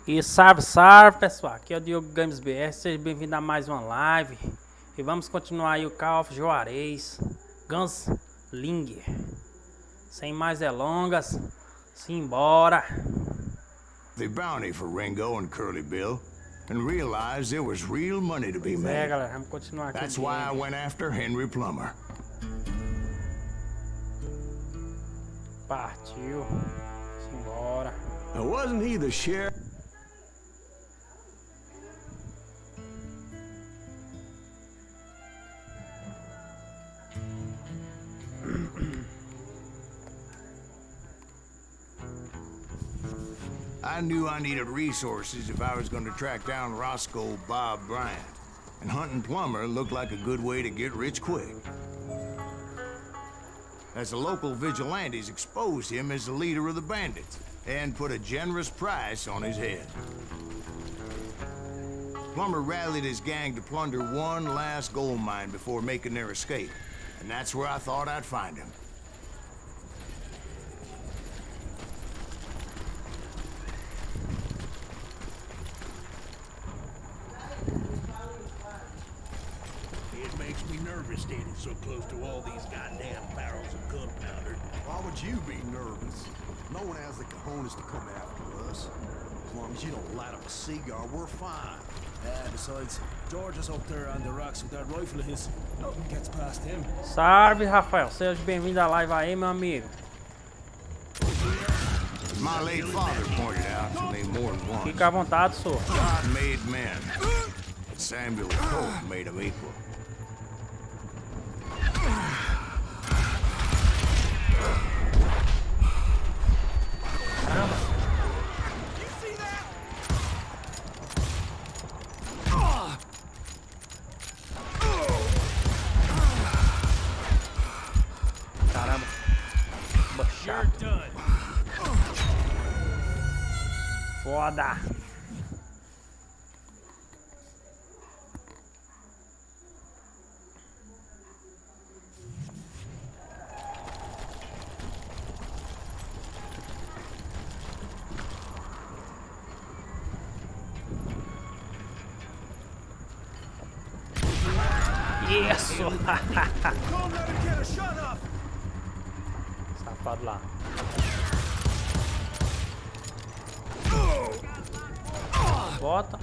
E salve, salve pessoal, aqui é o Diogo Games BR, seja bem-vindo a mais uma live. E vamos continuar aí o Call of Juarez Gunslinger. Sem mais delongas, simbora. The bounty for Ringo and Curly Bill and realized there was real money to be made. Galera, vamos continuar aqui. That's why I went after Henry Plummer. Partiu, simbora. Now, wasn't he the sheriff? I knew I needed resources if I was going to track down Roscoe Bob Bryant, and hunting Plummer looked like a good way to get rich quick. As the local vigilantes exposed him as the leader of the bandits, and put a generous price on his head. Plummer rallied his gang to plunder one last gold mine before making their escape, and that's where I thought I'd find him. It makes me nervous standing so close to all these goddamn barrels of gunpowder. Why would you be nervous? No one has the cojones to come after us. As long as you don't light up a cigar, we're fine. Besides, George is up there on the rocks with that rifle of his. Nothing gets past him. Salve, Rafael, seja bem-vindo à live aí, meu amigo. As my late father pointed out to me more than once, Fica à vontade, senhor. God made men, but Samuel Colt made them equal. Caramba. Baixado. Foda. Isso. Safado lá. Bota.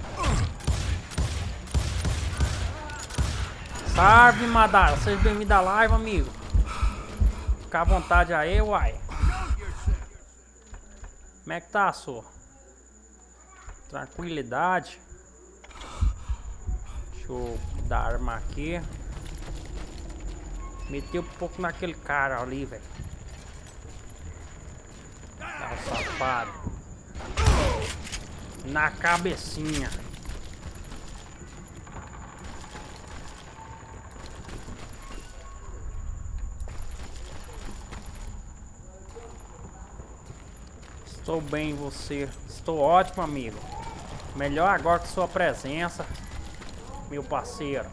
Salve, Madara. Seja bem-vindo à live, amigo. Fica à vontade aí, uai. Como é que tá, senhor? Tranquilidade. Deixa eu dar arma aqui. Meteu um pouco naquele cara ali, velho. Tá safado. Na cabecinha. Estou bem, e você? Estou ótimo, amigo. Melhor agora que sua presença, meu parceiro.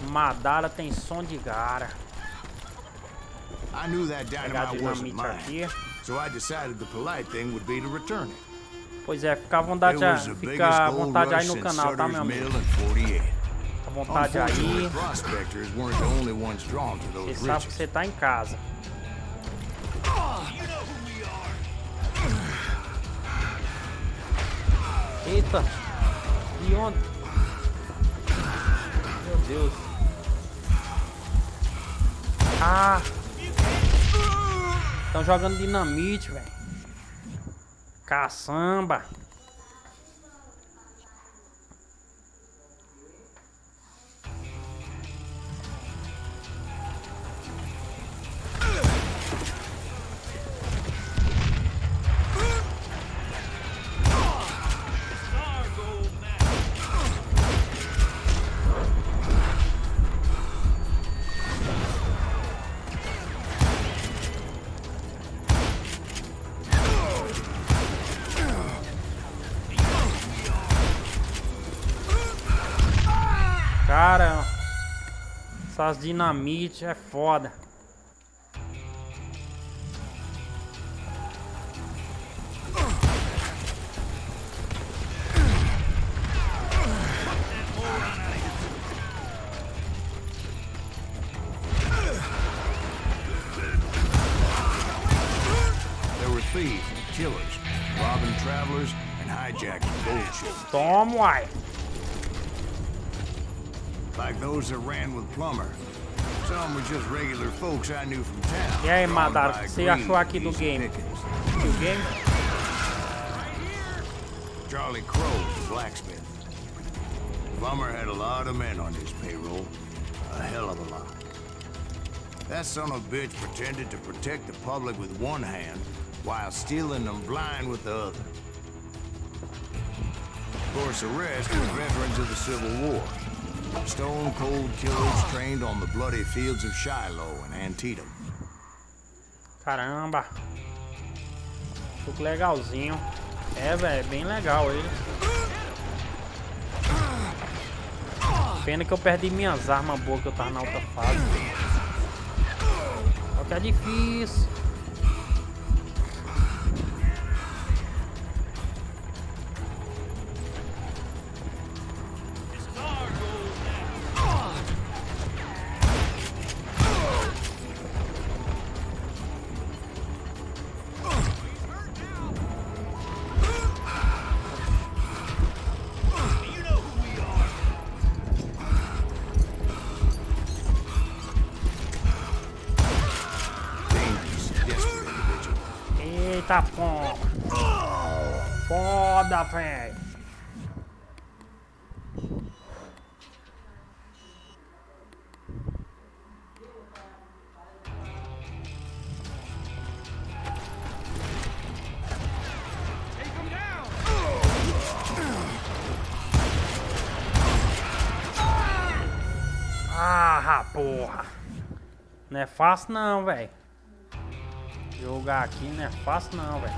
Madara tem som de gara. I knew that Pegar dynamite wasn't dinamite mine, aqui. so I decided the polite thing would be to return it. Pois é, fica à vontade, It was the biggest fica à gold vontade aí rush no since canal, tá, Sutter's meu amigo? Mill in 48. Fica à vontade aí. Unfortunately, prospectors weren't the only ones drawn to Você those sabe que riches. você tá em casa. Eita! De onde? Meu Deus! Ah! Estão jogando dinamite, velho. Caçamba! Cara, essas dinamite é foda. thieves and killers, robbing travelers and hijacking gold ships. Toma, uai. Like those that ran with Plummer. Some were just regular folks I knew from town. E aí, drawn Madara, o by que você greed achou aqui and do easy game? pickings. Que o game? Charlie Crow, the blacksmith. Plummer had a lot of men on his payroll. A hell of a lot. That son of a bitch pretended to protect the public with one hand while stealing them blind with the other. Of course, the rest were veterans of the Civil War. Stone-cold killers trained on the bloody fields of Shiloh and Antietam. Caramba. Jogo legalzinho. É, velho, bem legal ele. Pena que eu perdi minhas armas boas que eu tava na outra fase. Só que é difícil. Eita, pô. Foda, velho. Ah, porra. Não é fácil não, velho. Jogar aqui não é fácil não, velho.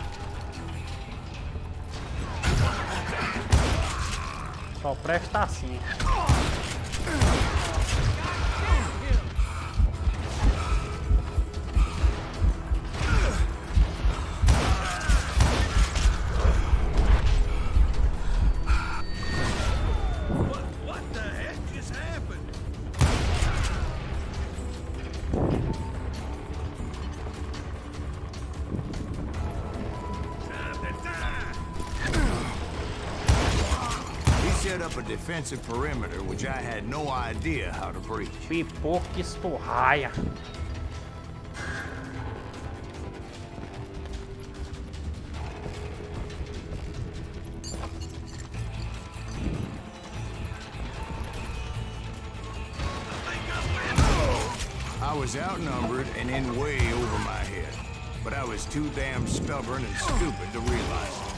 Só presta assim. What the heck just happened? Set up a defensive perimeter, which I had no idea how to breach. Pipoca estorraia. I was outnumbered and in way over my head, but I was too damn stubborn and stupid to realize it.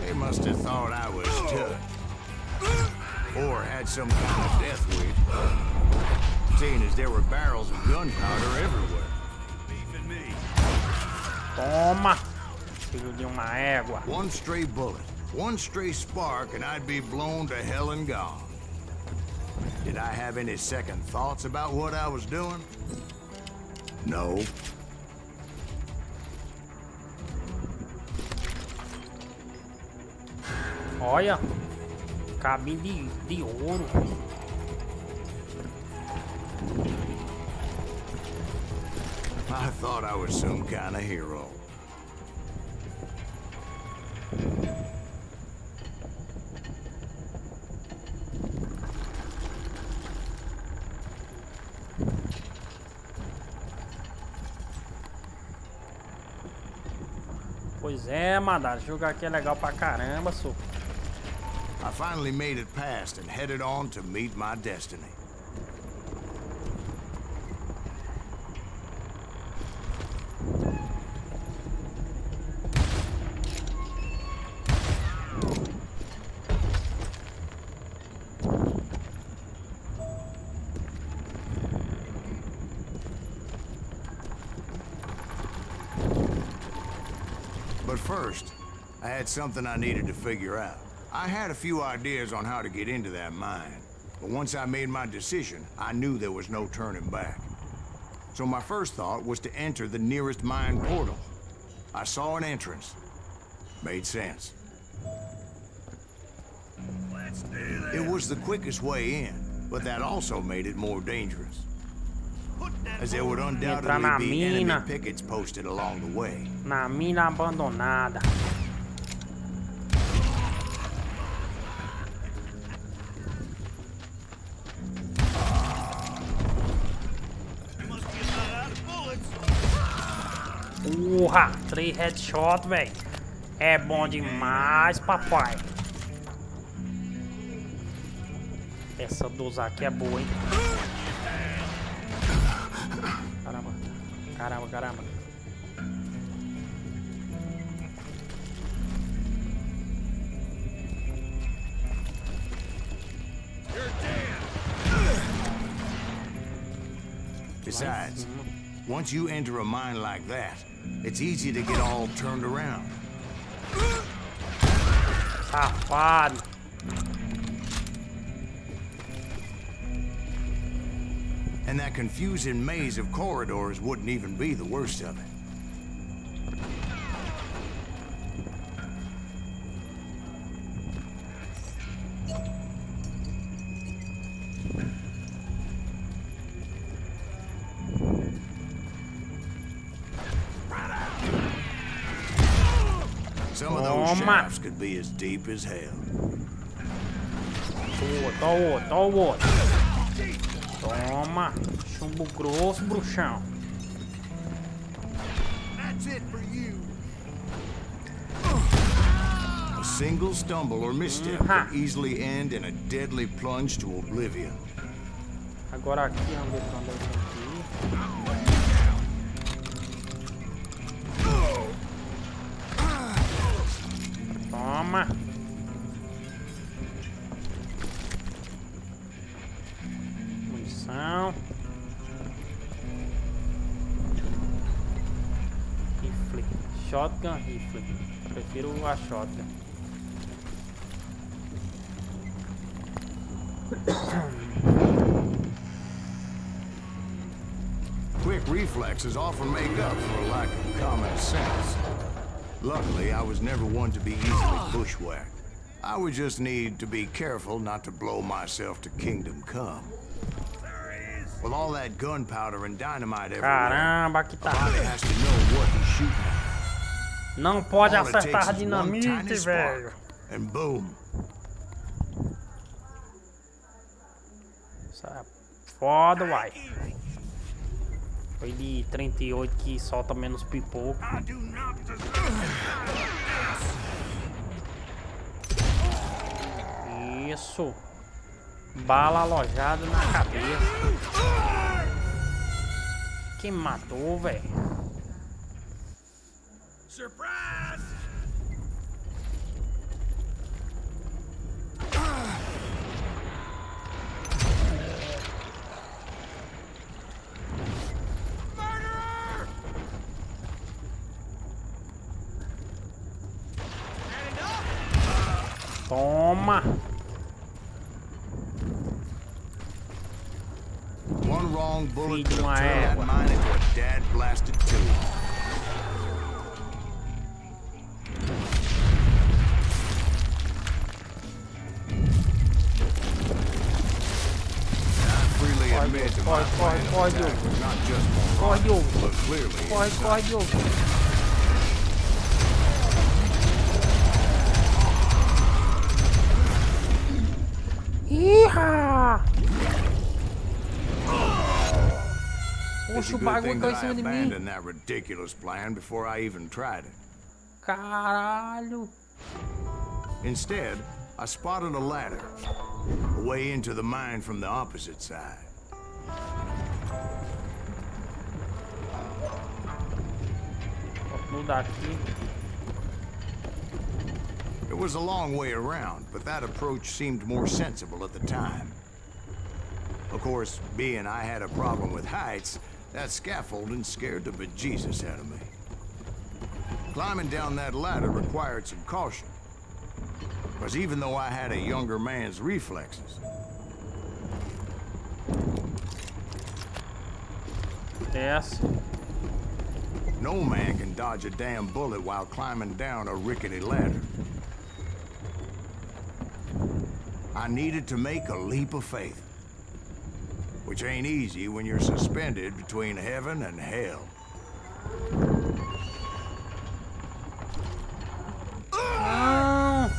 They must have thought I was tough. Or had some kind of death wish. Seeing as there were barrels of gunpowder everywhere. Beefing me. Toma. Filho de uma égua. One stray bullet, one stray spark, and I'd be blown to hell and gone. Did I have any second thoughts about what I was doing? No. Olha. Cabine de ouro. I thought I was some kind of hero. Pois é, Madara. Jogar aqui é legal pra caramba, sou. I finally made it past and headed on to meet my destiny. But first, I had something I needed to figure out. I had a few ideas on how to get into that mine, but once I made my decision, I knew there was no turning back. So my first thought was to enter the nearest mine portal. I saw an entrance. Made sense. Let's do this. It was the quickest way in, but that also made it more dangerous. as there would undoubtedly be enemy pickets posted along the way. Na mina abandonada. Urra, 3 headshot, velho. É bom demais, papai. Essa 12 aqui é boa, hein? Caramba, caramba, caramba. Besides, once you enter a mine like that, it's easy to get all turned around. Safado. And that confusing maze of corridors wouldn't even be the worst of it. Some of those shafts could be as deep as hell. Toma. Chumbo grosso, bruxão. That's it for you. A single stumble or misstep could easily end in a deadly plunge to oblivion. Agora aqui, vamos ver pra onde é que aqui. Toma. Munição. Rifle. Shotgun, rifle. Prefiro a shotgun. Quick reflexes often make up for a lack of common sense. Luckily, I was never one to be easily bushwhacked. I would just need to be careful not to blow myself to kingdom come. With all that gunpowder and dynamite everywhere, Caramba, aqui tá. somebody has to know what he's shooting at. Não pode All it takes acertar a is one dinamite, tiny spark, velho. and boom. Isso é foda, uai. Foi de 38 que solta menos pipoco. Isso. Bala alojada na cabeça. Quem matou, velho? Surprise! Toma. One wrong bullet could Feed my have turned that ass. mine into a dad-blasted tube. I freely admit to my plan of attack was not just moronic, but clearly Corre, Diogo. Iha! It's Oxe, a o good bagulho thing caiu em that I cima de mim. abandoned that ridiculous plan before I even tried it. Caralho. Instead, I spotted a ladder, a way into the mine from the opposite side. Vou mudar aqui. It was a long way around, but that approach seemed more sensible at the time. Of course, being I had a problem with heights, that scaffolding scared the bejesus out of me. Climbing down that ladder required some caution, because even though I had a younger man's reflexes, Desce. no man can dodge a damn bullet while climbing down a rickety ladder. I needed to make a leap of faith, which ain't easy when you're suspended between heaven and hell. Não!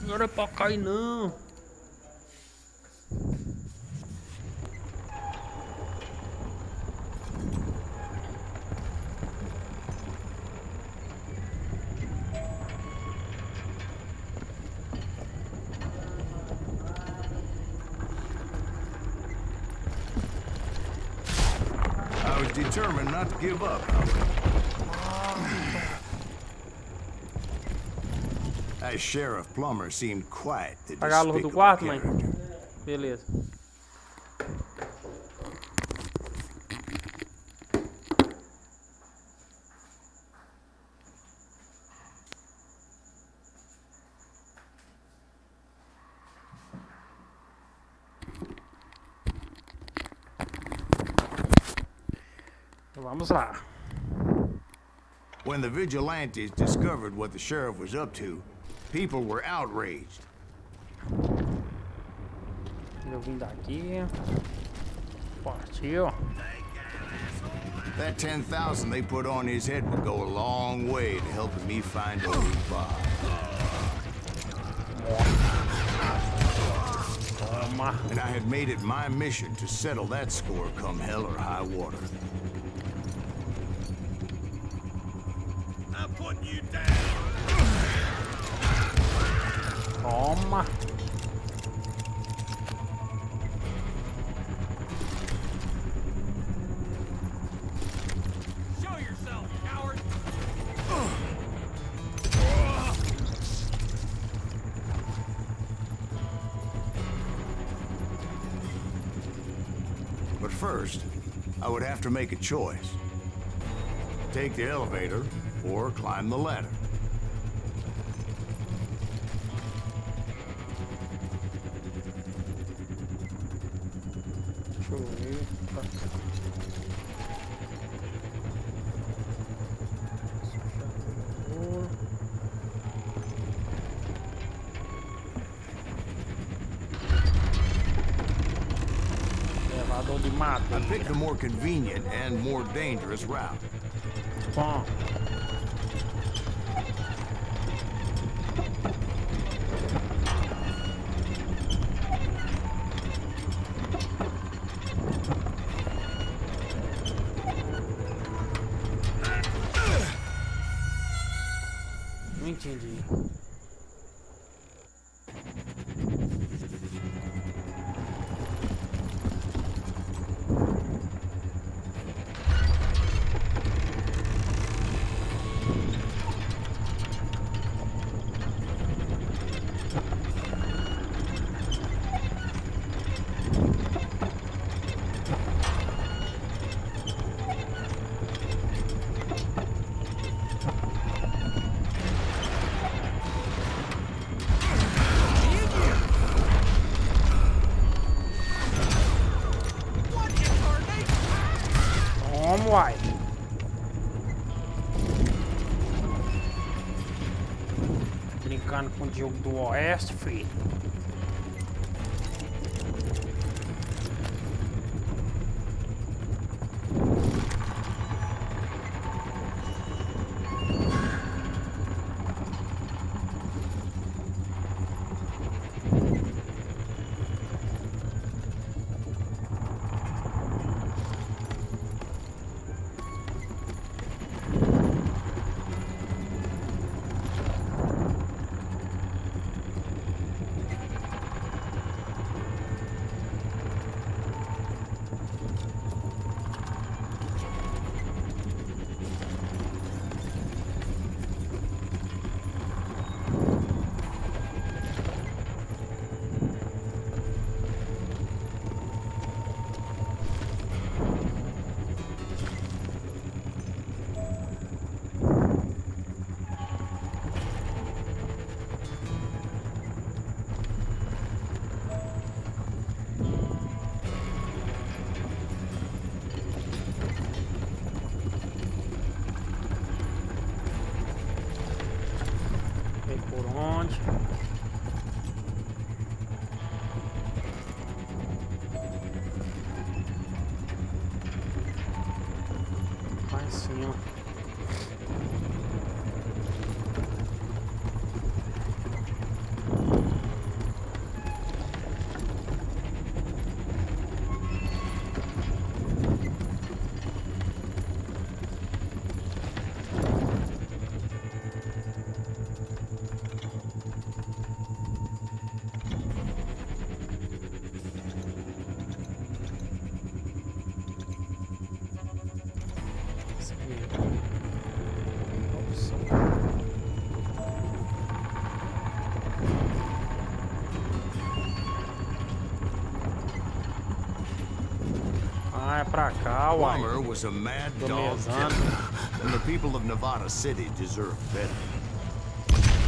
Não era pra cair, não. I was determined not to give up, however. That Sheriff Plummer seemed quite the Apagar a luz do despicable quarto, mãe. character. Beleza. Vamos lá. When the vigilantes discovered what the sheriff was up to, people were outraged. Eu vim daqui. Partiu. That 10,000 they put on his head would go a long way to helping me find old Bob. Toma. And I had made it my mission to settle that score come hell or high water. I'm putting you down. Toma. Show yourself, coward. But first, I would have to make a choice. Take the elevator or climb the ladder. Deixa eu ver. Elevador de mato. I picked the more convenient and more dangerous route. Bom. Não entendi. Vamos, uai. Brincando com o jogo do Oeste, filho. Ah, é pra cá, uai. Plummer was a mad Tô dog mesando. killer, and the people of Nevada City deserve better.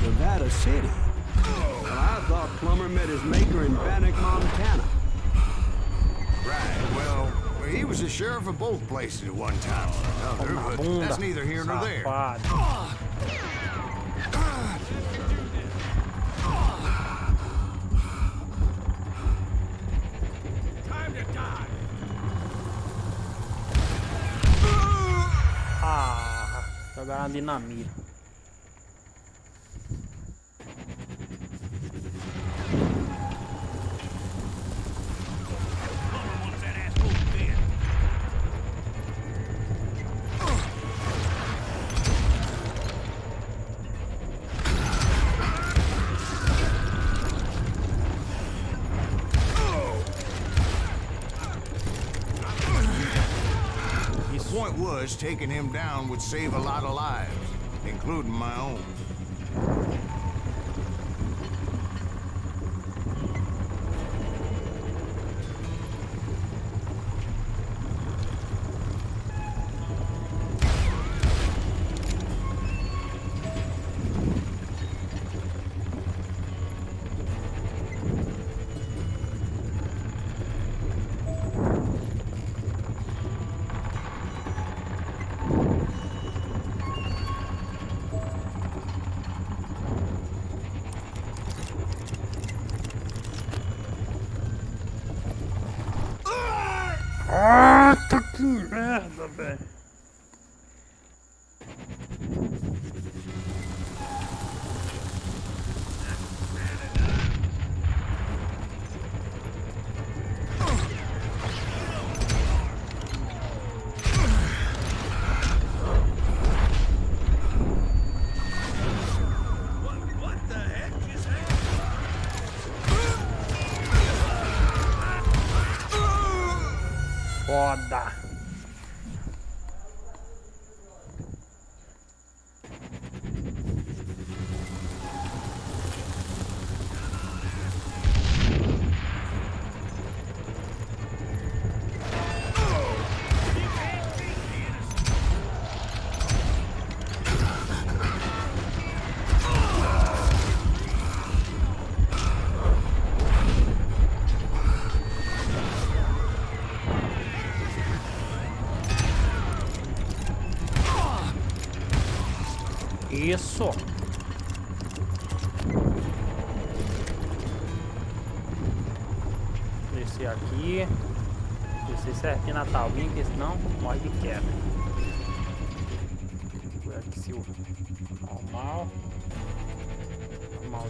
Nevada City? Well, I thought Plummer met his maker in Bannock, Montana. Right, well, he was the sheriff of both places at one time or another, Na but bunda, that's neither here nor there. safado. Time to die. Ah, jogaram a dinamite. Plumber wants that asshole dead. The point was, taking him down would save a lot of lives, including my own. Ah, que merda, velho. What the heck just happened? Foda. Isso. Descer aqui. Descer certinho na talinha, porque senão morre de queda. Vou aqui se o normal. Normal.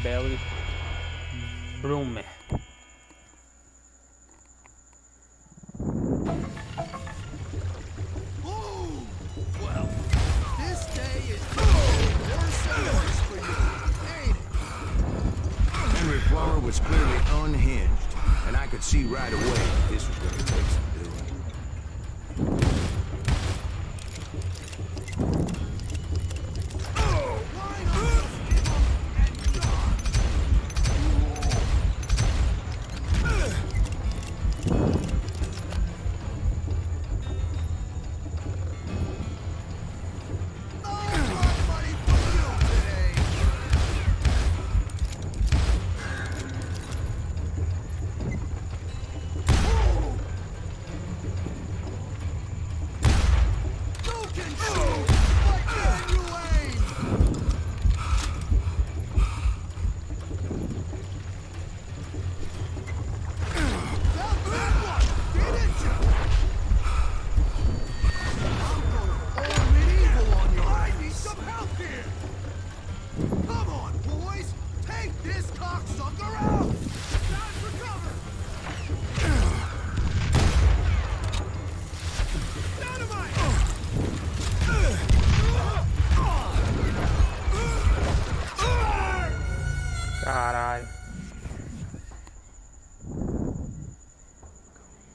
Belly Broomer. Well, this day is worse and worse for you, ain't it? Henry Plummer was clearly unhinged, and I could see right away this was going to take some doing.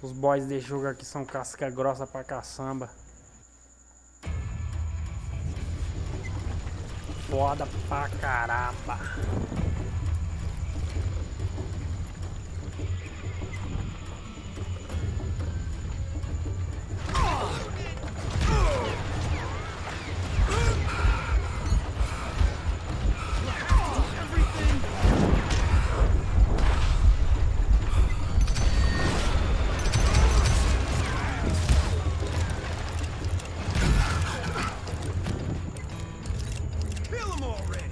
Os boys de jogo aqui são casca grossa pra caçamba. Foda pra caramba. Kill him already!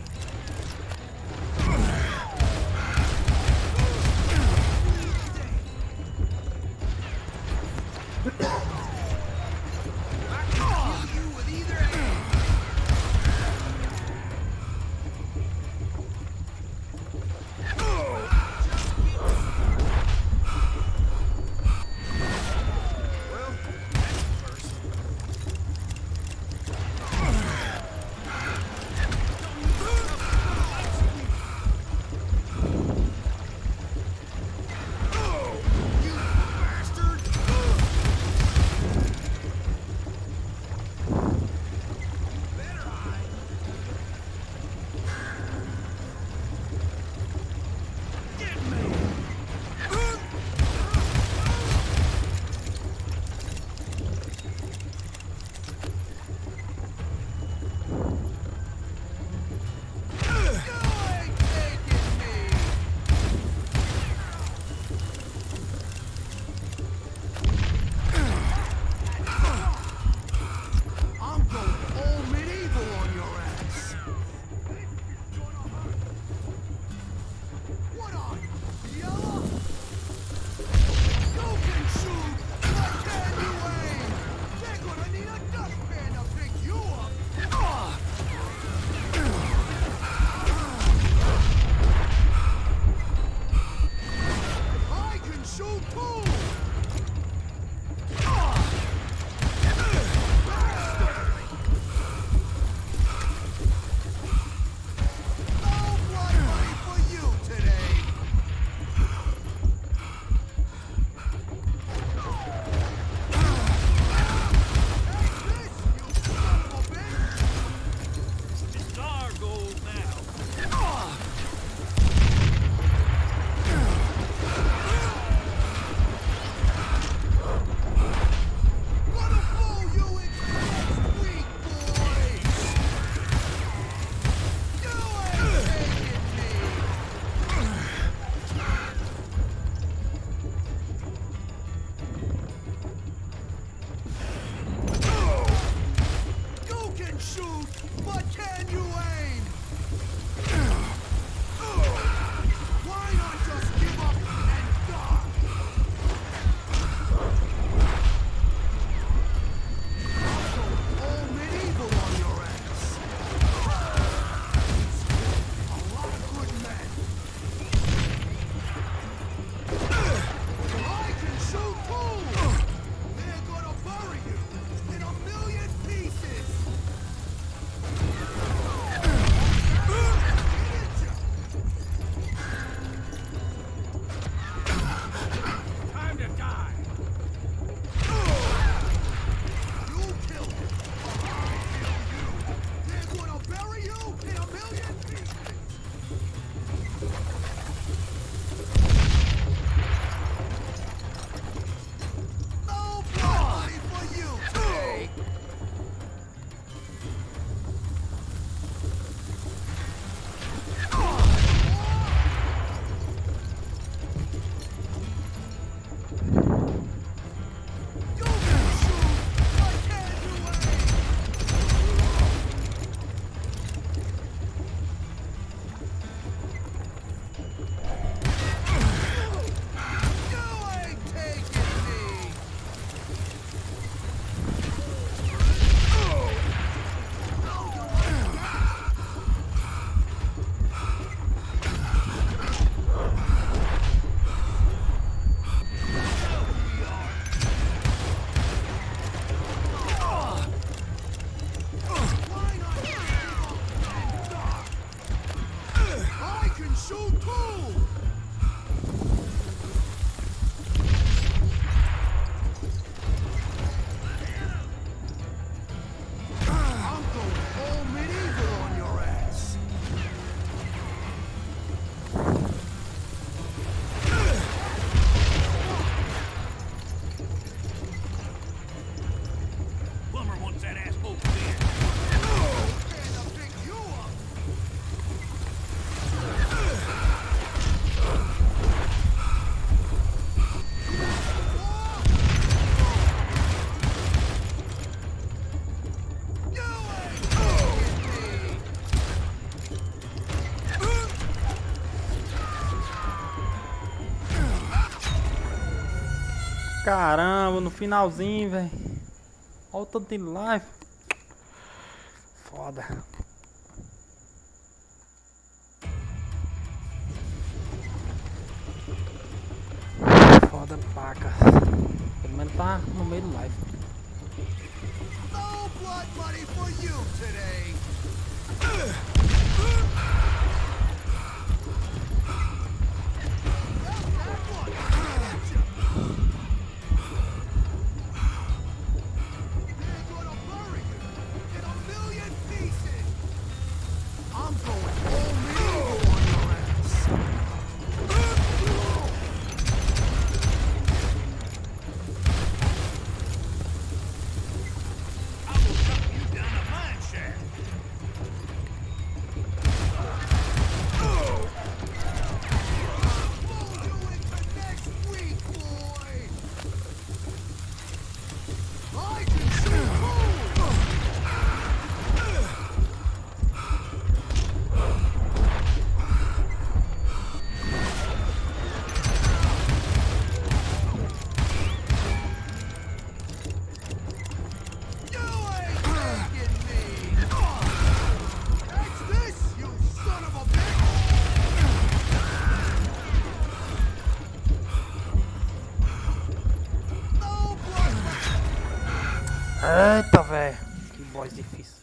Caramba, no finalzinho, velho. Olha o tanto de live. Foda. Foda, Placa. Pelo menos tá no meio do live. No blood money for you today. Eita, velho. Que boss difícil.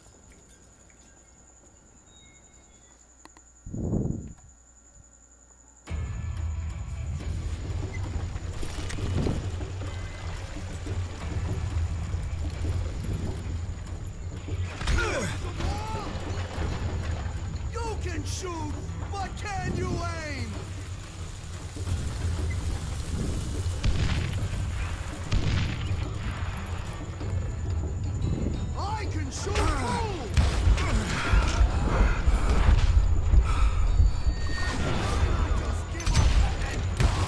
You can shoot, but can you aim? I can shoot too! Just give up and die.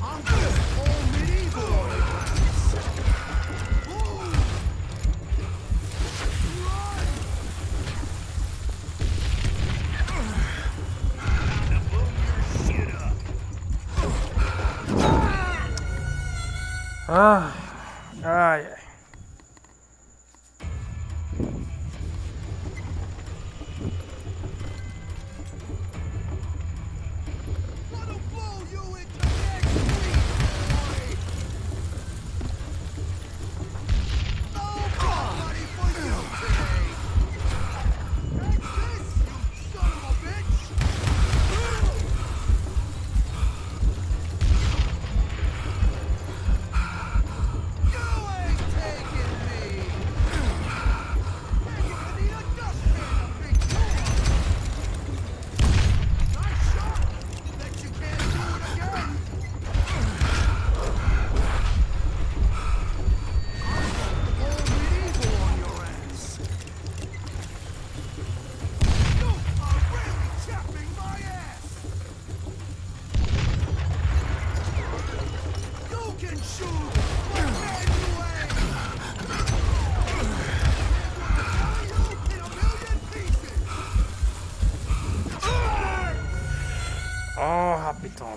I'm going all medieval on your ass. Boom! Run! Time to blow your shit up. Ah, ai, ai. Gonna blow you into next week, boy! No blood money for you today! Take this, you son of a bitch! You ain't taking me! And you're gonna need a dustpan to pick you up! Nice shot! Bet you can't do it again! All medieval on your ass! You are really chapping my ass! You can shoot, but can you aim? You in a million pieces! Oh, rapidão.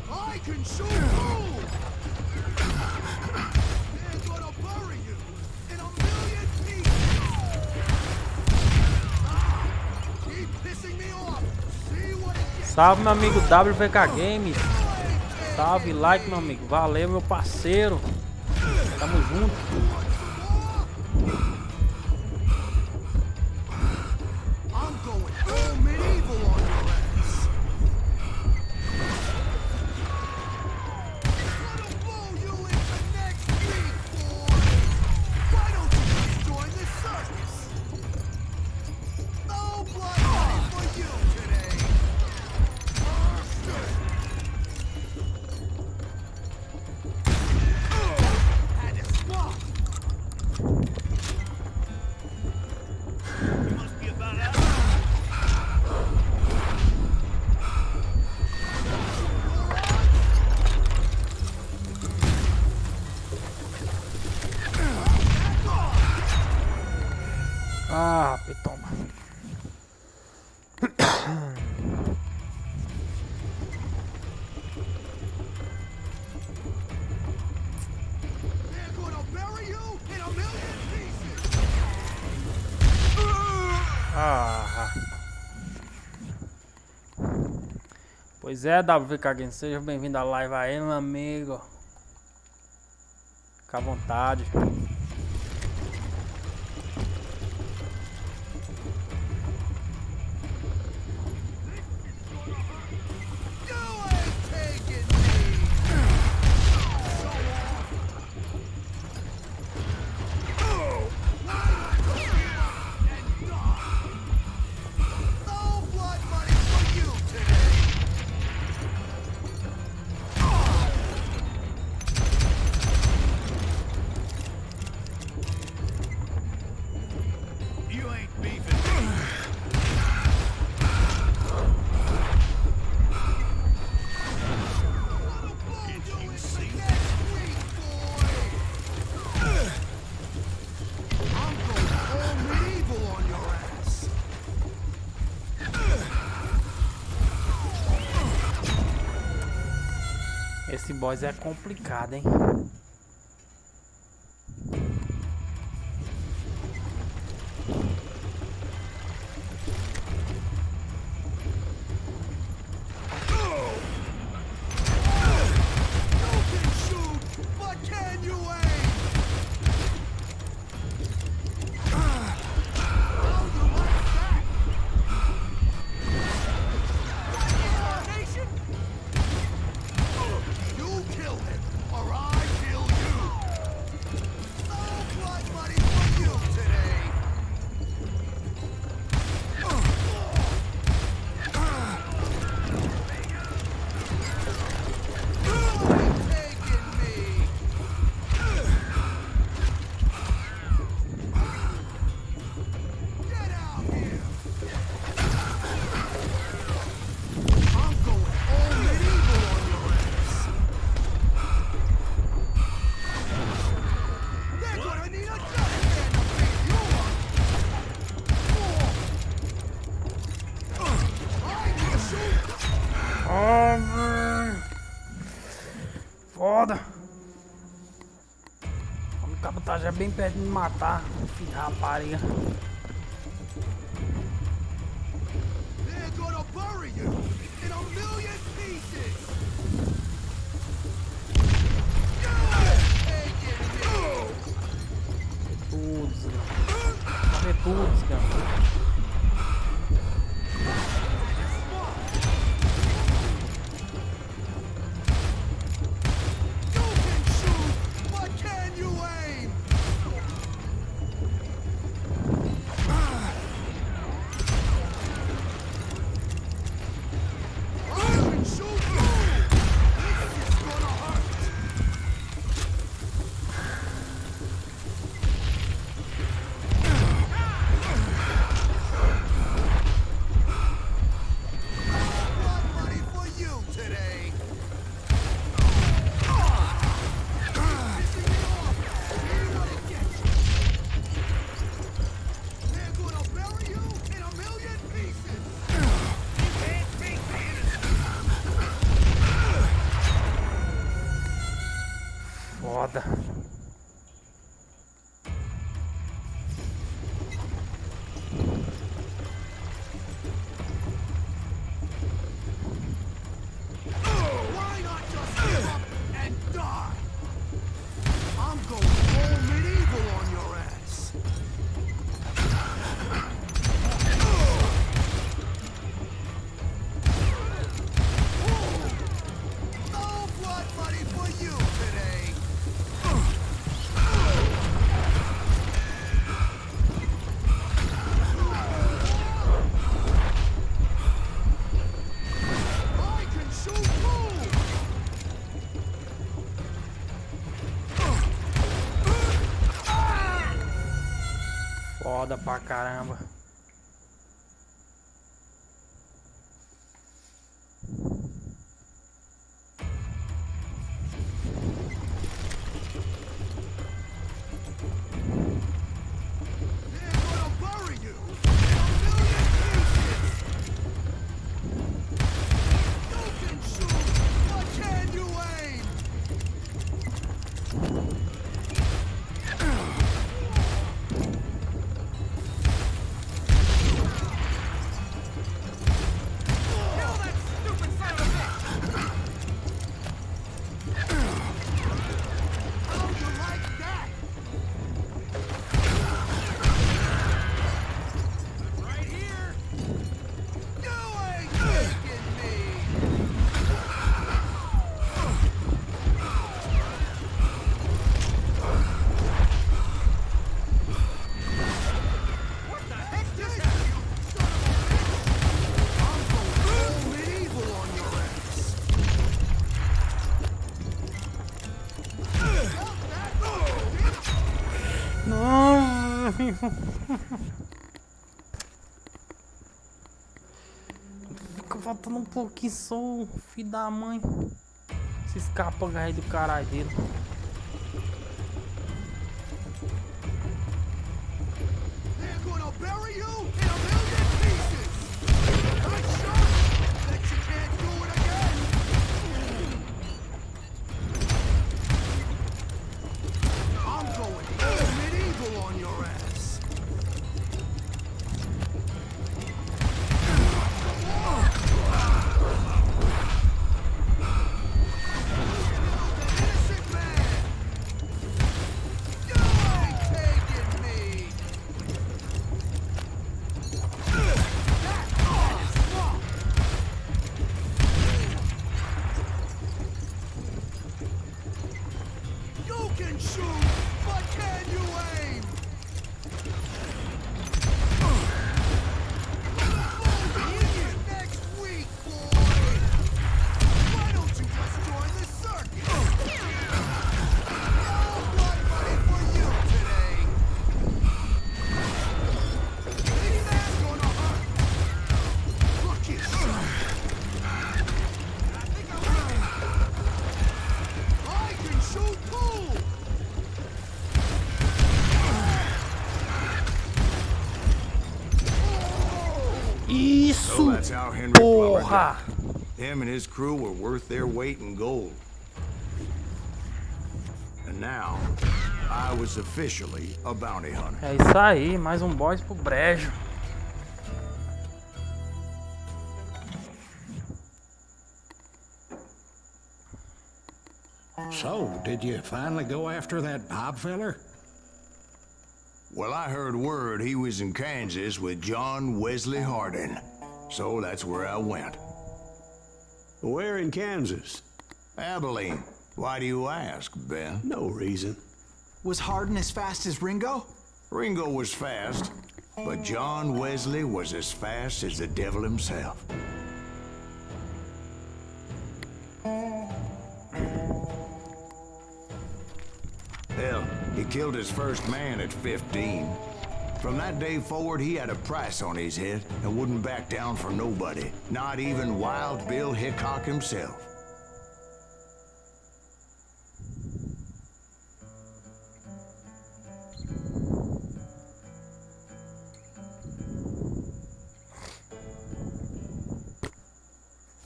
I can shoot too! They're gonna bury you in a million pieces! Ah, keep pissing me off! See what it gets! Salve, meu amigo WVK Games. Salve, like, meu amigo. Valeu, meu parceiro. Tamo junto. I'm going all medieval on your ass! Gonna blow you into next week, boy! Why don't you just join the circus? No blood money for you today! Had to swap! You must be about out. Ah, toma. They're gonna bury you in a million pieces! Ah. Pois é, WKG, seja bem-vindo à live aí, meu amigo. Fica à vontade. Esse boss é complicado, hein? Foda. O cabo tá já bem perto de me matar. Filho da rapariga. They're gonna bury you in a million pieces! Tudo, desgraçado. Cadê tudo, desgraçado? Foda. Why not just give up and die? I'm going full medieval on your ass. No blood money for you today. I can shoot too. Foda pra caramba. They're gonna bury you Vivo. Fica faltando um pouquinho só, filho da mãe. Se escapa aí do caralho dele. They're gonna bury you in a million pieces! I'm sure that you can't do it again! I'm going full medieval on your ass! Innocent man! You ain't taking me! You can shoot, but can you aim? Next week, boy! Why don't you just join the circus? No blood money for you today! This man's gonna hurt! Look his shot! I think I'm ready! I can shoot too! So Isso, that's how Henry Plummer porra! died. Him and his crew were worth their weight in gold. And now, I was officially a bounty hunter. É isso aí, mais um boss pro brejo. So, did you finally go after that Bob feller? Well, I heard word he was in Kansas with John Wesley Hardin. So that's where I went. Where in Kansas? Abilene. Why do you ask, Ben? No reason. Was Hardin as fast as Ringo? Ringo was fast, but John Wesley was as fast as the devil himself. Hell, he killed his first man at 15. From that day forward, he had a price on his head and wouldn't back down for nobody, not even Wild Bill Hickok himself.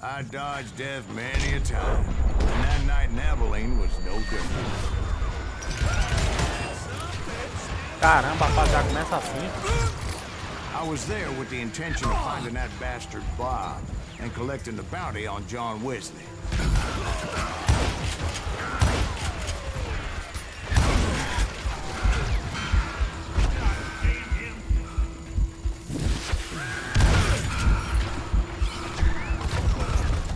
I dodged death many a time, and that night in Abilene was no different. Caramba, rapaziada, começa assim. I was there with the intention of finding that bastard Bob and collecting the bounty on John Wesley.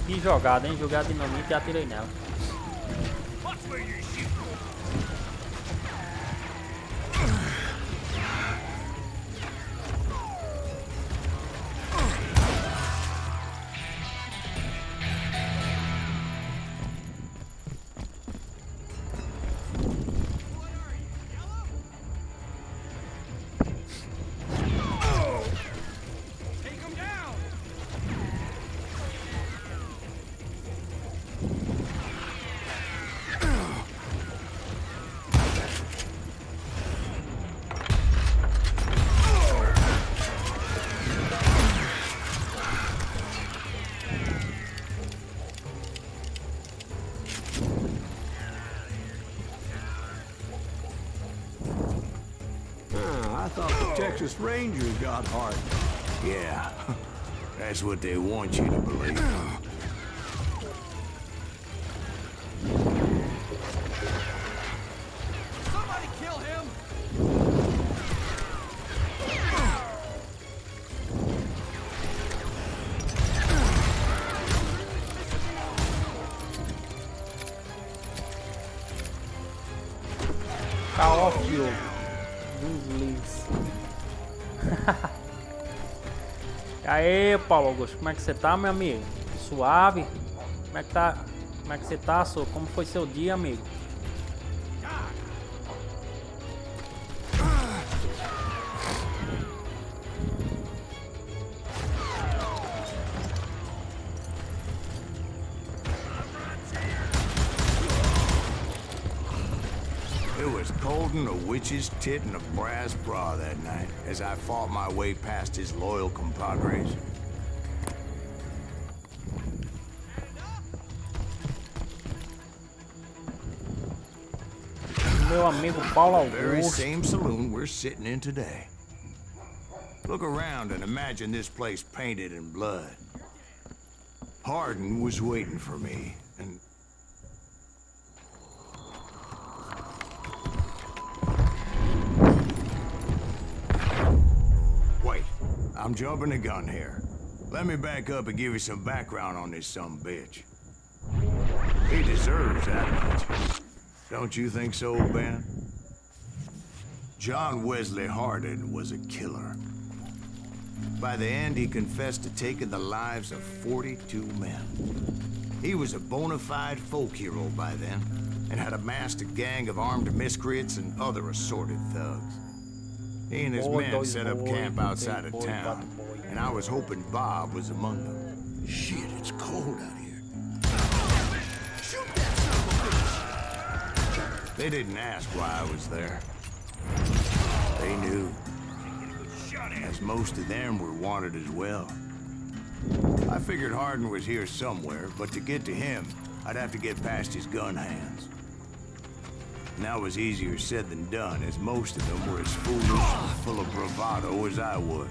Que jogada, hein? Jogar dinamite e atirei nela. I thought the Texas Rangers got Hardin. Yeah, that's what they want you to believe. Somebody kill him! Call of Duty. Inglês. E aí, Paulo Augusto, como é que você tá, meu amigo? Suave? Como é que tá? Como é que você tá, sô? Como foi seu dia, amigo? It was holding a witch's tit and a brass bra that night as I fought my way past his loyal compadres. Meu amigo Paulo The very Augusto. same saloon we're sitting in today. Look around and imagine this place painted in blood. Hardin was waiting for me, and... Wait, I'm jumping the gun here. Let me back up and give you some background on this sumbitch. He deserves that much. Don't you think so, Ben? John Wesley Hardin was a killer. By the end, he confessed to taking the lives of 42 men. He was a bona fide folk hero by then, and had amassed a gang of armed miscreants and other assorted thugs. He and his men set up camp outside of town, and I was hoping Bob was among them. Shit, it's cold out here. They didn't ask why I was there. They knew. As most of them were wanted as well. I figured Hardin was here somewhere, but to get to him, I'd have to get past his gun hands. And that was easier said than done, as most of them were as foolish and full of bravado as I was.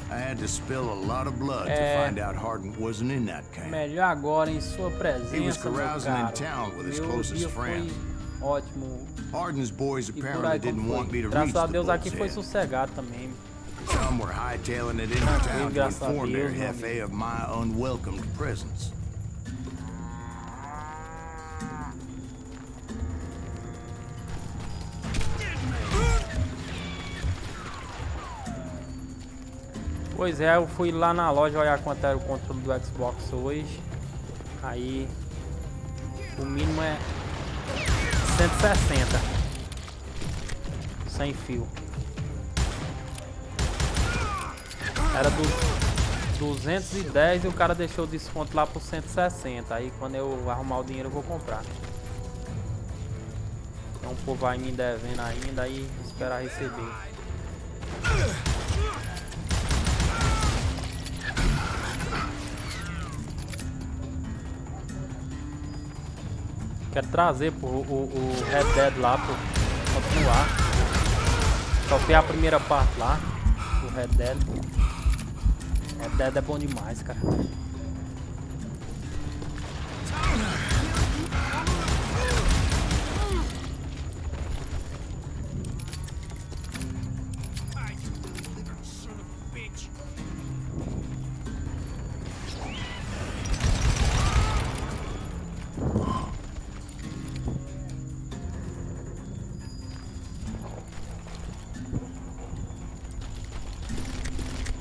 I had to spill a lot of blood to find out Hardin wasn't in that camp. Melhor agora em sua presença, He was meu carousing in caro. town with his Meu closest dia friends. foi ótimo. Hardin's boys E por apparently aí didn't como want me foi. to reach Graças a the Deus aqui boat's foi end. sossegado também. Some were hightailing it into town to graças a inform their Deus, meu jefe of my unwelcomed presence. Pois é, eu fui lá na loja olhar quanto era o controle do Xbox hoje. Aí o mínimo é 160 sem fio. Era do 210 e o cara deixou o desconto lá por 160. Aí quando eu arrumar o dinheiro eu vou comprar. Então o povo vai me devendo ainda, aí esperar receber. Quero trazer o Red Dead lá pro continuar. Só tem a primeira parte lá do Red Dead. Red Dead é bom demais, cara.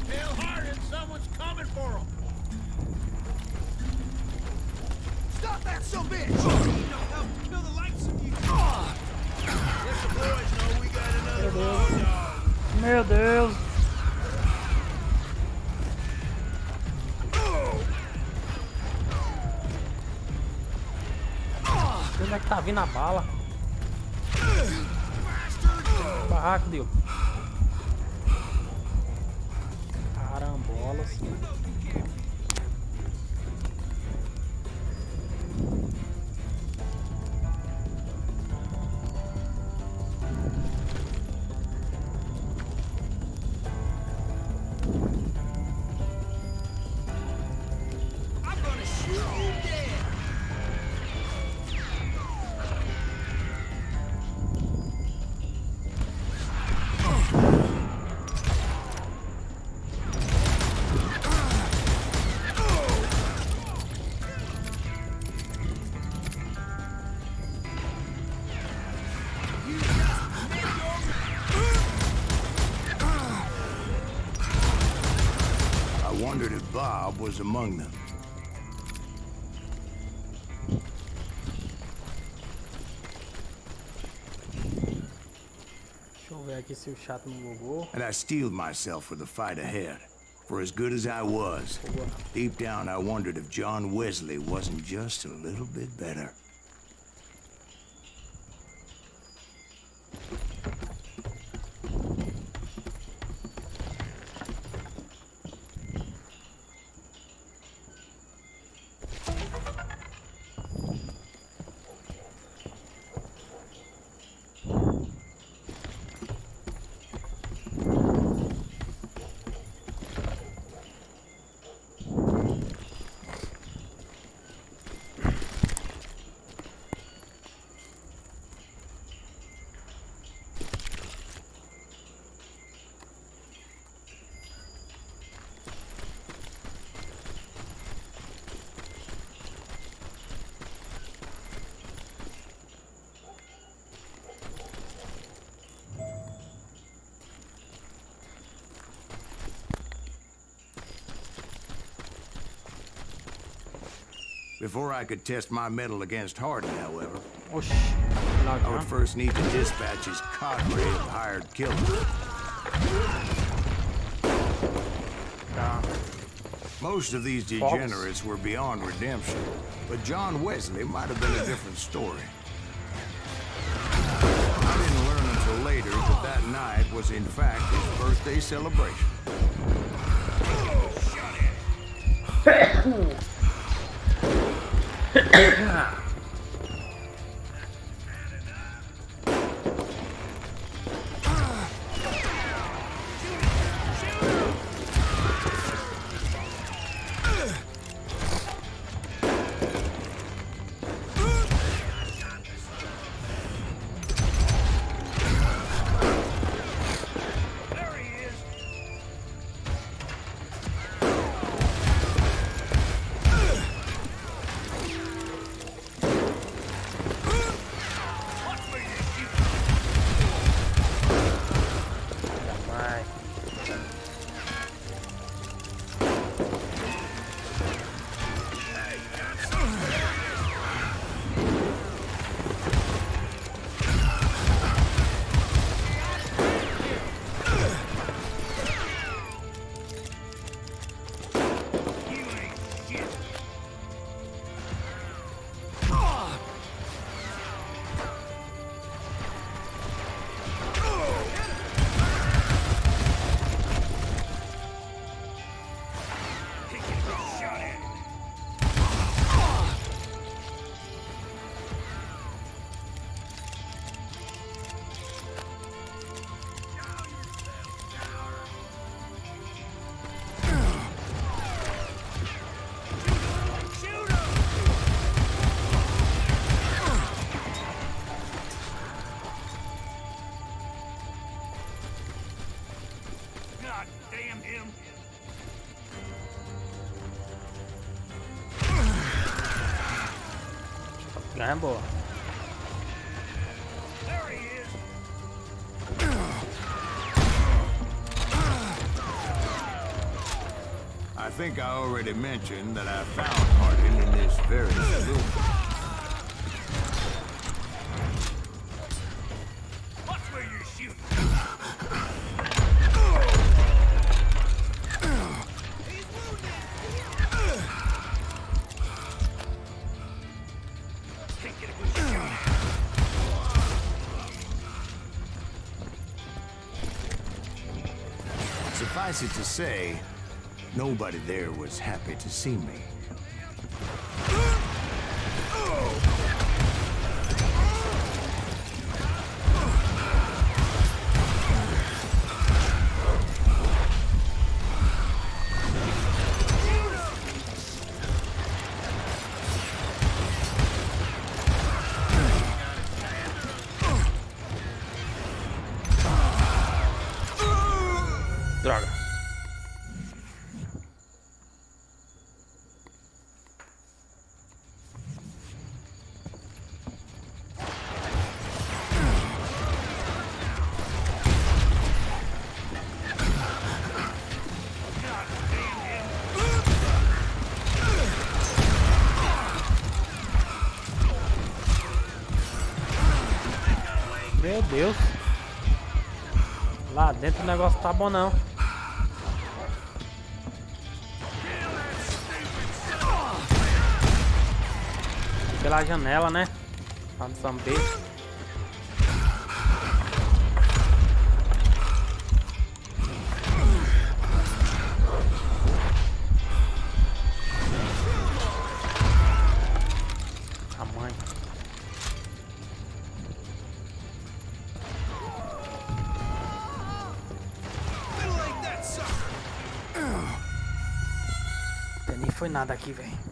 Tell Hardin someone's coming for him. Stop that sumbitch! No help to kill the likes of you. Let the boys know we got another raw dog. Meu Deus! Onde é que tá vindo a bala? Barraco deu. Carambolas. I'm gonna shoot you dead! I wondered if Bob was among them. Deixa eu ver aqui se o chato não bugou. And I steeled myself for the fight ahead. For as good as I was, deep down I wondered if John Wesley wasn't just a little bit better. Before I could test my mettle against Hardy, however, Oxi. I would first need to dispatch his cadre of hired killers. Tá. Most of these degenerates were beyond redemption, but John Wesley might have been a different story. I didn't learn until later that that night was in fact his birthday celebration. Ganha boa. I think I already mentioned that I found Hardin in this very saloon. Watch where you're shooting. Suffice it to say, nobody there was happy to see me. Droga. Meu Deus. Lá dentro o negócio tá bom não. pela janela, né? Lá do São Pedro. A mãe. Nem foi nada aqui, velho.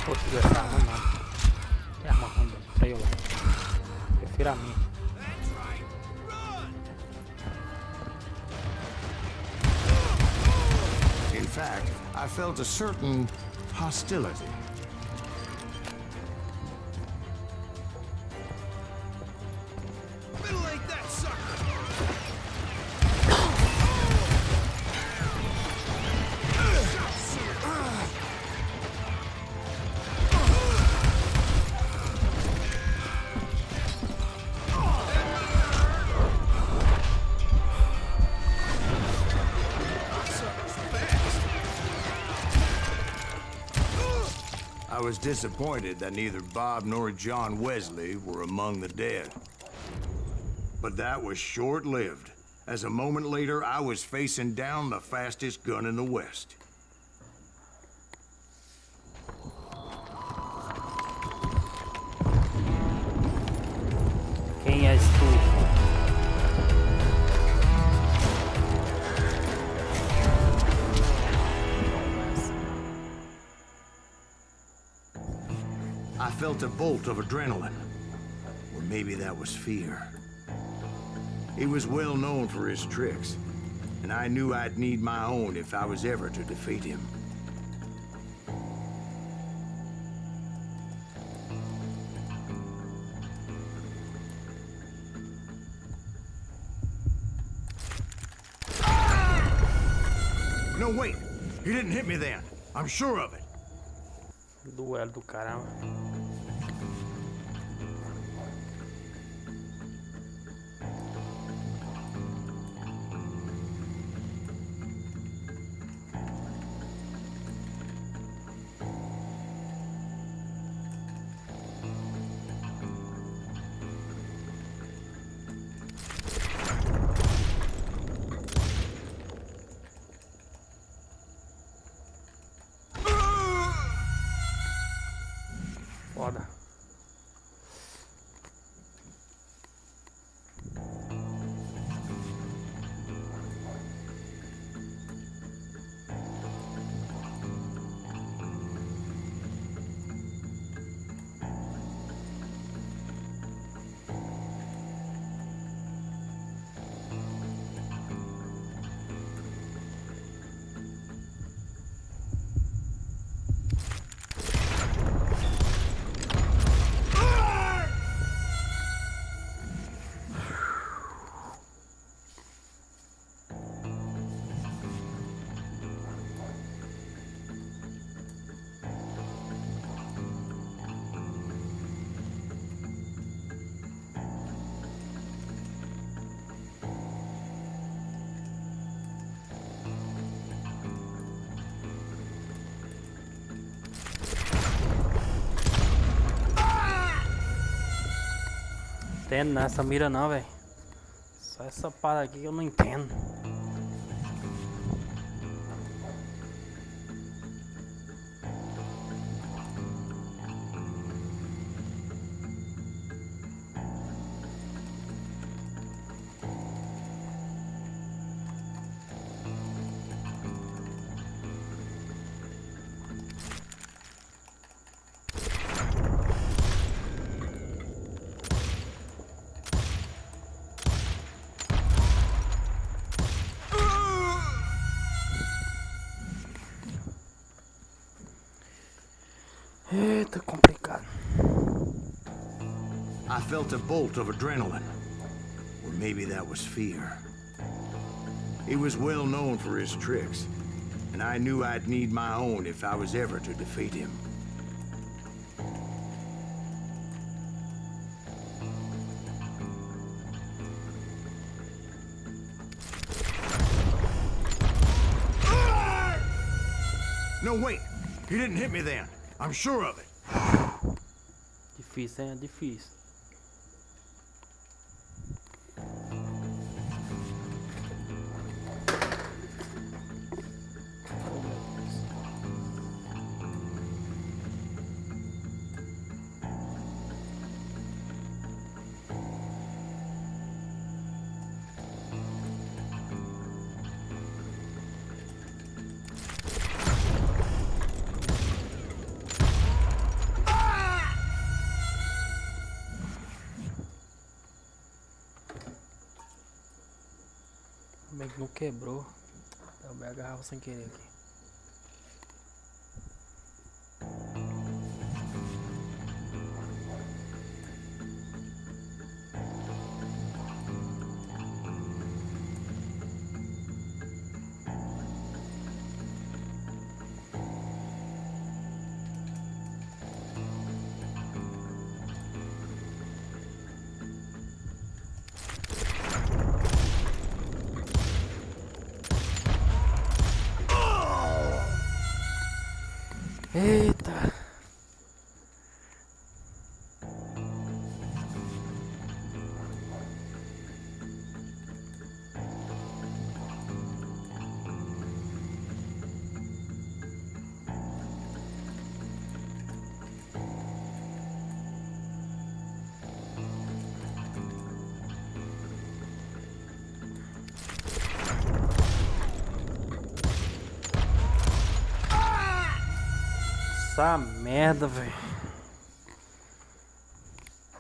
Poxa, essa arma não. É arma ruim, sei lá. Prefiro a minha. In fact, I felt a certain hostility. I was disappointed that neither Bob nor John Wesley were among the dead. But that was short-lived, as a moment later I was facing down the fastest gun in the West. Quem és tu? I felt a bolt of adrenaline. Or maybe that was fear. He was well known for his tricks, and I knew I'd need my own if I was ever to defeat him. No, wait! He didn't hit me then. I'm sure of it. Duelo do caramba. Foda. Entendo nessa mira não, velho. Só essa parada aqui que eu não entendo. felt a bolt of adrenaline. Or maybe that was fear. He was well known for his tricks, and I knew I'd need my own if I was ever to defeat him. No, wait! He didn't hit me then. I'm sure of it. Difícil, hein? É difícil. Bem que não quebrou. Eu me agarrava sem querer aqui. Eita! Essa merda, velho.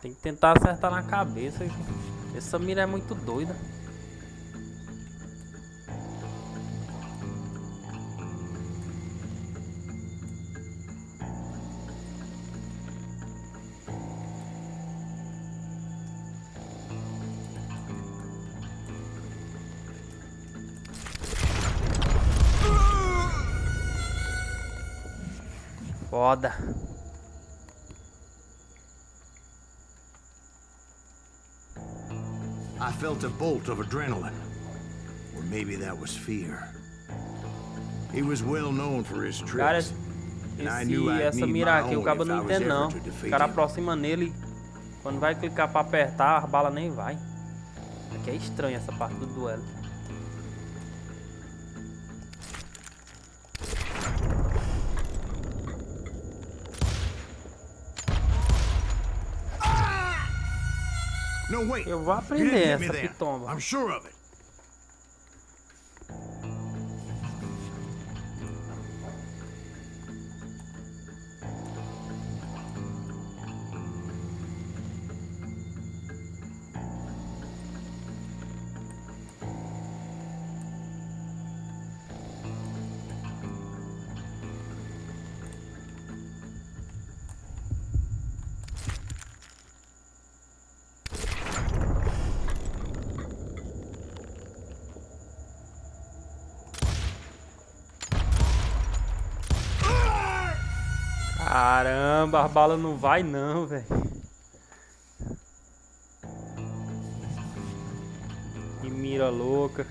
Tem que tentar acertar na cabeça. Essa mira é muito doida. Foda. I felt a bolt of adrenaline. Or maybe that was fear. He was well known for his Cara, tricks. And I knew I'd essa need mira my aqui o own cabo if I não was entende não. ever to O defeat cara him. aproxima nele. Quando vai clicar pra apertar, a bala nem vai. Aqui é estranho essa parte do duelo. No, wait. Eu vou You aprender didn't hit me essa then. pitomba. I'm sure of it. Caramba, a bala não vai não, velho. Que mira louca.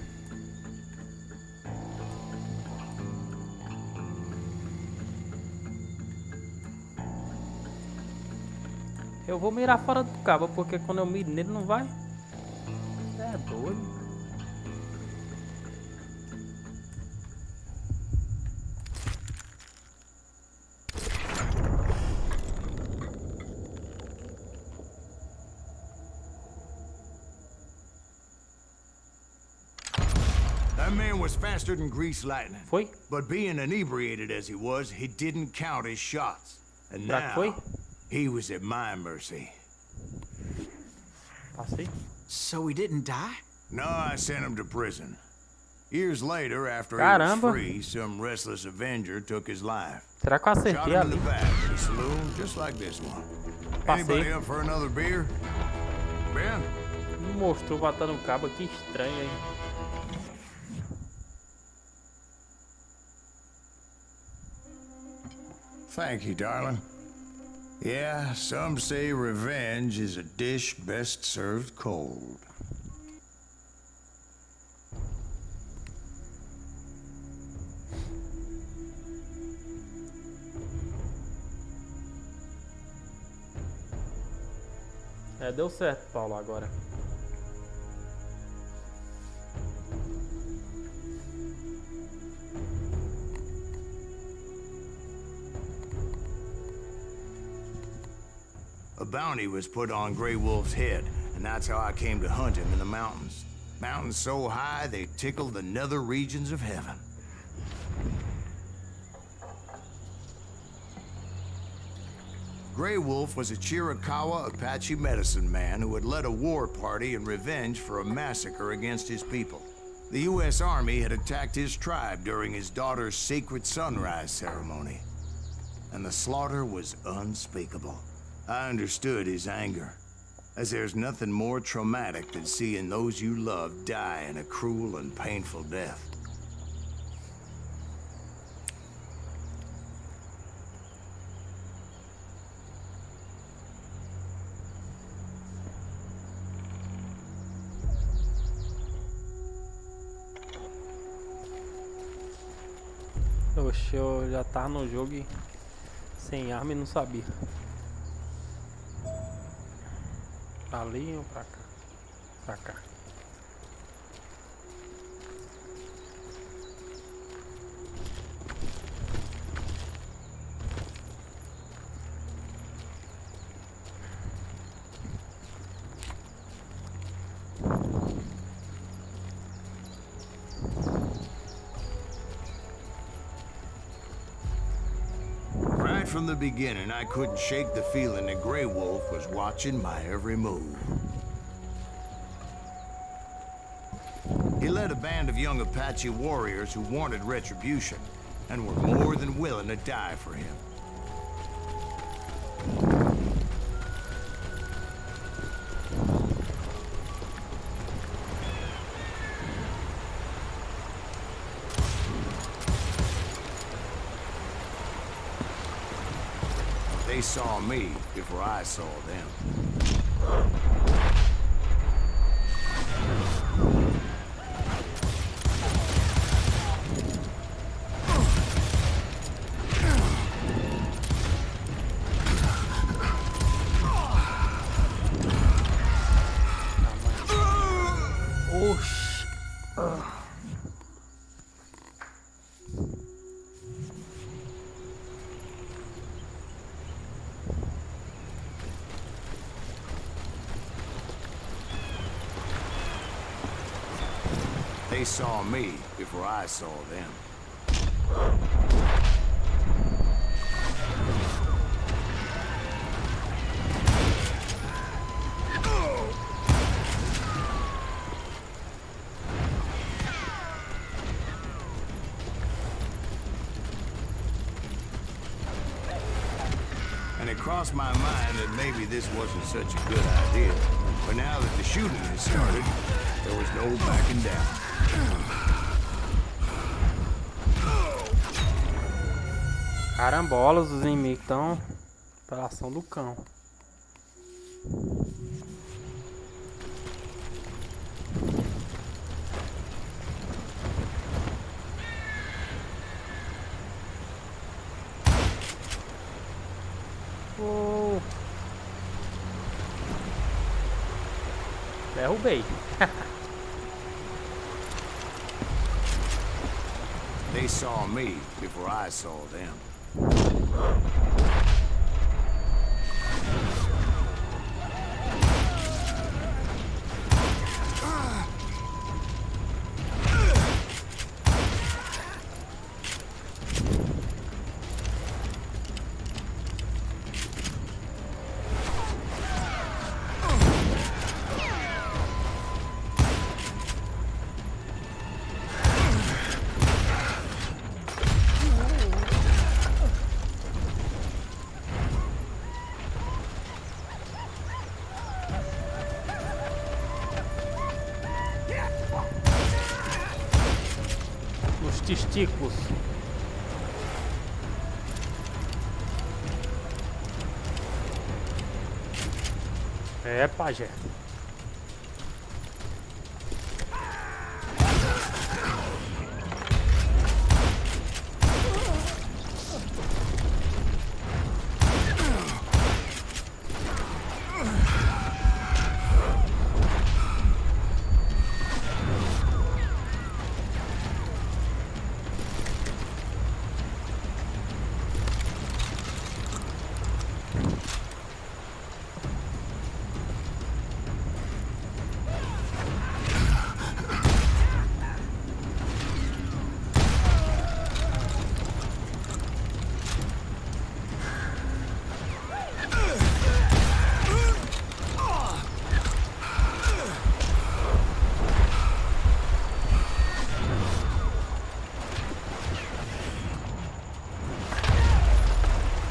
Eu vou mirar fora do cabo, porque quando eu miro nele não vai. É doido. That man was faster than grease lightning. Foi? But being inebriated as he was, he didn't count his shots. And Será que foi? now, he was at my mercy. Passei? So he didn't die? No, I sent him to prison. Years later, after he Caramba. was free, some restless Avenger took his life. Será que eu Shot acertei him in ali? the back in a saloon just like this one. Passei. Anybody up for another beer? Ben? Mostrou batendo um cabo aqui estranho, hein? Thank you, darling. Yeah, some say revenge is a dish best served cold. É, deu certo, Paulo, agora. A bounty was put on Grey Wolf's head, and that's how I came to hunt him in the mountains. Mountains so high they tickled the nether regions of heaven. Grey Wolf was a Chiricahua Apache medicine man who had led a war party in revenge for a massacre against his people. The U.S. Army had attacked his tribe during his daughter's sacred sunrise ceremony, and the slaughter was unspeakable. I understood his anger, as there's nothing more traumatic than seeing those you love die in a cruel and painful death. Oxe, eu já tava no jogo e sem arma e não sabia. Ali ou pra cá? Pra cá. Right from the beginning, I couldn't shake the feeling that Grey Wolf was watching my every move. He led a band of young Apache warriors who wanted retribution, and were more than willing to die for him. They saw me before I saw them. They saw me before I saw them. And it crossed my mind that maybe this wasn't such a good idea. But now that the shooting had started, there was no backing down. Carambolas, os inimigos estão pela ação do cão. Oh. Derrubei. They saw me before I saw them. testículos. É, pajé.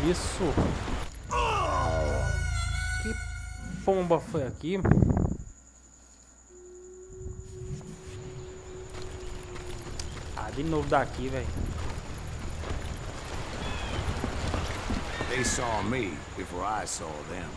Isso. Que pomba foi aqui? Ah, de novo daqui, velho. They saw me before I saw them.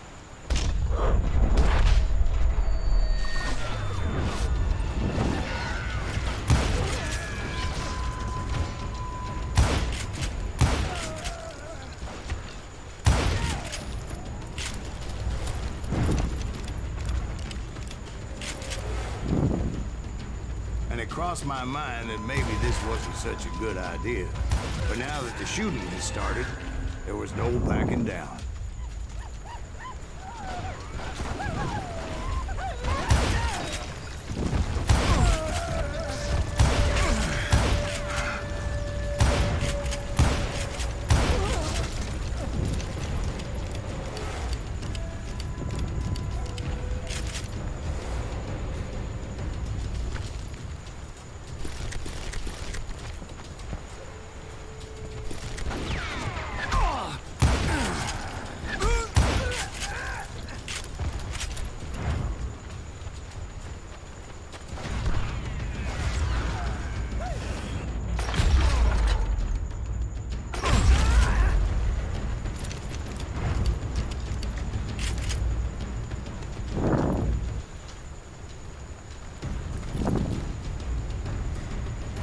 And it crossed my mind that maybe this wasn't such a good idea. But now that the shooting has started, there was no backing down.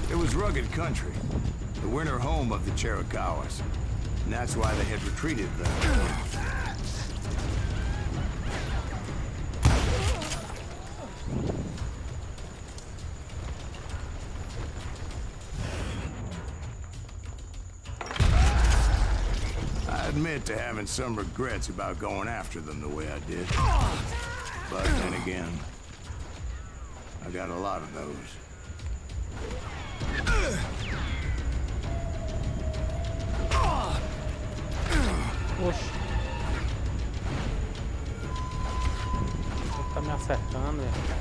It was rugged country, the winter home of the Chiricahuas, and that's why they had retreated there. I admit to having some regrets about going after them the way I did. But then again, I got a lot of those. Oxe. Ele tá me acertando, velho.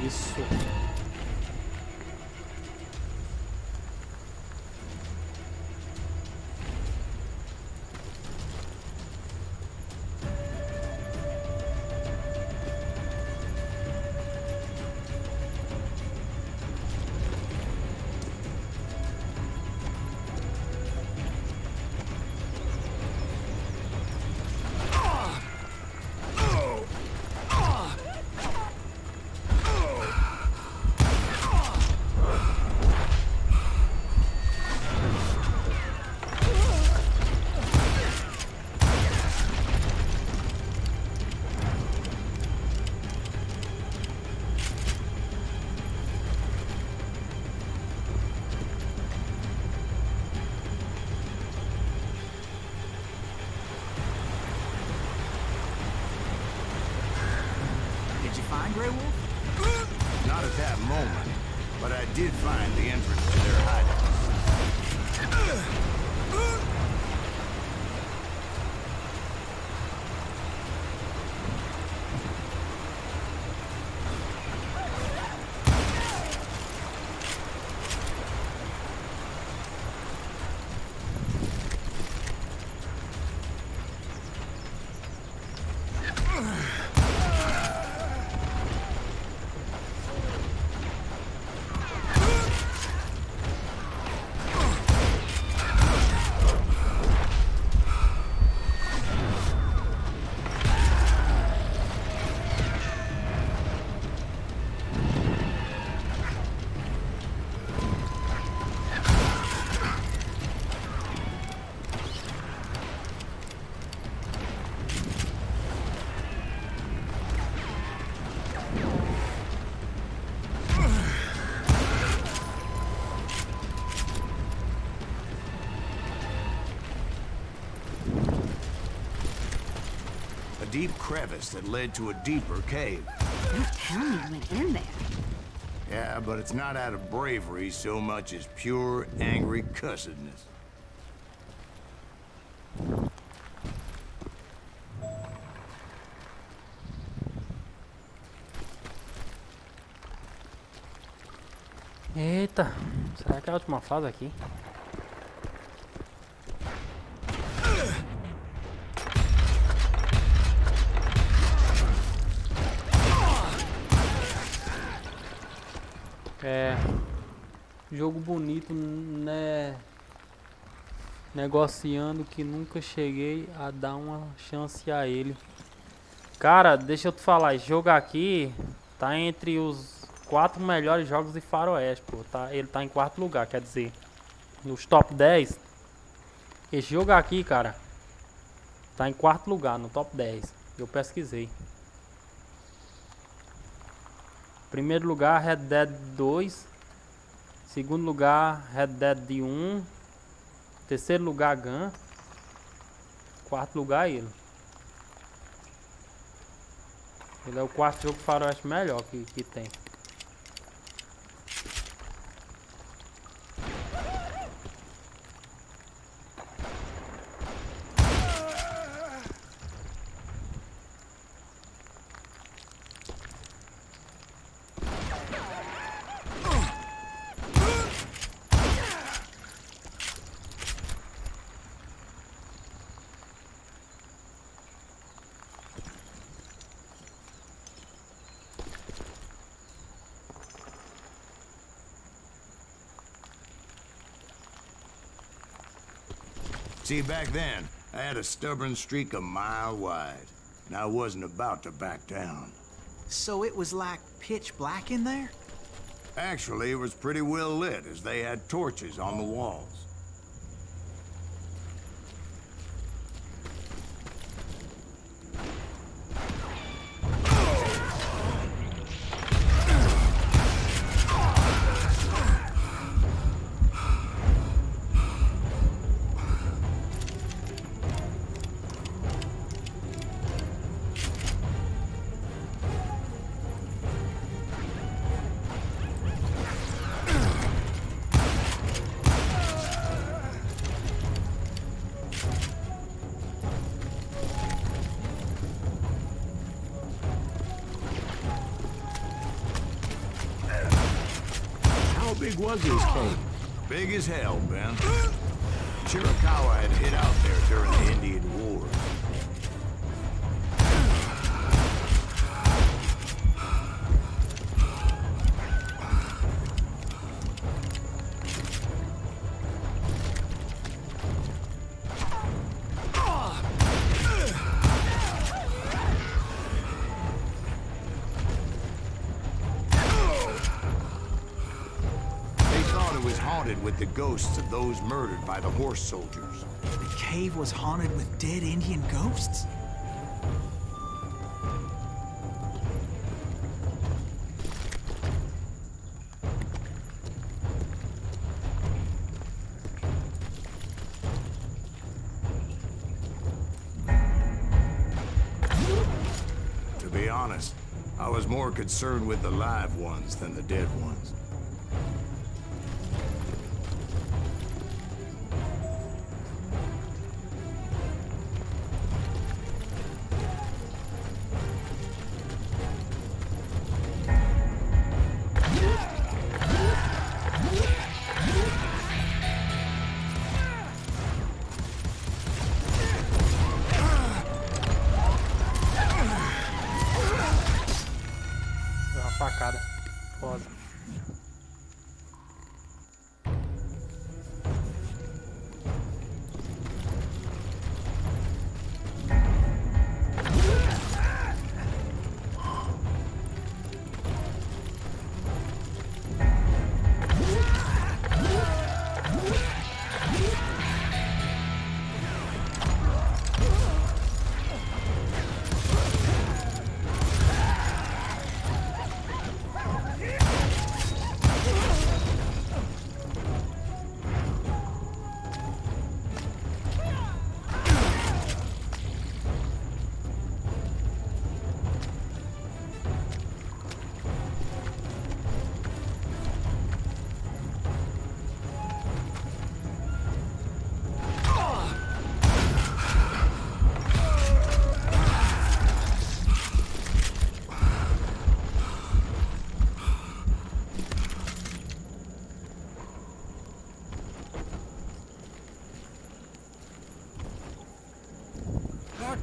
Isso. Not at that moment, but I did find the entrance to their hideout. deep crevice that led to a deeper cave. Don't tell me you went in there. Yeah, but it's not out of bravery so much as pure, angry cussedness. Eita, será que é a última fase aqui? É, jogo bonito, né? Negociando que nunca cheguei a dar uma chance a ele. Cara, deixa eu te falar, esse jogo aqui tá entre os 4 melhores jogos de faroeste, pô. Tá, ele tá em 4º lugar, quer dizer, nos top 10. Esse jogo aqui, cara, tá em 4º lugar, no top 10. Eu pesquisei. Primeiro lugar, Red Dead 2. Segundo lugar, Red Dead 1. Terceiro lugar, Gun. Quarto lugar, ele. Ele é o 4º jogo faroeste melhor que tem. See, back then, I had a stubborn streak a mile wide, and I wasn't about to back down. So it was like pitch black in there? Actually, it was pretty well lit, as they had torches on the walls. How big was this cave? Big as hell, Ben. Chiricahua had hid out there during the Indian Wars. With the ghosts of those murdered by the horse soldiers. The cave was haunted with dead Indian ghosts? To be honest, I was more concerned with the live ones than the dead ones. Facada. Foda.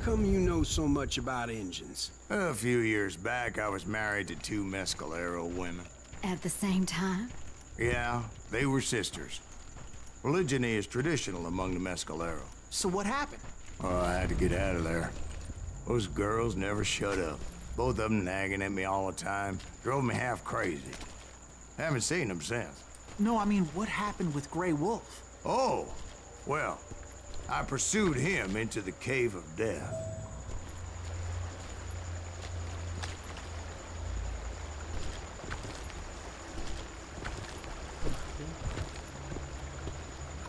come you know so much about engines? A few years back, I was married to two Mescalero women. At the same time? Yeah, they were sisters. Polygyny is traditional among the Mescalero. So what happened? Oh, I had to get out of there. Those girls never shut up. Both of them nagging at me all the time. Drove me half crazy. Haven't seen them since. No, I mean, what happened with Grey Wolf? Oh, well, I pursued him into the Cave of Death.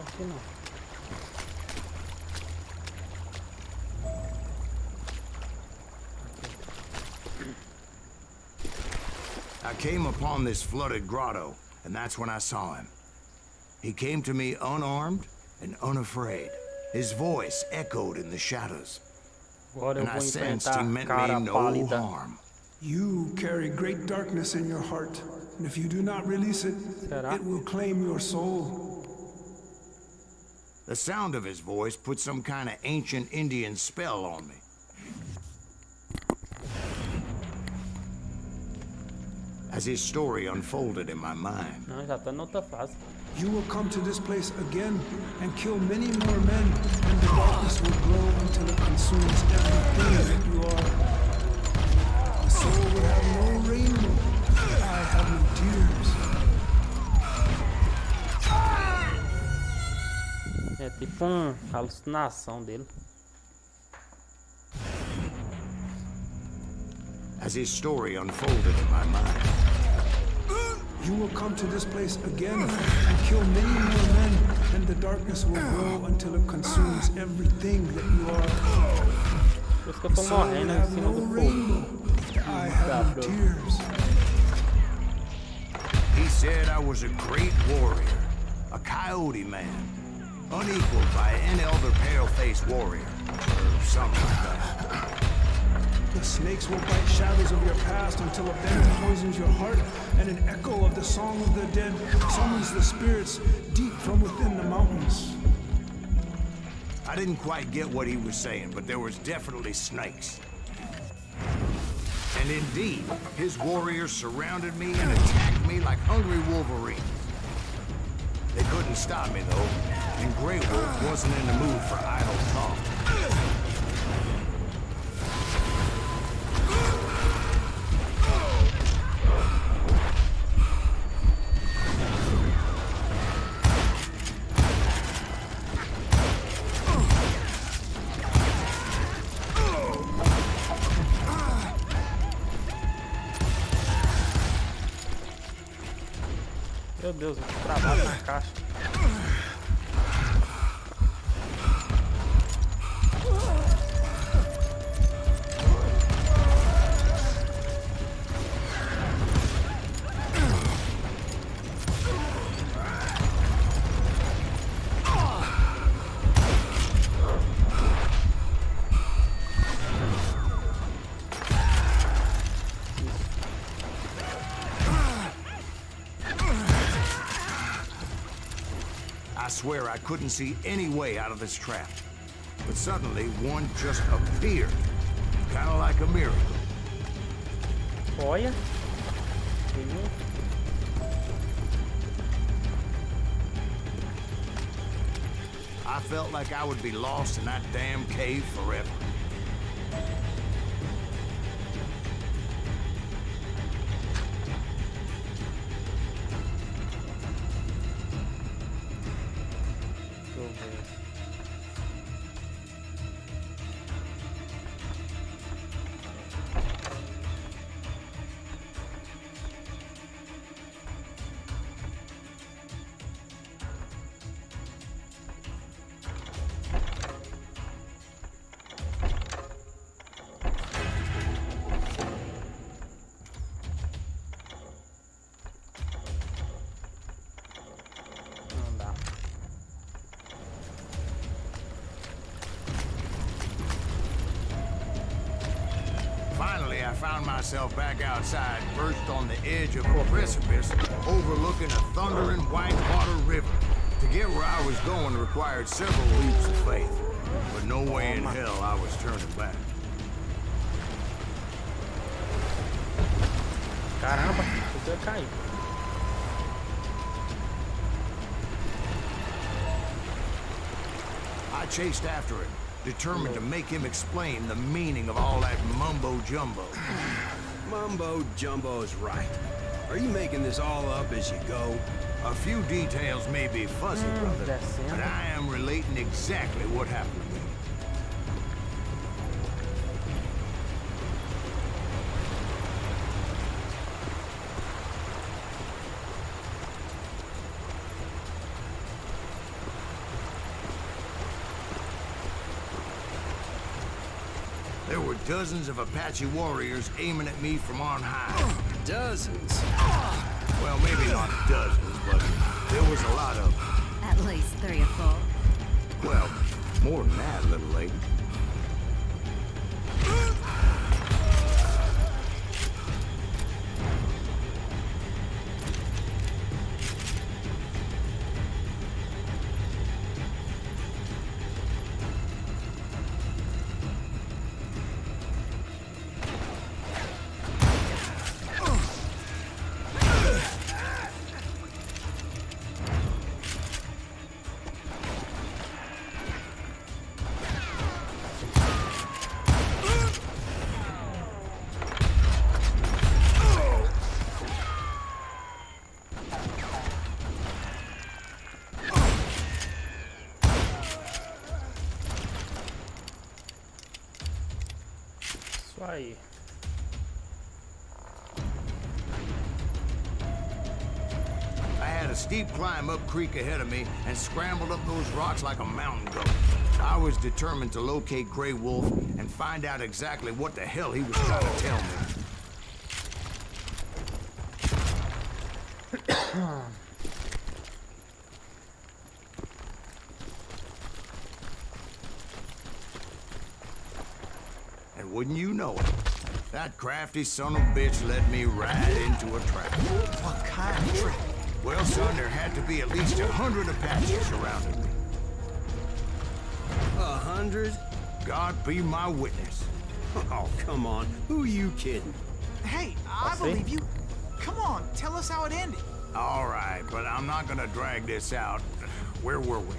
Aqui não. I came upon this flooded grotto, and that's when I saw him. He came to me unarmed and unafraid. His voice echoed in the shadows, Agora eu and I vou sensed he enfrentar a meant cara me no pálida. harm. You carry great darkness in your heart, and if you do not release it, Será? it will claim your soul. The sound of his voice put some kind of ancient Indian spell on me. As his story unfolded in my mind, Não, já tô na outra fase. You will come to this place again and kill many more men, and the darkness will grow until it consumes everything that you are. The soul will have no rainbow, the eye have no tears. É tipo alucinação dele. as his story unfolded in my mind. You will come to this place again and kill many more men, and the darkness will grow until it consumes everything that you are. Por isso que eu tô morrendo em cima do fogo. I have no tears. He said I was a great warrior, a coyote man, unequaled by any other pale-faced warrior, or something like that. The snakes will bite shadows of your past until a venom poisons your heart, and an echo of the song of the dead summons the spirits deep from within the mountains. I didn't quite get what he was saying, but there was definitely snakes. And indeed, his warriors surrounded me and attacked me like hungry wolverines. They couldn't stop me, though, and Grey Wolf wasn't in the mood for idle talk. Meu Deus, eu trabalho na caixa. I swear I couldn't see any way out of this trap. But suddenly, one just appeared. Kind of like a miracle. Olha. I felt like I would be lost in that damn cave forever. Não dá. Finally, I found myself back outside, perched on the edge of a precipice, overlooking a thundering white water river. To get where I was going required several leaps of faith. but no way in hell I was turning back. Caramba, podia cair. I chased after him, determined to make him explain the meaning of all that mumbo-jumbo. Mumbo-jumbo's right. Are you making this all up as you go? A few details may be fuzzy, brother, descendo. but I am relating exactly what happened to me. There were dozens of Apache warriors aiming at me from on high. Dozens. Well, maybe not dozens, but there was a lot of them. At least 3 or 4. Well, more than that, little lady. Isso aí. I had a steep climb up creek ahead of me and scrambled up those rocks like a mountain goat. I was determined to locate Grey Wolf and find out exactly what the hell he was trying to tell me. And wouldn't you know it, that crafty son of a bitch led me right into a trap. What kind of trap? Well, son, there had to be at least 100 Apaches surrounding me. 100? God be my witness. Oh, come on. Who you kidding? Hey, I see. believe you. Come on, tell us how it ended. All right, but I'm not gonna drag this out. Where were we?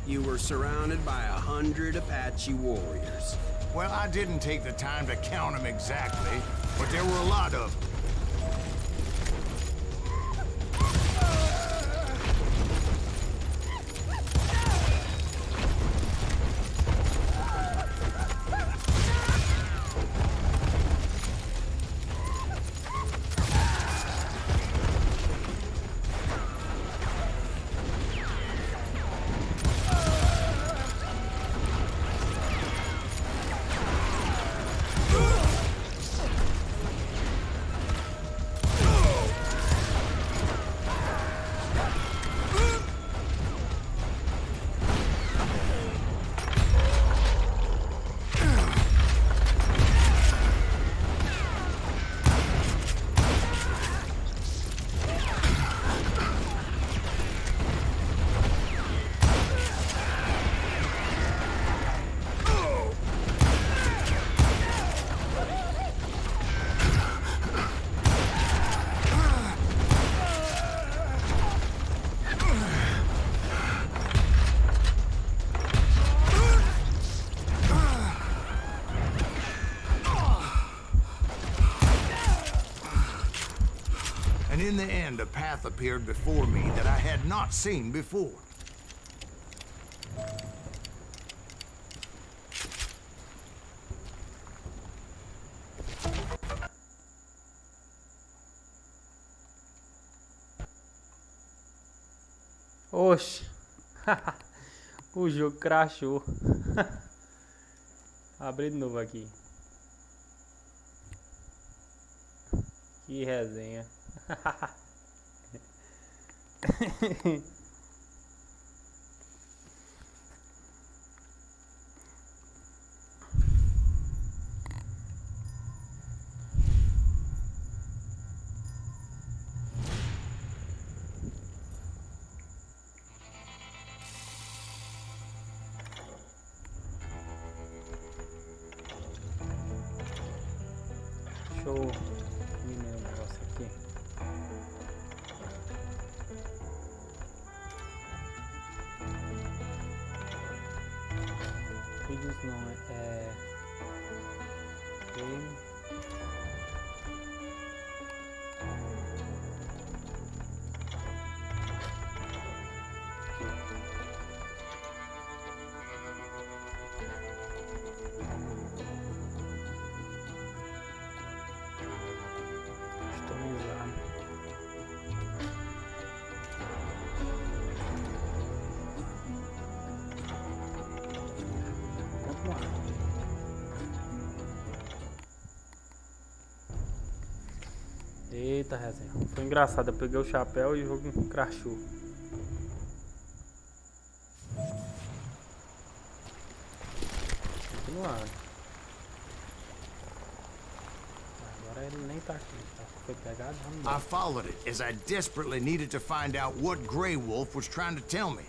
You were surrounded by 100 Apache warriors. Well, I didn't take the time to count them exactly, but there were a lot of them. And in the end, a path appeared before me that I had not seen before. Oxe. O jogo crashou. Abri de novo aqui. Que resenha. Deixa eu diminuir o negócio aqui. Vídeos não, game. Eita, resenha. Foi engraçado. Eu peguei o chapéu e o jogo crashou. Continuando. Agora ele nem tá aqui. Tá? Foi pegado. I followed it as I desperately needed to find out what Grey Wolf was trying to tell me.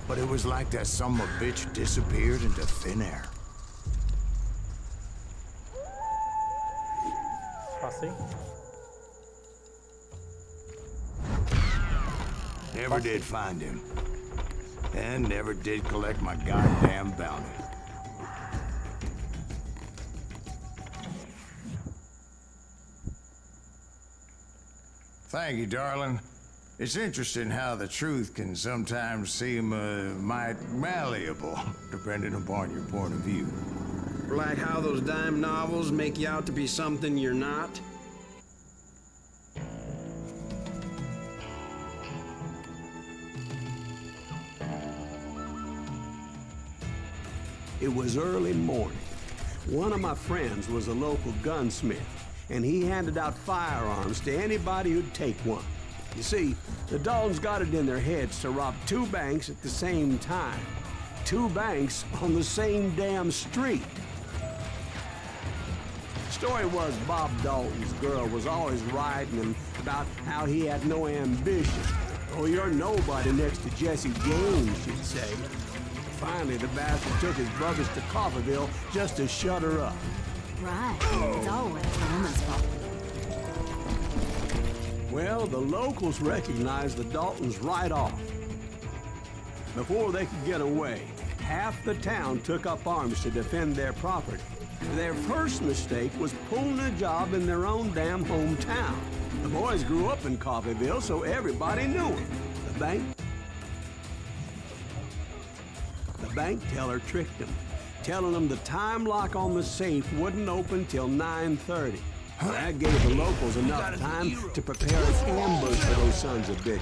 But it was like that son of a bitch disappeared into thin air. Passei. Never did find him. And never did collect my goddamn bounty. Thank you, darling. It's interesting how the truth can sometimes seem might malleable, depending upon your point of view. Like how those dime novels make you out to be something you're not? It was early morning. One of my friends was a local gunsmith, and he handed out firearms to anybody who'd take one. You see, the Daltons got it in their heads to rob 2 banks at the same time. 2 banks on the same damn street. Story was Bob Dalton's girl was always riding him about how he had no ambition. Oh, you're nobody next to Jesse James, she'd say. Finally, the bastard took his brothers to Coffeyville just to shut her up. Right. It's always the woman's fault. Well, the locals recognized the Daltons right off. Before they could get away, half the town took up arms to defend their property. Their first mistake was pulling a job in their own damn hometown. The boys grew up in Coffeyville, so everybody knew them. The bank teller tricked them, telling them the time lock on the safe wouldn't open till 9:30. That gave the locals enough time to prepare an ambush for those sons of bitches.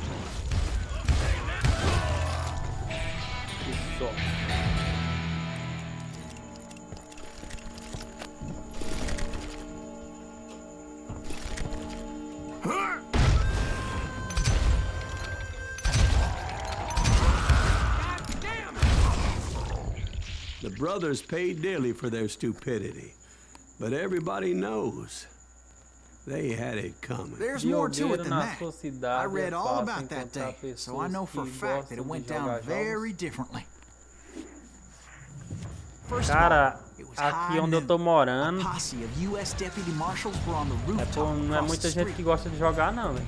The brothers paid dearly for their stupidity, but everybody knows they had it coming. There's more to it than that. I read all about that day, so I know for a fact that it went down very differently. First of all, it was aqui onde eu tô morando, a posse of US deputy marshals were on the rooftop não é across muita the gente street. que gosta de jogar não, velho.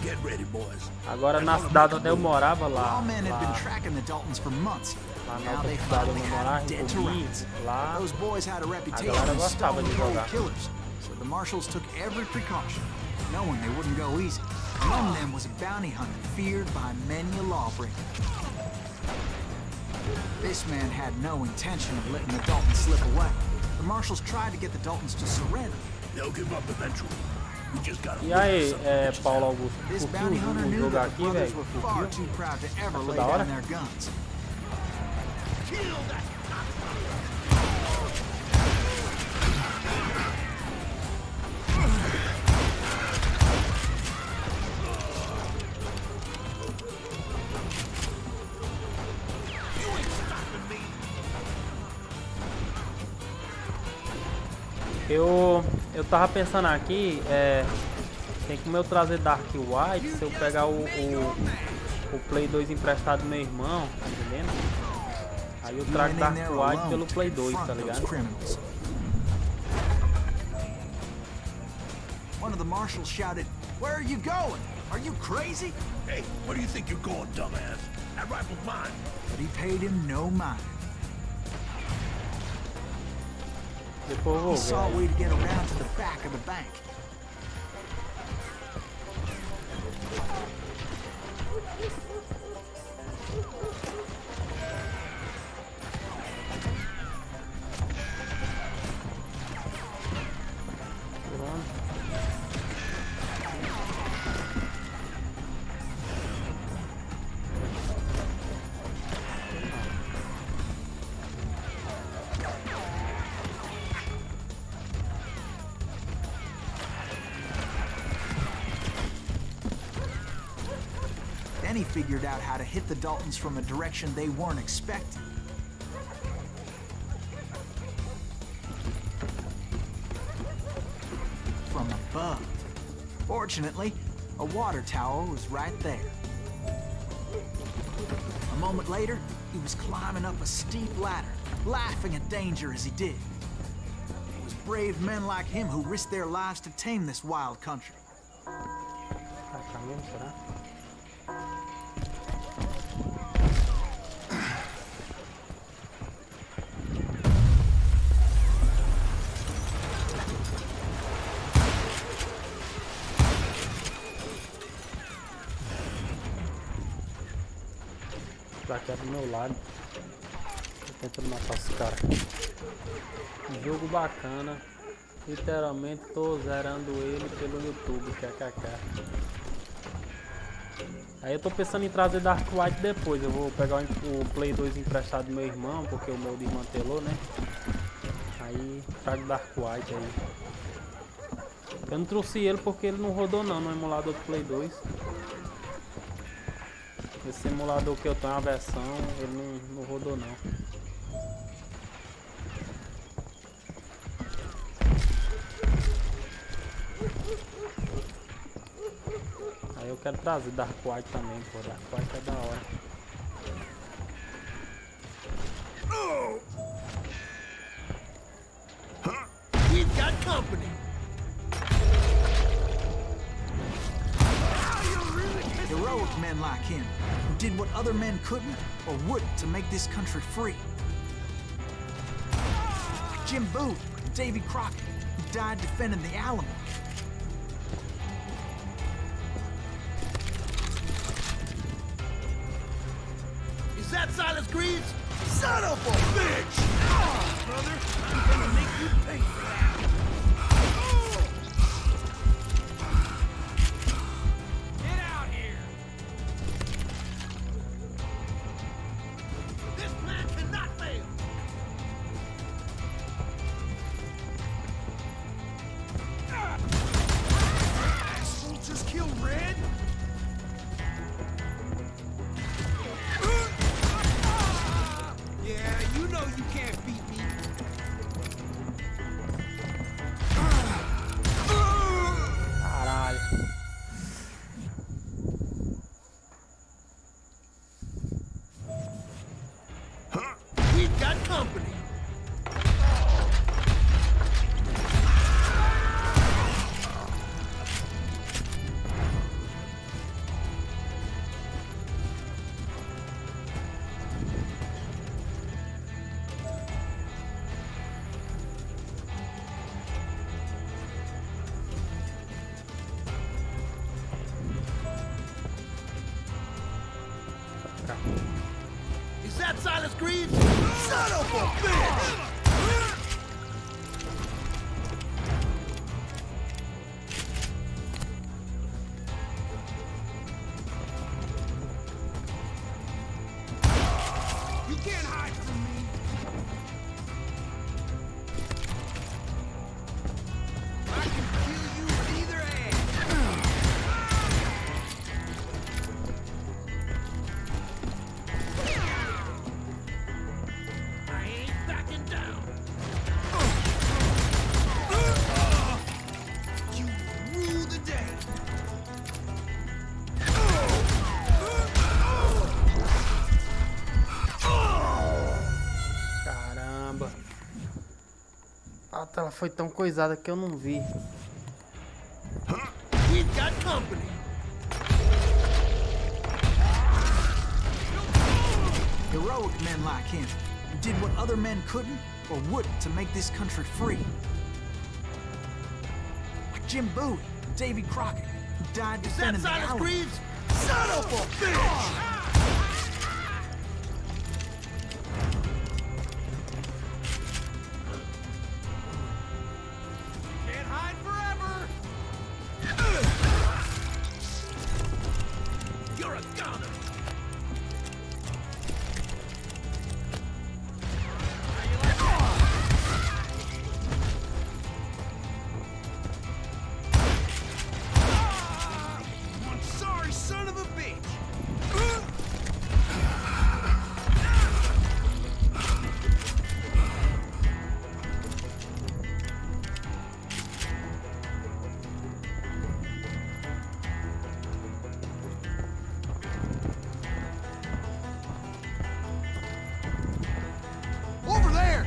Get ready, boys. Agora na cidade onde eu morava lá, Lawmen had been tracking the Daltons for months. lá na Now outra they cidade finally onde eu had morava, them dead em to Tupi, rights. lá Those boys had a reputation galera as gostava stone de cold jogar. killers, so the marshals took every precaution, knowing they wouldn't go easy. Among them was a bounty hunter feared by many a lawbreaker. This man had no intention of letting the Daltons slip away. The marshals tried to get the Daltons to surrender. They'll give up eventually. We just gotta E aí, Paulo Augusto, This curtiu bounty hunter knew jogar that the aqui, brothers velho? were far too proud to ever lay da hora? down their guns. kill that. Eu tava pensando aqui, tem como eu trazer Dark White se eu pegar o Play 2 emprestado do meu irmão, tá entendendo? Aí eu He trago went in Dark there White alone pelo to Play 2, confront tá those ligado? criminals. One of the marshals shouted, "Where are you going? Are you crazy?" Hey, where do you think you're going, dumbass? That rifle's mine. But he paid him no mind. Depois eu vou He saw a ver. way to get around to the back of the bank. Then he figured out how to hit the Daltons from a direction they weren't expecting. From above. Fortunately, a water tower was right there. A moment later, he was climbing up a steep ladder, laughing at danger as he did. It was brave men like him who risked their lives to tame this wild country. Tá caminho, será? Placa do meu lado. Tô tentando matar os caras. Jogo bacana. Literalmente tô zerando ele pelo YouTube, kkk. Aí eu tô pensando em trazer Dark White depois. Eu vou pegar o Play 2 emprestado do meu irmão, porque o meu desmantelou, né? Aí trago Dark White aí. Eu não trouxe ele porque ele não rodou não no emulador do Play 2. Esse emulador que eu tenho, a versão, ele não rodou não. Aí eu quero trazer Dark White também, pô. Dark White é da hora. We've got company. Heroic men like him, who did what other men couldn't or wouldn't to make this country free. Like Jim Boone and Davy Crockett, who died defending the Alamo. Is that Silas Greaves? Son of a bitch! Brother, I'm gonna make you pay for that. Get out here! This plan cannot fail! Asshole just killed Red? Yeah, you know you can't beat me. Caralho. We've got company. Is that Silas Greaves? Son of a bitch! You can't hide from me. I can kill you with either hand. I ain't backing down. Ela foi tão coisada que eu não vi. We've got company. Heroic men like him, who did what other men couldn't or wouldn't to make this country free. Like Jim Bowie, Davy Crockett, who died Is that defending the Silas Alamo. Greaves? Son of a bitch! Can't hide forever! You're a goner! One sorry son of a bitch! Over there!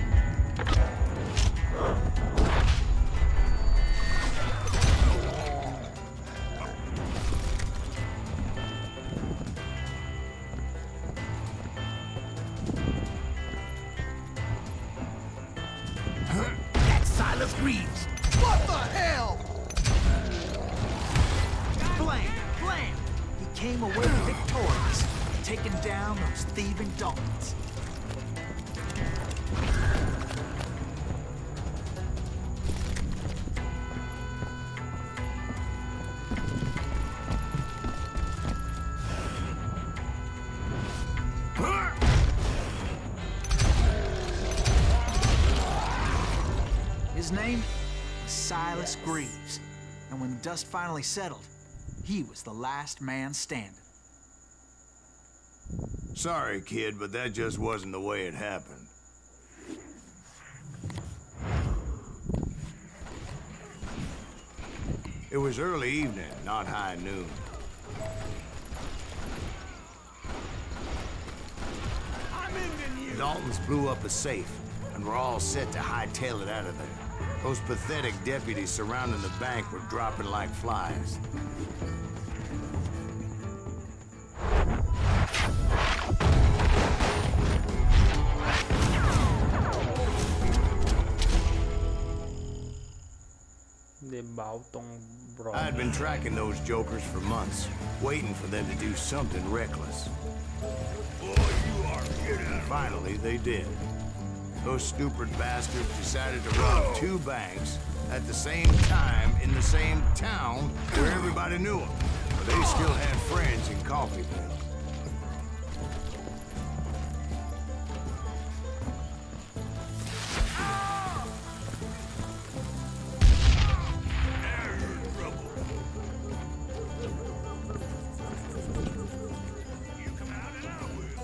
That's Silas Greaves! What the hell? Blam! Blam! He came away victorious, taking down those thieving Daltons. His name was Silas Greaves, and when the dust finally settled, he was the last man standing. Sorry, kid, but that just wasn't the way it happened. It was early evening, not high noon. I'm ending you! The Daltons blew up a safe, and were all set to hightail it out of there. Those pathetic deputies surrounding the bank were dropping like flies. The Balton Bros. I had been tracking those jokers for months, waiting for them to do something reckless. Boy, you are kidding. Finally, they did. Those stupid bastards decided to rob two banks at the same time in the same town where everybody knew them. But they still had friends in Coffeeville. Now you're in trouble. You come out and I will.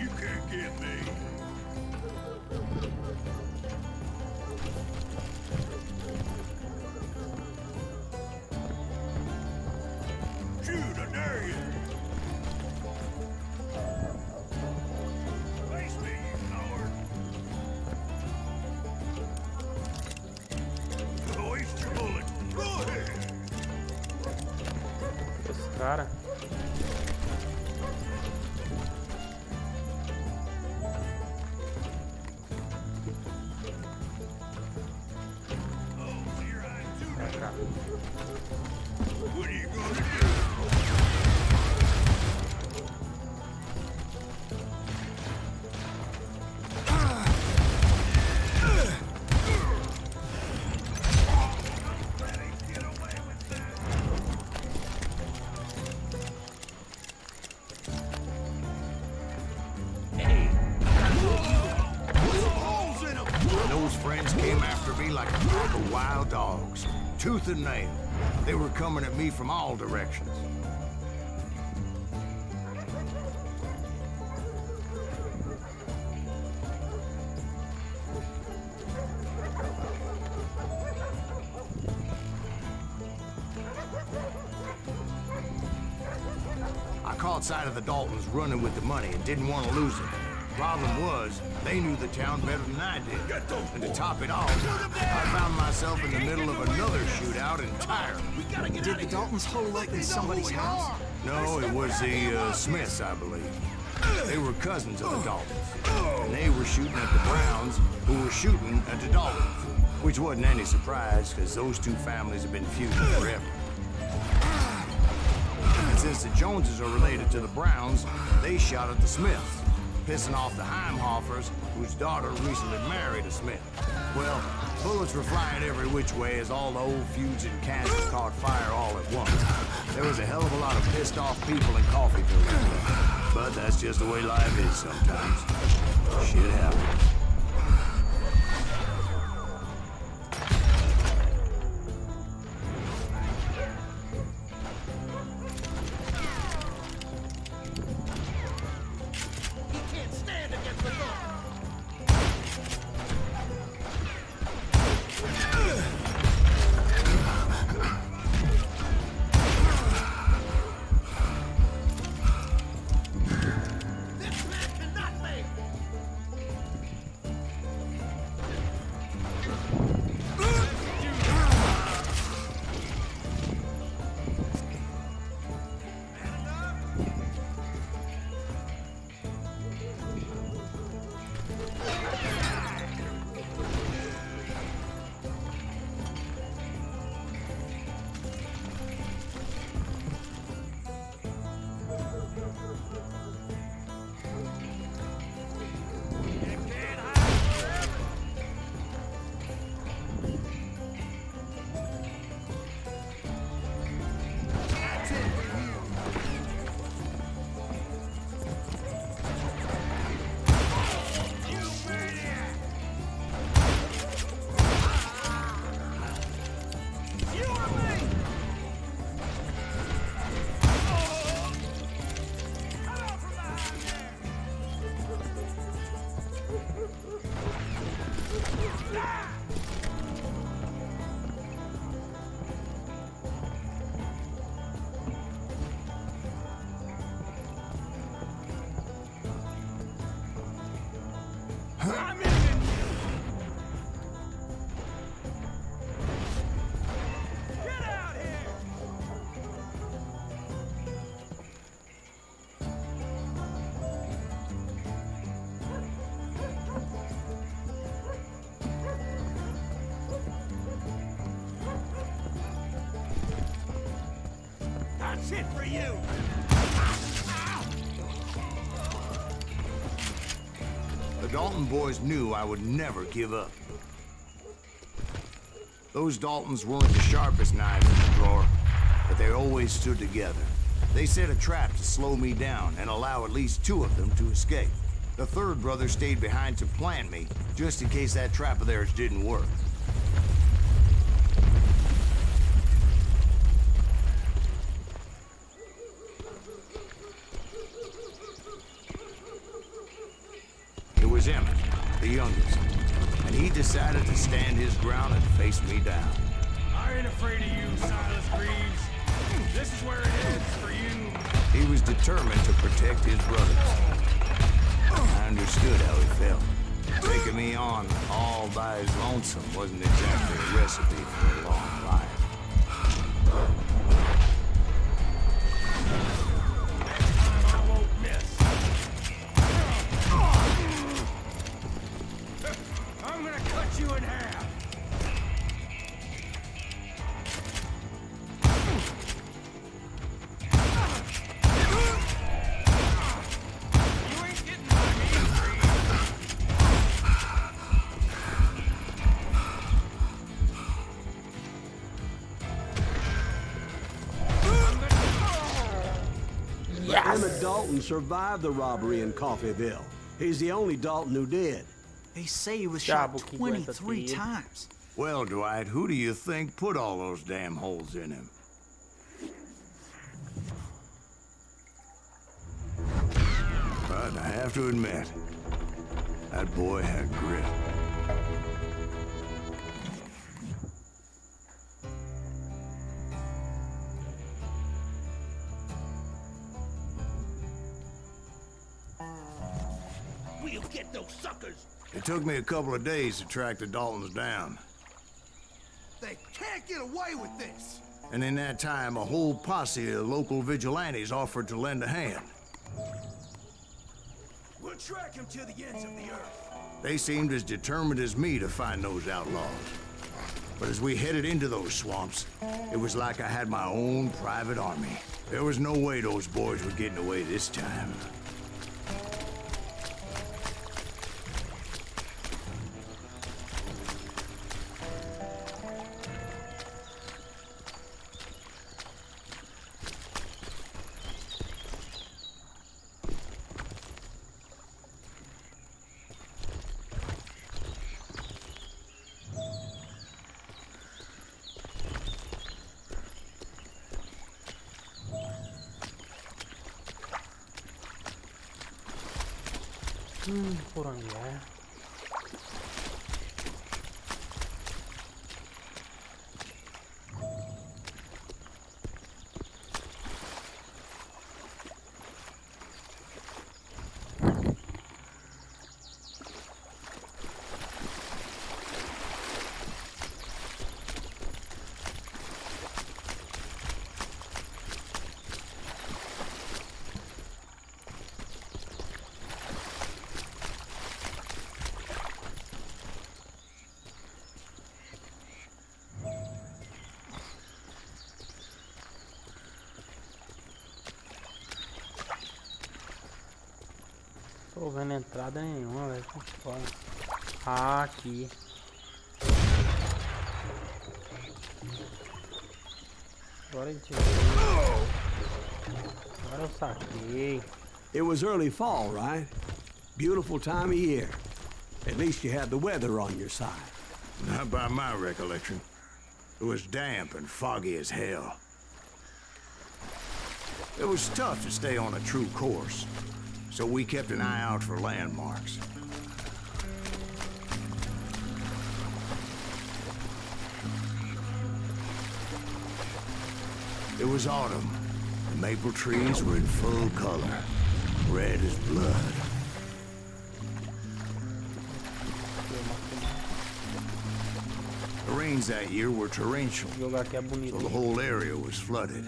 You can't get me. Shoot, I dare you. Face me, you coward. Waste your bullet. Go ahead. Esse cara. Oh, you're hiding too. Pra cá. What are you gonna do? Get away with that. Hey, Holes in 'em. and those friends came after me like a pack of wild dogs, tooth and nail. They were coming at me from all directions. I caught sight of the Daltons running with the money and didn't want to lose it. Problem was, they knew the town better than I did. And to top it off, I found myself in the middle of another shootout entirely. Did the Daltons hole up in somebody's house? No, it was the Smiths, I believe. They were cousins of the Daltons. And they were shooting at the Browns, who were shooting at the Daltons. Which wasn't any surprise, because those two families have been feuding forever. And since the Joneses are related to the Browns, they shot at the Smiths, pissing off the Heimhoffers, whose daughter recently married a Smith. Well, bullets were flying every which way as all the old feuds in Kansas caught fire all at once. There was a hell of a lot of pissed off people in Coffeeville. But that's just the way life is sometimes. Shit happens. That's it for you! The Dalton boys knew I would never give up. Those Daltons weren't the sharpest knives in the drawer, but they always stood together. They set a trap to slow me down and allow at least two of them to escape. The third brother stayed behind to plant me, just in case that trap of theirs didn't work. It was Emmett, the youngest, and he decided to stand his ground and face me down. I ain't afraid of you, Silas Greaves. This is where it ends for you. He was determined to protect his brothers. I understood how he felt. Taking me on all by his lonesome wasn't exactly a recipe for a long life. I won't miss. I'm gonna cut you in half. You ain't getting by me, Greaves. Emmett Dalton survived the robbery in Coffeeville. He's the only Dalton who did. They say he was Diabo shot que 23 aguenta, times. Well, Dwight, who do you think put all those damn holes in him? But I have to admit, that boy had grit. We get those suckers! It took me a couple of days to track the Daltons down. They can't get away with this! And in that time, a whole posse of local vigilantes offered to lend a hand. We'll track him to the ends of the earth. They seemed as determined as me to find those outlaws. But as we headed into those swamps, it was like I had my own private army. There was no way those boys were getting away this time. Por onde é? Tô vendo entrada nenhuma, velho. Ah, aqui. Agora a gente Agora eu saquei. It was early fall, right? Beautiful time of year. At least you had the weather on your side. Not by my recollection. It was damp and foggy as hell. It was tough to stay on a true course, so we kept an eye out for landmarks. It was autumn. The maple trees were in full color, red as blood. The rains that year were torrential, Jogar aqui é so bonito. the whole area was flooded.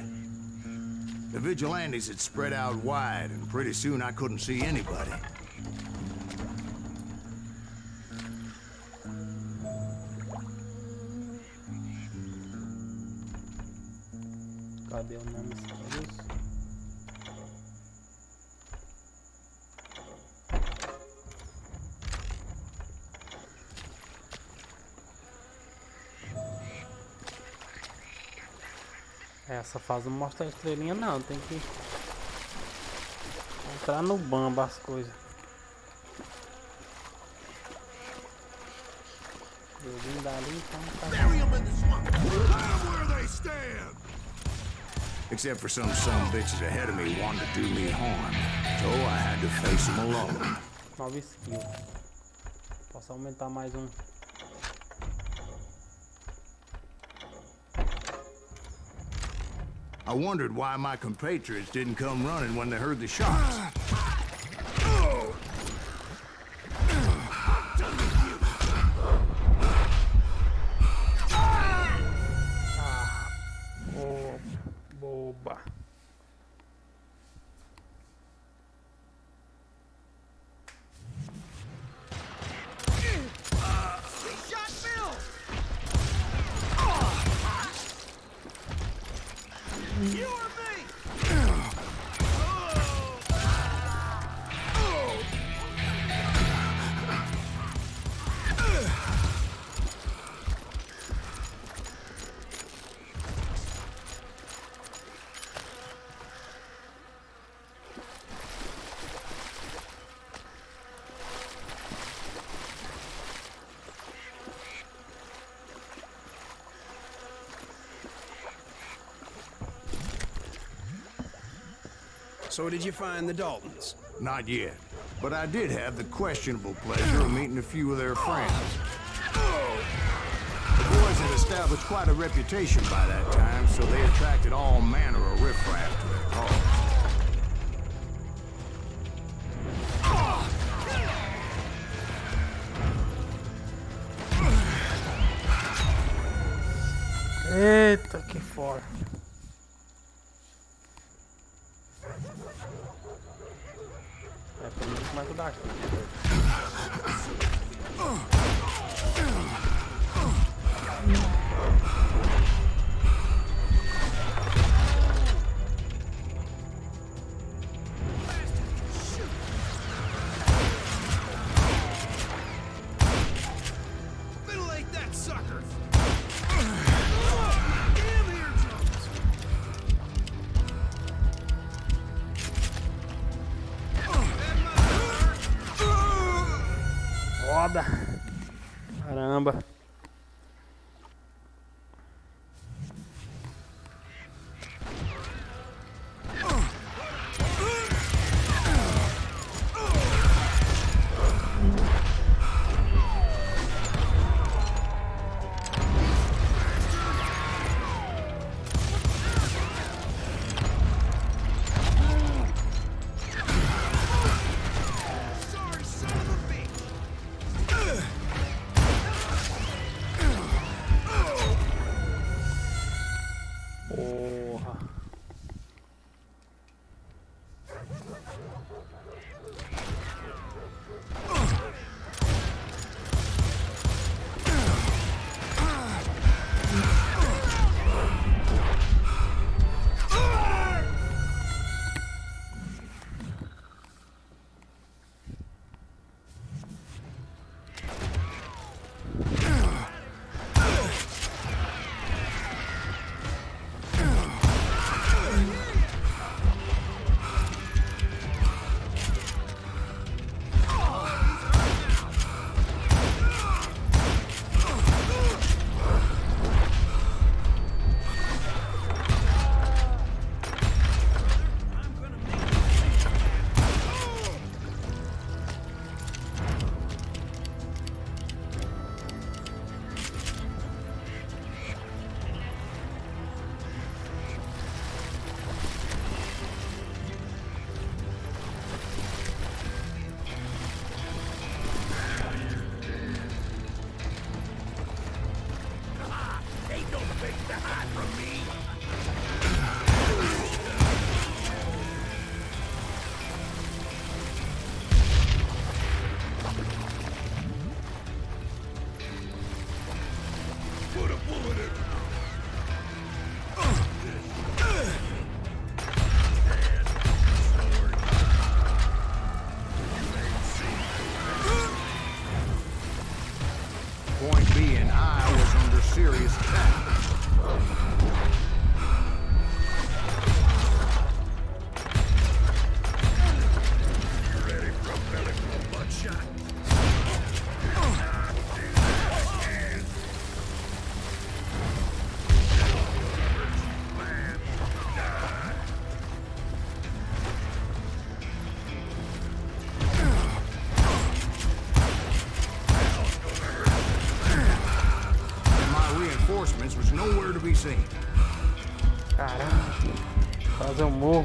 The vigilantes had spread out wide, and pretty soon I couldn't see anybody. Cadê o nome disso? Essa fase não mostra a estrelinha não, tem que entrar no bamba as coisas. Eu vim dali, então tá. Bury 'em in the swamp! I'm where they stand! Except for some bitches ahead of me wanting to do me harm, so I had to face them alone. 9 skill. Posso aumentar mais um. I wondered why my compatriots didn't come running when they heard the shots. Boba. Shot Bill! You or me? So did you find the Daltons? Not yet, but I did have the questionable pleasure of meeting a few of their friends. The boys had established quite a reputation by that time, so they attracted all manner of riffraff to their cause. Eita, que fora. É por isso que vai ajudar aqui. Ventilate that sucker! Damn eardrums! Foda. Caramba. Sorry, son of a bitch! Porra. Ain't no place to hide from me! Put a bullet in! Point being, I was under serious attack. Ready for a belly full butt shot? My reinforcements was nowhere to be seen. Caramba. Fazer um morro.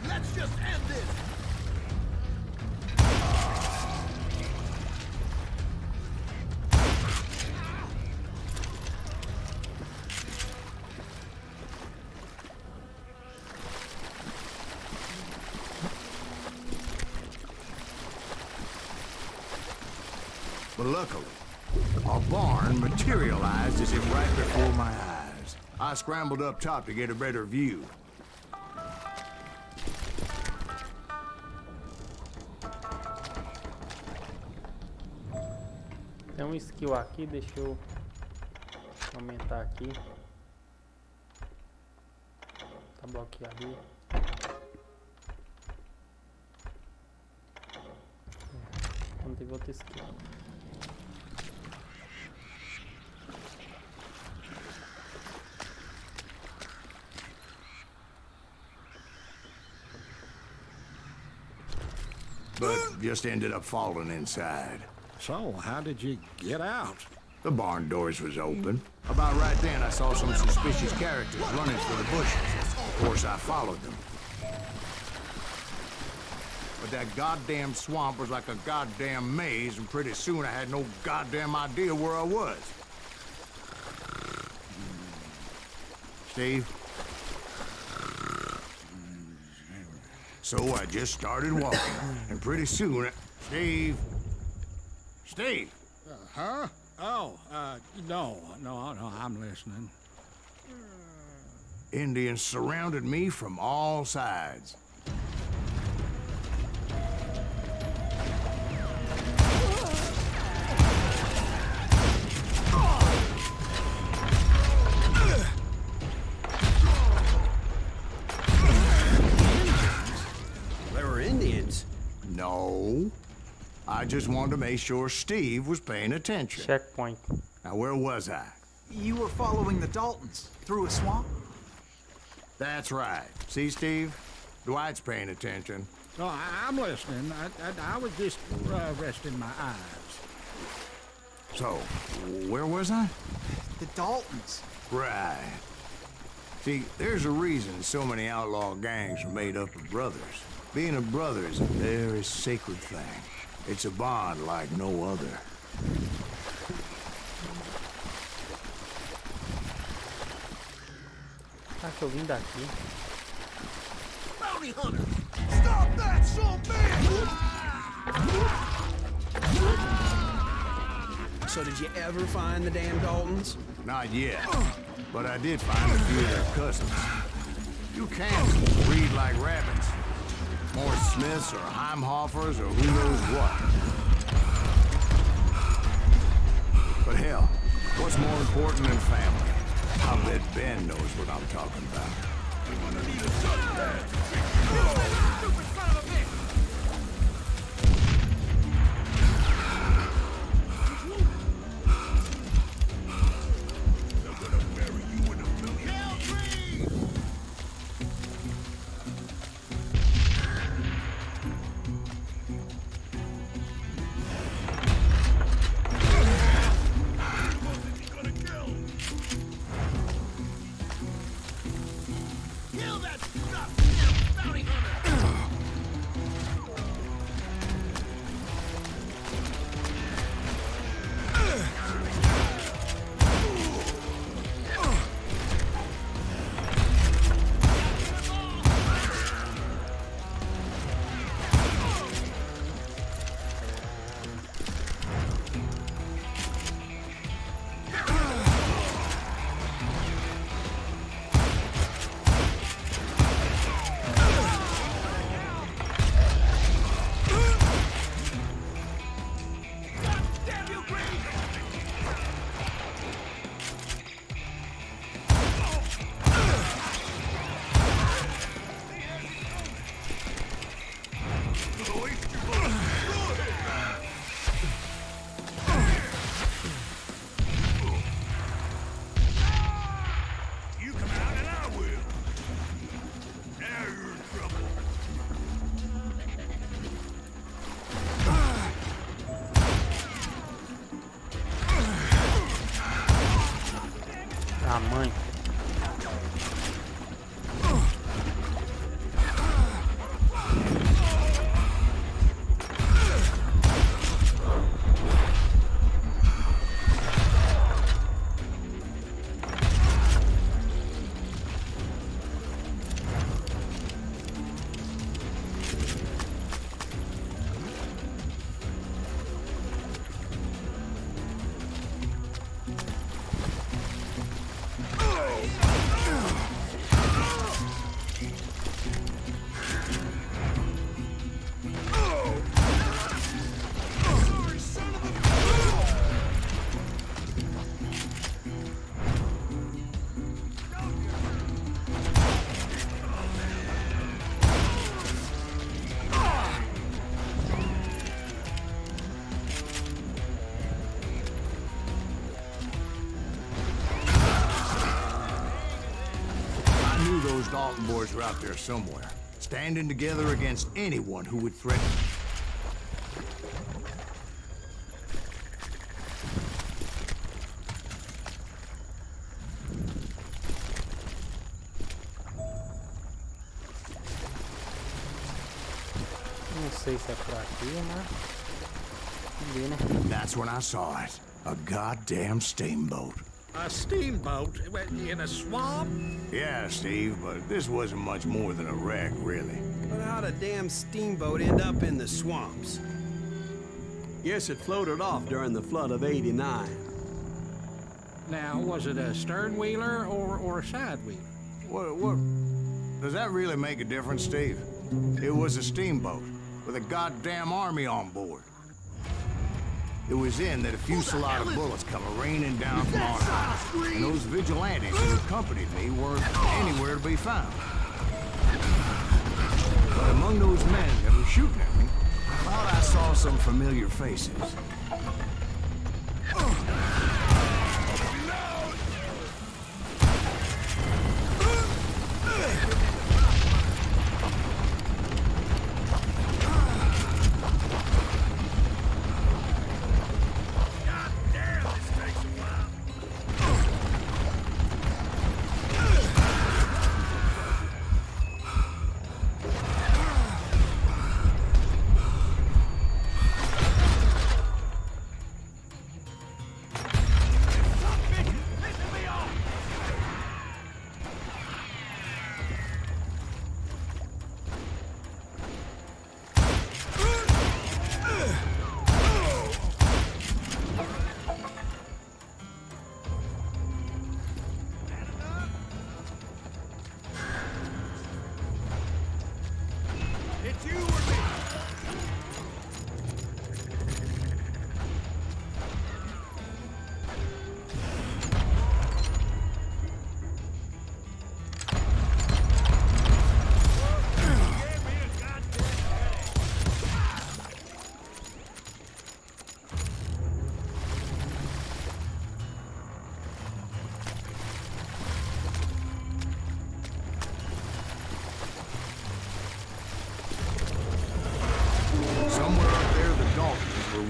Let's just end this! But luckily, a barn materialized as if right before my eyes. I scrambled up top to get a better view. Tem um skill aqui, deixa eu aumentar aqui. Tá bloqueado. Não teve outra skill. but just ended up falling inside. So, how did you get out? The barn doors was open. About right then, I saw some suspicious characters running through the bushes. Of course, I followed them. But that goddamn swamp was like a goddamn maze, and pretty soon I had no goddamn idea where I was. Steve? So I just started walking, and pretty soon, Steve? Steve! Huh? Oh, no, I'm listening. Indians surrounded me from all sides. There were Indians. No. I just wanted to make sure Steve was paying attention. Checkpoint. Now, where was I? You were following the Daltons through a swamp? That's right. See, Steve? Dwight's paying attention. No, I'm listening. I was just resting my eyes. So, where was I? The Daltons. Right. See, there's a reason so many outlaw gangs are made up of brothers. Being a brother is a very sacred thing. It's a bond like no other. Tá que eu vim daqui. Bounty hunter! Stop that, so big! So did you ever find the damn Daltons? Not yet, but I did find a few of their cousins. You can't breed like rabbits. More Smiths or Heimhoffers or who knows what. But hell, what's more important than family? I bet Ben knows what I'm talking about. You're gonna need a sunbed! Stupid son of a bitch! They're gonna bury you in a million... Kill trees! Kill that goddamn bounty hunter! Damn you, Green! You come out and I will. Now you're in trouble. Ah, mãe. Those Dalton boys were out there somewhere, standing together against anyone who would threaten me. Não sei se é por aqui, né? Vamos ver, né? That's when I saw it. A goddamn steamboat. A steamboat in a swamp? Yeah, Steve, but this wasn't much more than a wreck, really. But how'd a damn steamboat end up in the swamps? Yes, it floated off during the flood of '89. Now, was it a stern wheeler or a side wheeler? What? Does that really make a difference, Steve? It was a steamboat with a goddamn army on board. It was in that a fusillade of bullets come raining down from on high, and those vigilantes who accompanied me weren't anywhere to be found. But among those men that were shooting at me, I thought I saw some familiar faces.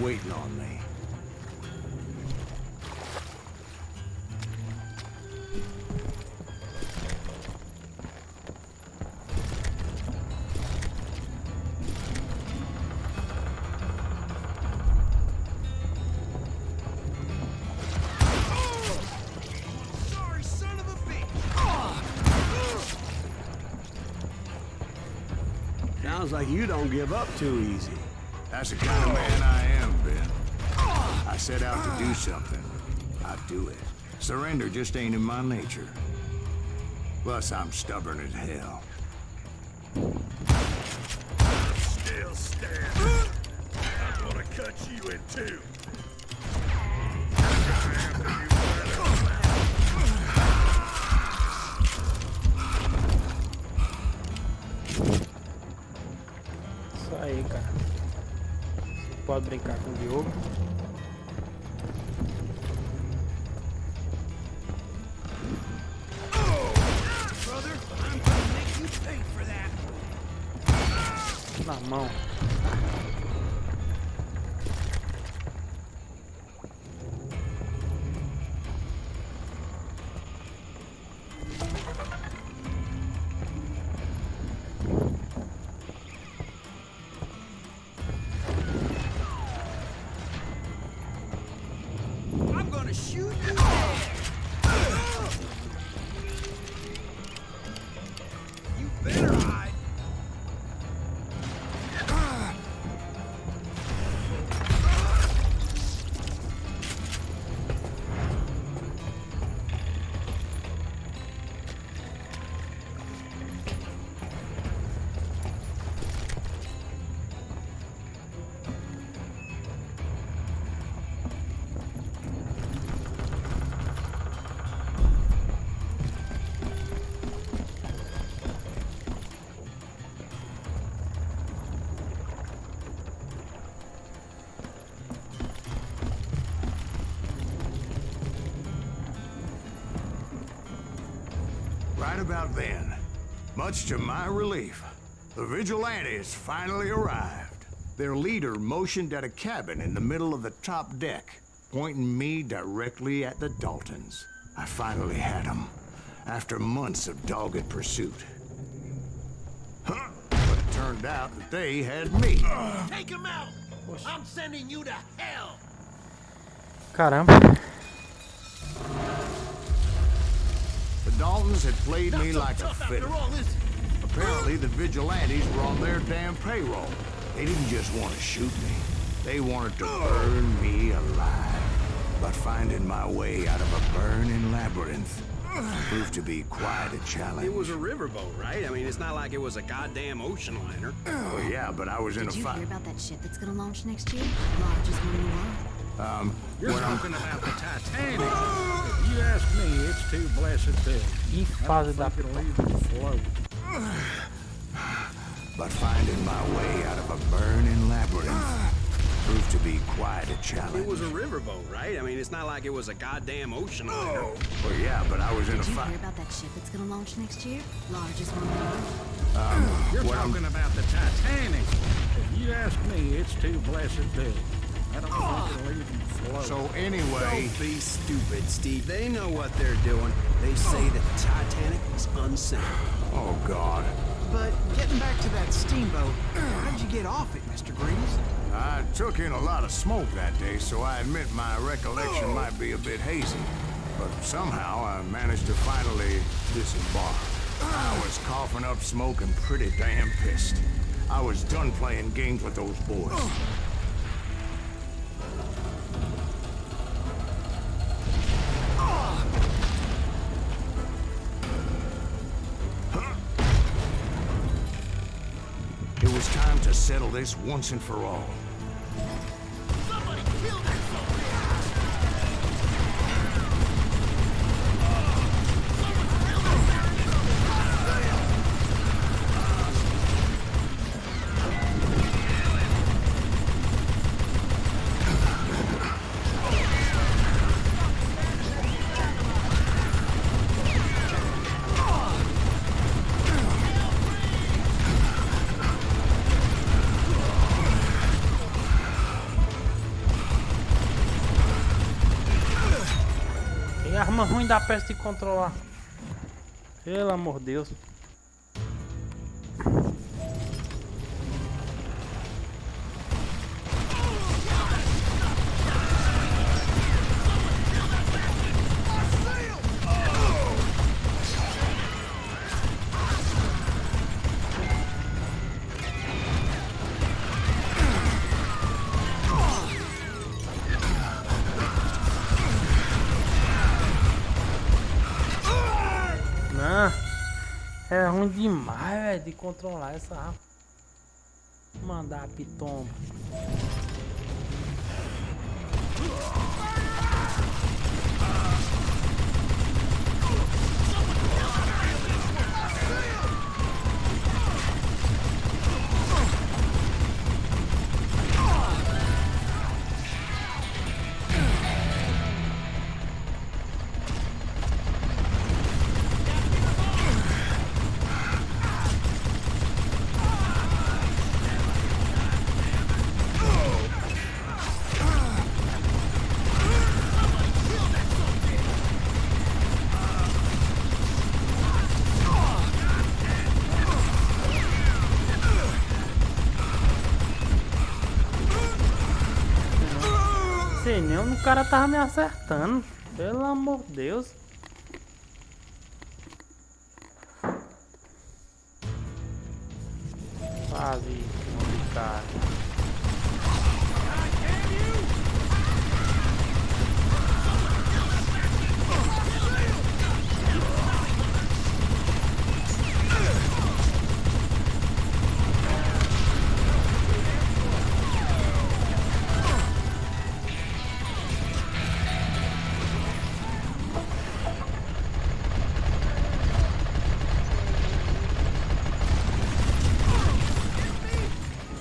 Waiting on me. Sorry, son of a bitch! Sounds like you don't give up too easy. That's the kind of man I am, Ben. I set out to do something. I do it. Surrender just ain't in my nature. Plus, I'm stubborn as hell. Still stand. I'm gonna cut you in two. Isso aí, cara. Você pode brincar com o Diogo. Brother, I'm gonna make you pay for that. Na mão. I'm gonna shoot you dead. You better hide. Right about then, much to my relief, the vigilantes finally arrived. Their leader motioned at a cabin in the middle of the top deck, pointing me directly at the Daltons. I finally had them, after months of dogged pursuit. But it turned found out that they had me. Take him out! I'm sending you to hell! Caramba. The Daltons had played Not me so like a tough fiddle. after all, is it? Apparently, the vigilantes were on their damn payroll. They didn't just want to shoot me. They wanted to burn me alive. But finding my way out of a burning labyrinth proved to be quite a challenge. It was a riverboat, right? I mean, it's not like it was a goddamn ocean liner. Well, yeah, but I was in a Did you fight. hear about that ship that's gonna launch next year? Largest one in the world. You're talking about the Titanic. If you ask me, it's too blessed big. Que fase da It'll even float. But finding my way out of a burning labyrinth proved to be quite a challenge. It was a riverboat, right? I mean, it's not like it was a goddamn ocean liner. Well, yeah, but I was in a Did you fight. hear about that ship that's gonna launch next year? Largest one in the world. You're Well, talking about the Titanic. If you ask me, it's too blessed big. I don't think it'll even float. So anyway, Don't be stupid, Steve. They know what they're doing. They say that the Titanic is unsinkable. oh God, But getting back to that steamboat, how'd you get off it, Mr. Greaves? I took in a lot of smoke that day, so I admit my recollection might be a bit hazy. But somehow I managed to finally disembark. I was coughing up smoke and pretty damn pissed. I was done playing games with those boys. It was time to settle this once and for all. Somebody kill that soldier! E arma ruim da peste de controlar. Pelo amor de Deus. Não, é ruim demais, velho, de controlar essa arma. Mandar a pitomba. Sei nem onde o cara tava me acertando. Pelo amor de Deus. Quase complicado.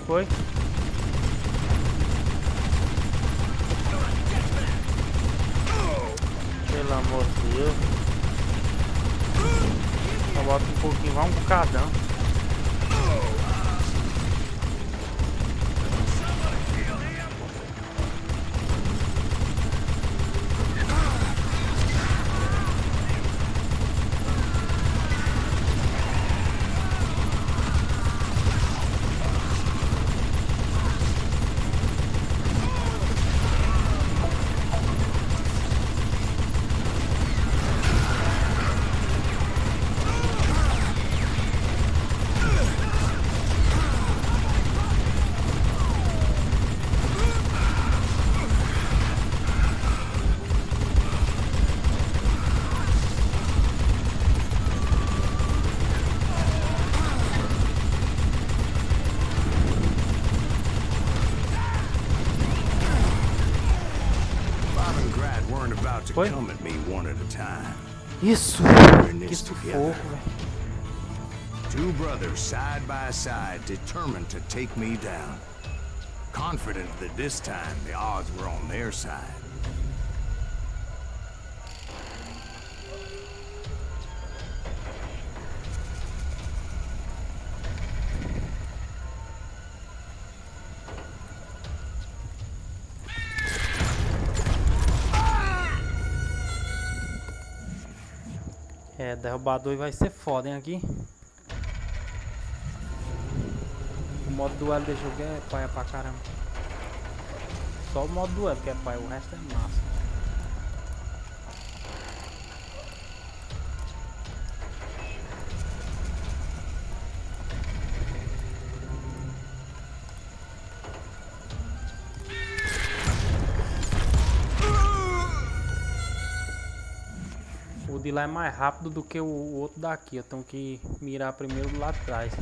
Foi? Pelo amor de Deus. Só bota um pouquinho, vai um bocadão. Foi? come at me one at a time. Isso! We're in Que this sufoco, together. velho. Two brothers side by side, determined to take me down. Confident that this time the odds were on their side. É, derrubador vai ser foda, hein, aqui. O modo duelo desse jogo é paia pra caramba. Só o modo duelo que é paia, o resto é massa. O de lá é mais rápido do que o outro daqui. Eu tenho que mirar primeiro do lado de trás.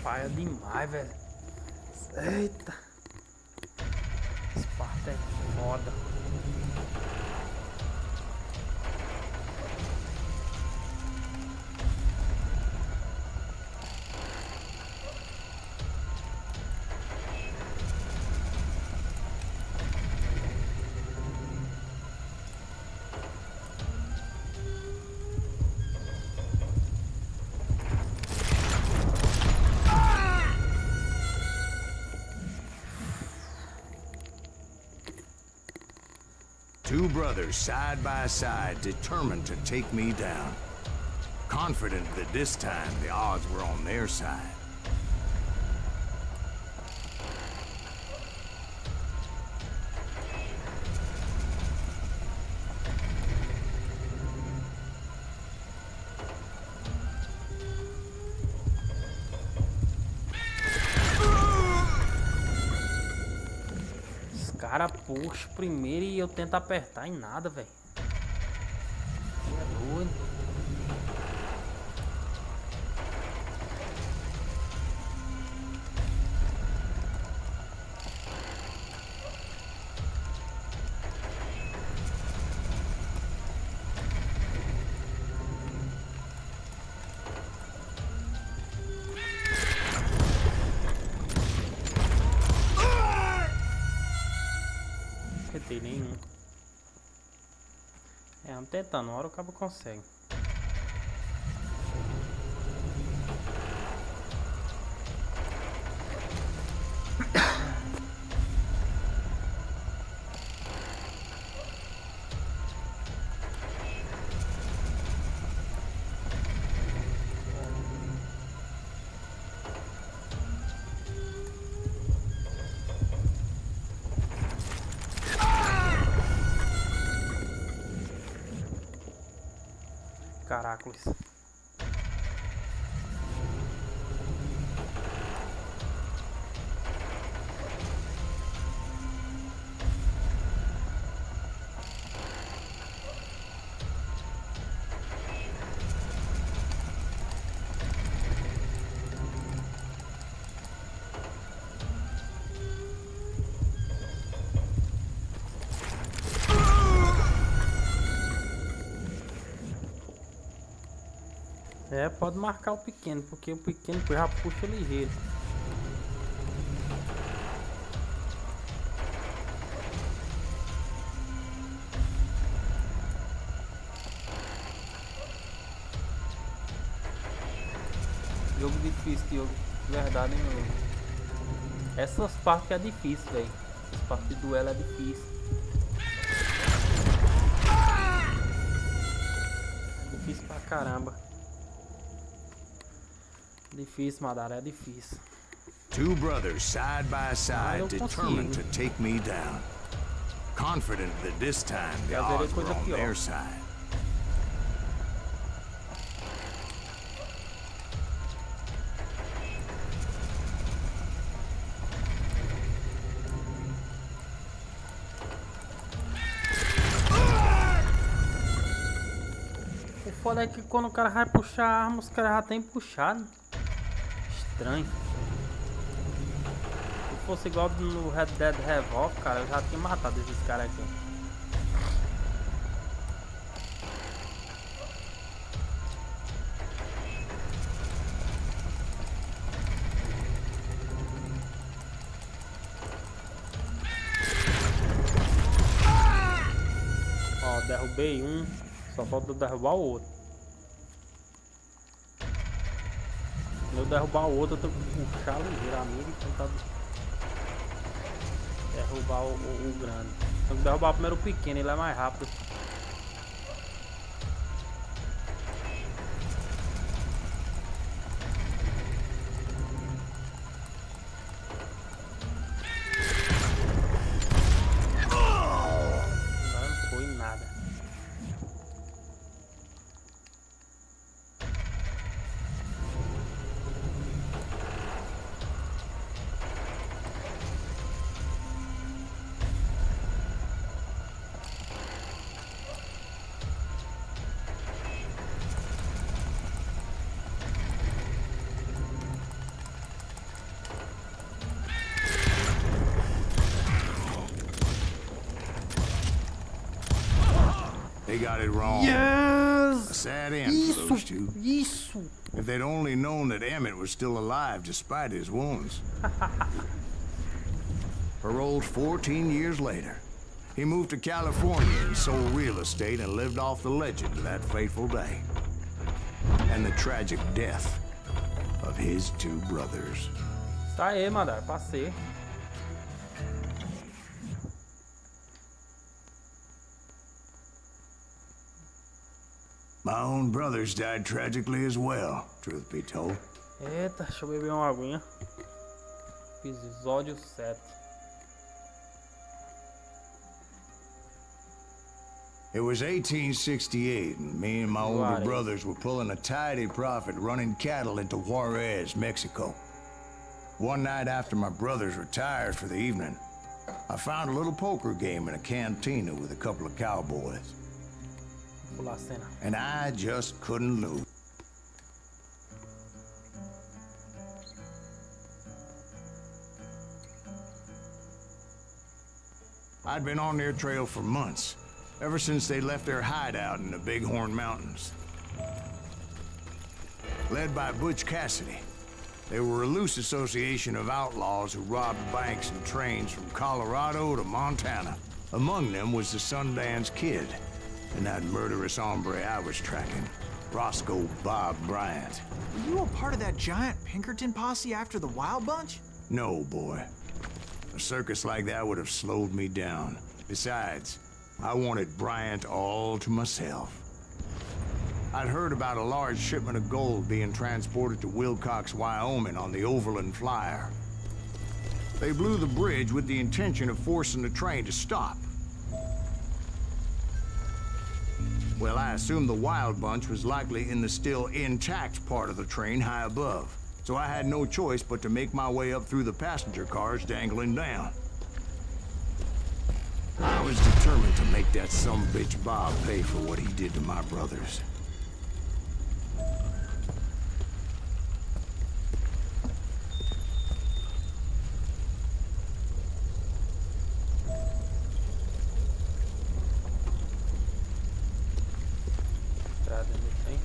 Paia demais, velho. Eita. Esparta é foda. Two brothers side by side, determined to take me down. Confident that this time the odds were on their side. Cara, puxa primeiro e eu tento apertar em nada, velho. É doido. Tem nenhum. É, vamos tentando, uma hora o cabo consegue. Caracoles. É, pode marcar o pequeno, porque o pequeno já puxa ligeiro. difícil, Diogo. Verdade, hein, meu? Essas partes que é difícil, velho. Essas partes de duelo é difícil. É difícil pra caramba. Difícil, Madara, é difícil. Two brothers side by side, eu determined to consigo. take me down. Confident that this time the Já zerei odds were coisa on pior. their side. O foda é que quando o cara vai puxar a arma, os caras já tem puxado. Estranho. Se fosse igual no Red Dead Revolver, cara, eu já tinha matado esses caras aqui. Ó, derrubei um, só falta derrubar o outro. Se eu derrubar o outro, eu tenho que puxar ligeiro a mira e tentar derrubar o grande. Tenho que derrubar primeiro o pequeno, ele é mais rápido. Não foi nada. They got it wrong. A Yes! sad end for those two. Isso! If they'd only known that Emmett was still alive despite his wounds. Paroled 14 years later, he moved to California and sold real estate and lived off the legend of that fateful day. And the tragic death of his two brothers. Isso aí, Madara, passei. My own brothers died tragically as well, truth be told. Eita, deixa eu beber uma aguinha. Episódio 7. It was 1868, and me and my older Juarez. brothers were pulling a tidy profit running cattle into Juarez, Mexico. One night after my brothers retired for the evening, I found a little poker game in a cantina with a couple of cowboys, Pular a cena. and I just couldn't lose. I'd been on their trail for months, ever since they left their hideout in the Bighorn Mountains. Led by Butch Cassidy, they were a loose association of outlaws who robbed banks and trains from Colorado to Montana. Among them was the Sundance Kid, and that murderous hombre I was tracking, Roscoe Bob Bryant. Were you a part of that giant Pinkerton posse after the Wild Bunch? No, boy. A circus like that would have slowed me down. Besides, I wanted Bryant all to myself. I'd heard about a large shipment of gold being transported to Wilcox, Wyoming on the Overland Flyer. They blew the bridge with the intention of forcing the train to stop. Well, I assumed the Wild Bunch was likely in the still intact part of the train high above. So I had no choice but to make my way up through the passenger cars dangling down. I was determined to make that sumbitch Bob pay for what he did to my brothers. Entrada no trem.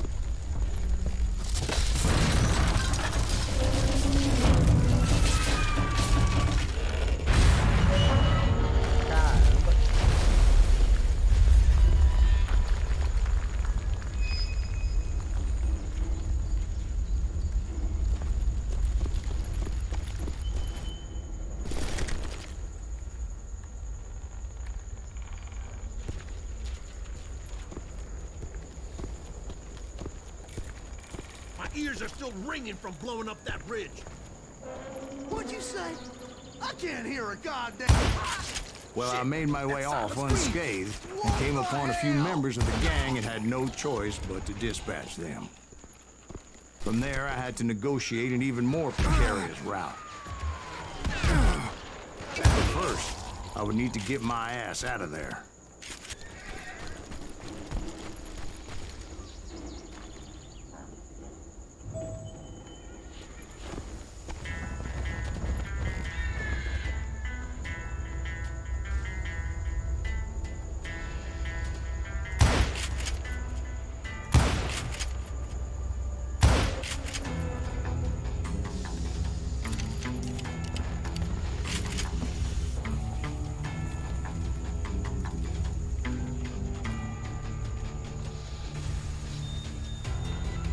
Caramba. ears are still ringing from blowing up that bridge. What'd you say? I can't hear a goddamn... Well, I made my way off Silent Scream. unscathed and came upon a few members of the gang and had no choice but to dispatch them. From there, I had to negotiate an even more precarious route. But first, I would need to get my ass out of there.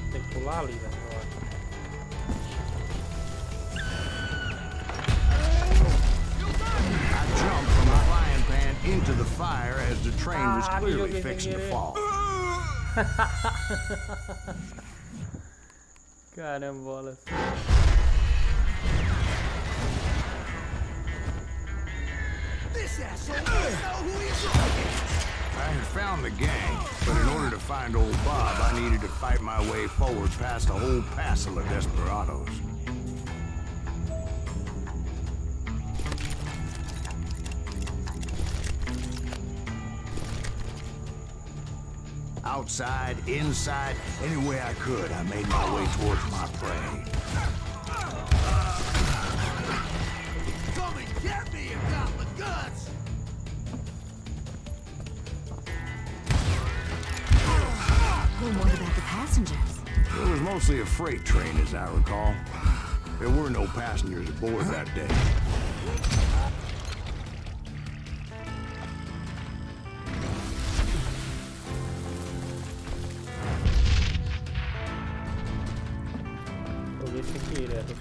Tem que pular ali, velho. I jumped from the frying pan into the fire as the train was clearly fixing to fall. Carambolas. This asshole doesn't know who he's up against. I had found the gang, but in order to find old Bob, I needed to fight my way forward past a whole passel of desperados. Outside, inside, any way I could, I made my way towards my prey. Come and get me, you got the guts! What about the passengers? It was mostly a freight train, as I recall. There were no passengers aboard that day. Vou ver se aqui direto.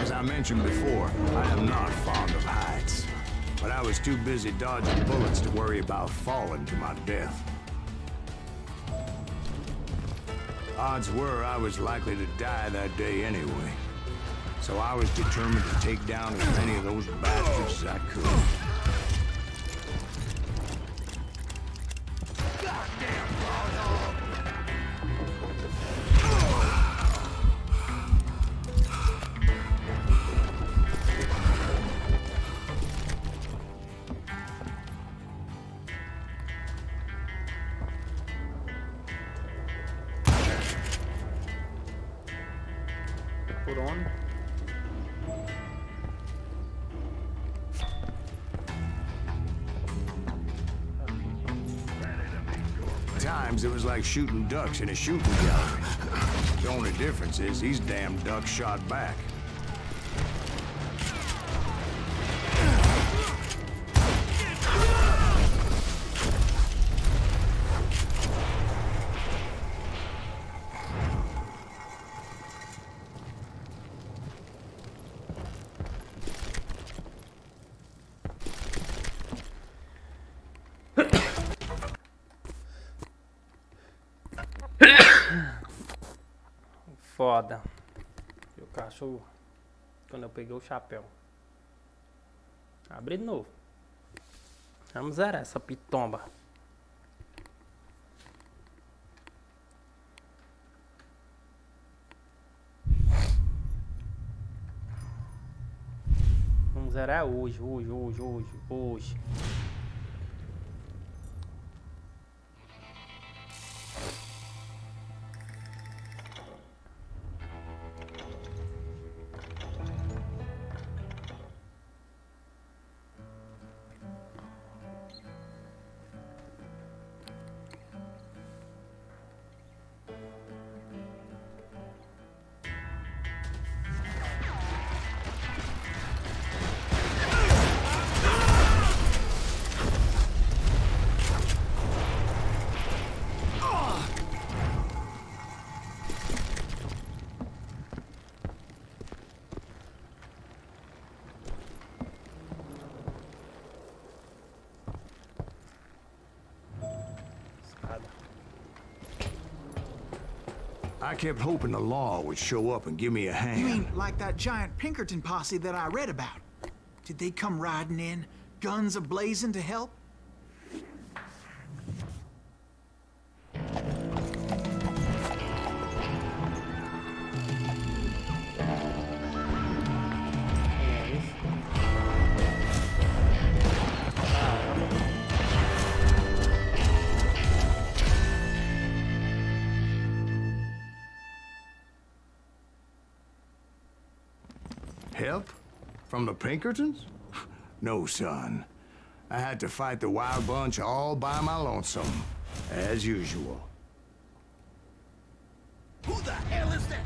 As I mentioned before, I am not fond of heights. But I was too busy dodging bullets to worry about falling to my death. Odds were I was likely to die that day anyway. So I was determined to take down as many of those bastards as I could. Goddamn dog! Por onde? Times it was like shooting ducks in a shooting gallery. The only difference is these damn ducks shot back. Foda. E o cachorro. Quando eu peguei o chapéu. Abri de novo. Vamos zerar essa pitomba. Vamos zerar hoje. I kept hoping the law would show up and give me a hand. You mean like that giant Pinkerton posse that I read about? Did they come riding in, guns a-blazing to help? Help? From the Pinkertons? No, son. I had to fight the wild bunch all by my lonesome, as usual. Who the hell is that?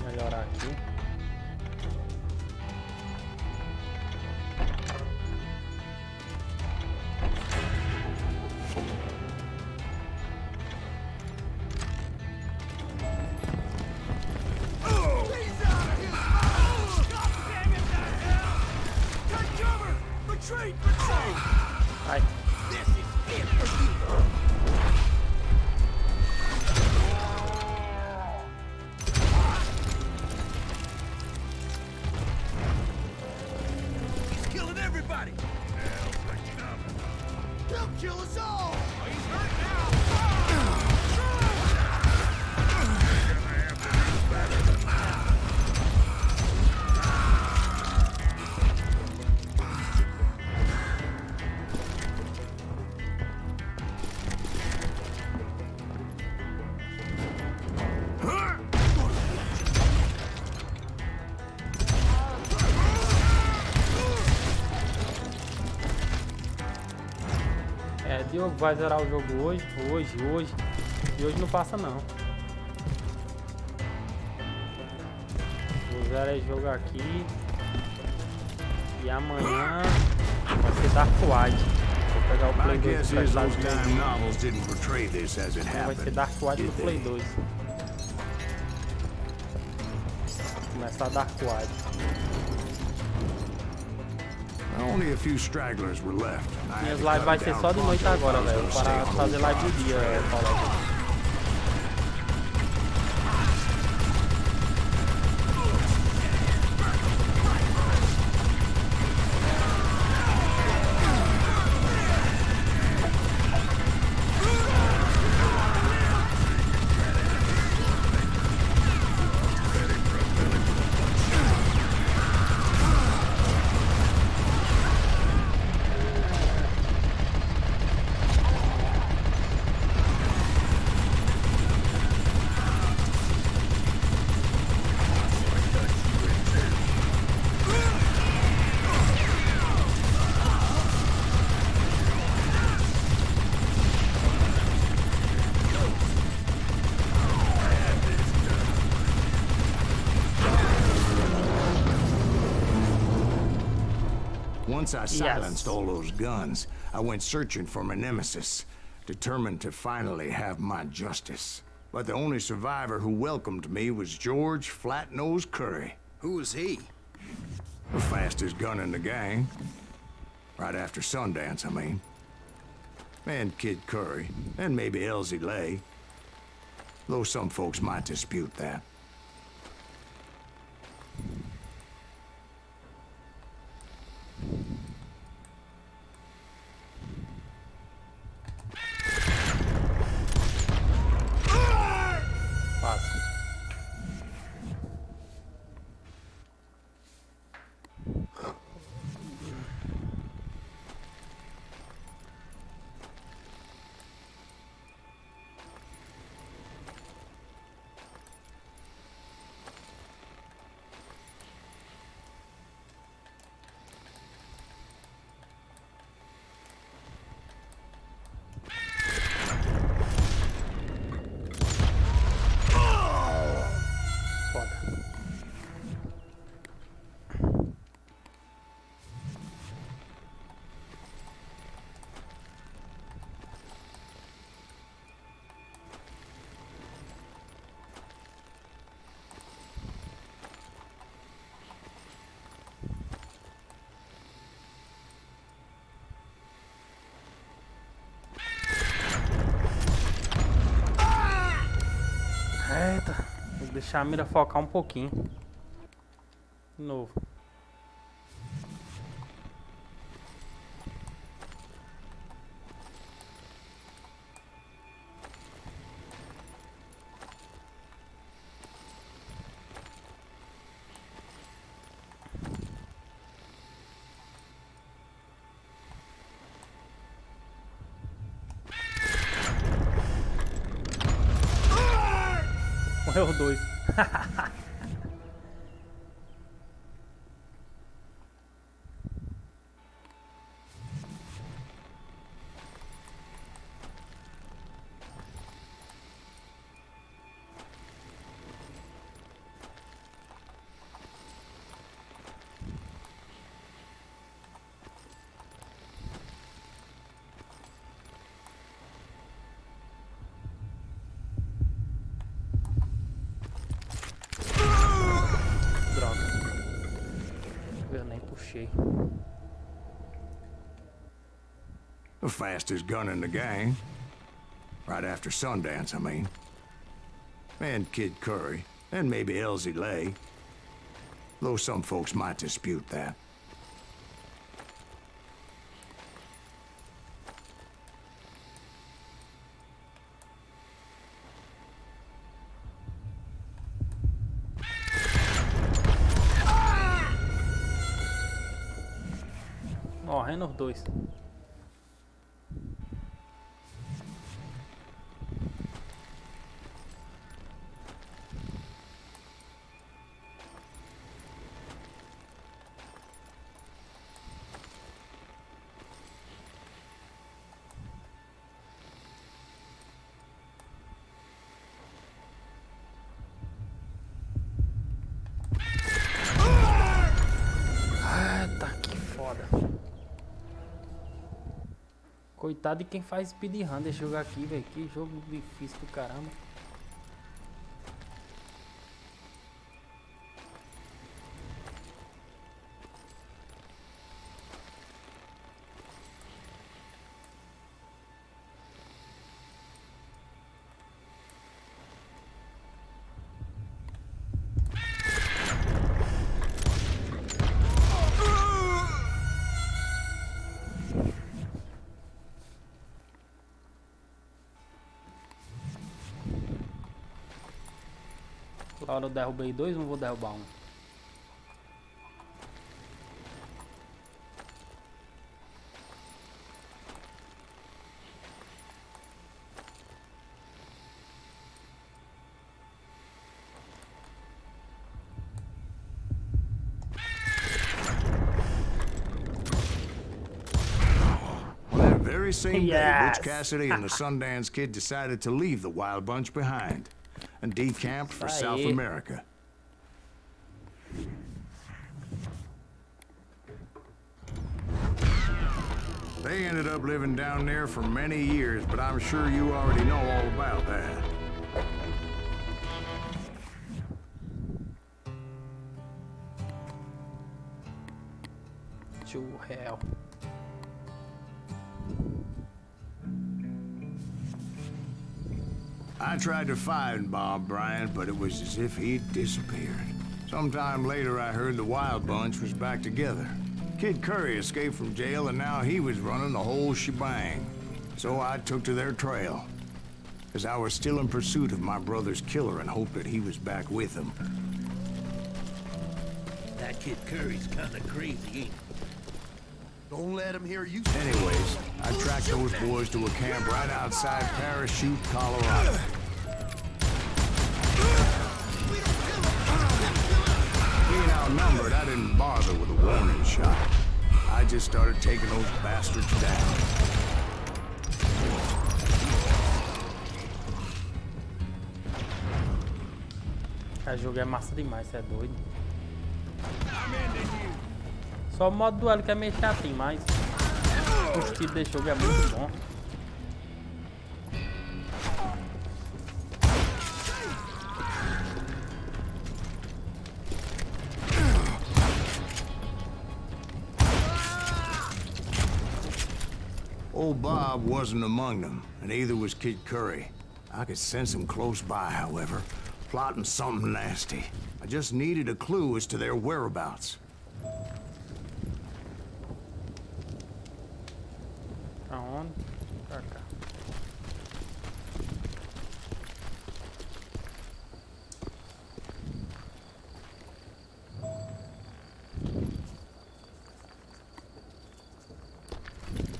Melhorar aqui. Retreat! Retreat! Ai. This is it for you! He's killing everybody! He'll kill us all! He's hurt now! Diogo vai zerar o jogo hoje. E hoje não passa não. Vou zerar esse jogo aqui. E amanhã vai ser Dark Wide. Vou pegar o My Play 2 guess do is Play those damn novels didn't portray this as it Vai ser happened. Dark Wide did do Play they? 2. Começar Dark Wide. Only a few stragglers were left. I had Minhas to lives cut vai it ser down só de noite pronto if I agora, was velho. gonna Vou stay parar on de the fazer live do dia, Paulo. Once I silenced all those guns, I went searching for my nemesis, determined to finally have my justice. But the only survivor who welcomed me was George Flat-Nosed Curry. Who was he? The fastest gun in the gang. Right after Sundance, I mean. And Kid Curry, and maybe Elsie Lay. Though some folks might dispute that. Fácil. Deixar a mira focar um pouquinho. De novo. Morreu os dois. Eu nem puxei. The fastest gun in the gang. Right after Sundance, I mean. And Kid Curry. And maybe Elsie Lay. Though some folks might dispute that. Morrendo os dois. Ah, tá que foda. Coitado de quem faz speedrun, deixa eu jogar aqui, velho. Que jogo difícil do caramba. Agora eu derrubei dois, não vou derrubar um. That very same day, Yes. Butch Cassidy and the Sundance Kid decided to leave the Wild Bunch behind and decamped for South America. They ended up living down there for many years, but I'm sure you already know all about that. To hell. I tried to find Bob Bryant, but it was as if he'd disappeared. Sometime later, I heard the Wild Bunch was back together. Kid Curry escaped from jail, and now he was running the whole shebang. So I took to their trail, as I was still in pursuit of my brother's killer and hoped that he was back with him. That Kid Curry's kinda crazy, ain't he? Don't let him hear you. Anyways, I tracked those boys to a camp right outside Parachute, Colorado. Being outnumbered, I didn't bother with a warning shot. I just started taking those bastards down. Esse jogo é massa demais, você é doido. Só o modo duelo que é meio chatinho, mas o estilo desse jogo é muito bom. Old Bob wasn't among them, and neither was Kid Curry. I could sense him close by, however. plotting something nasty. I just needed a clue as to their whereabouts. Pra onde? Pra cá.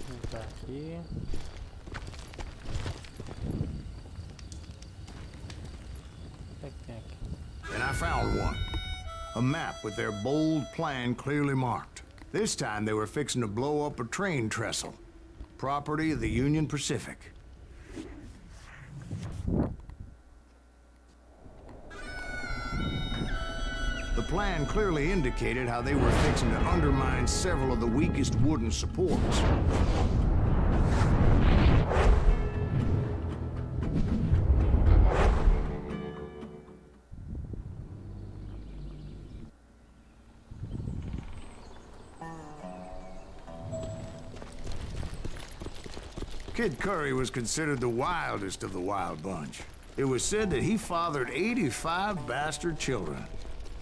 Vamos entrar aqui. O que é que tem aqui? And I found one. A map with their bold plan clearly marked. This time they were fixing to blow up a train trestle. Property of the Union Pacific. The plan clearly indicated how they were fixing to undermine several of the weakest wooden supports. Kid Curry was considered the wildest of the wild bunch. It was said that he fathered 85 bastard children,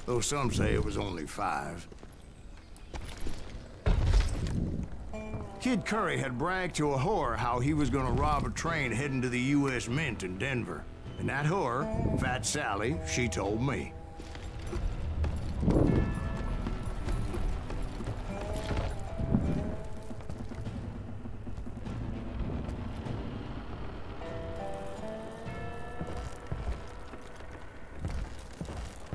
though some say it was only 5. Kid Curry had bragged to a whore how he was gonna rob a train heading to the U.S. Mint in Denver. And that whore, Fat Sally, she told me.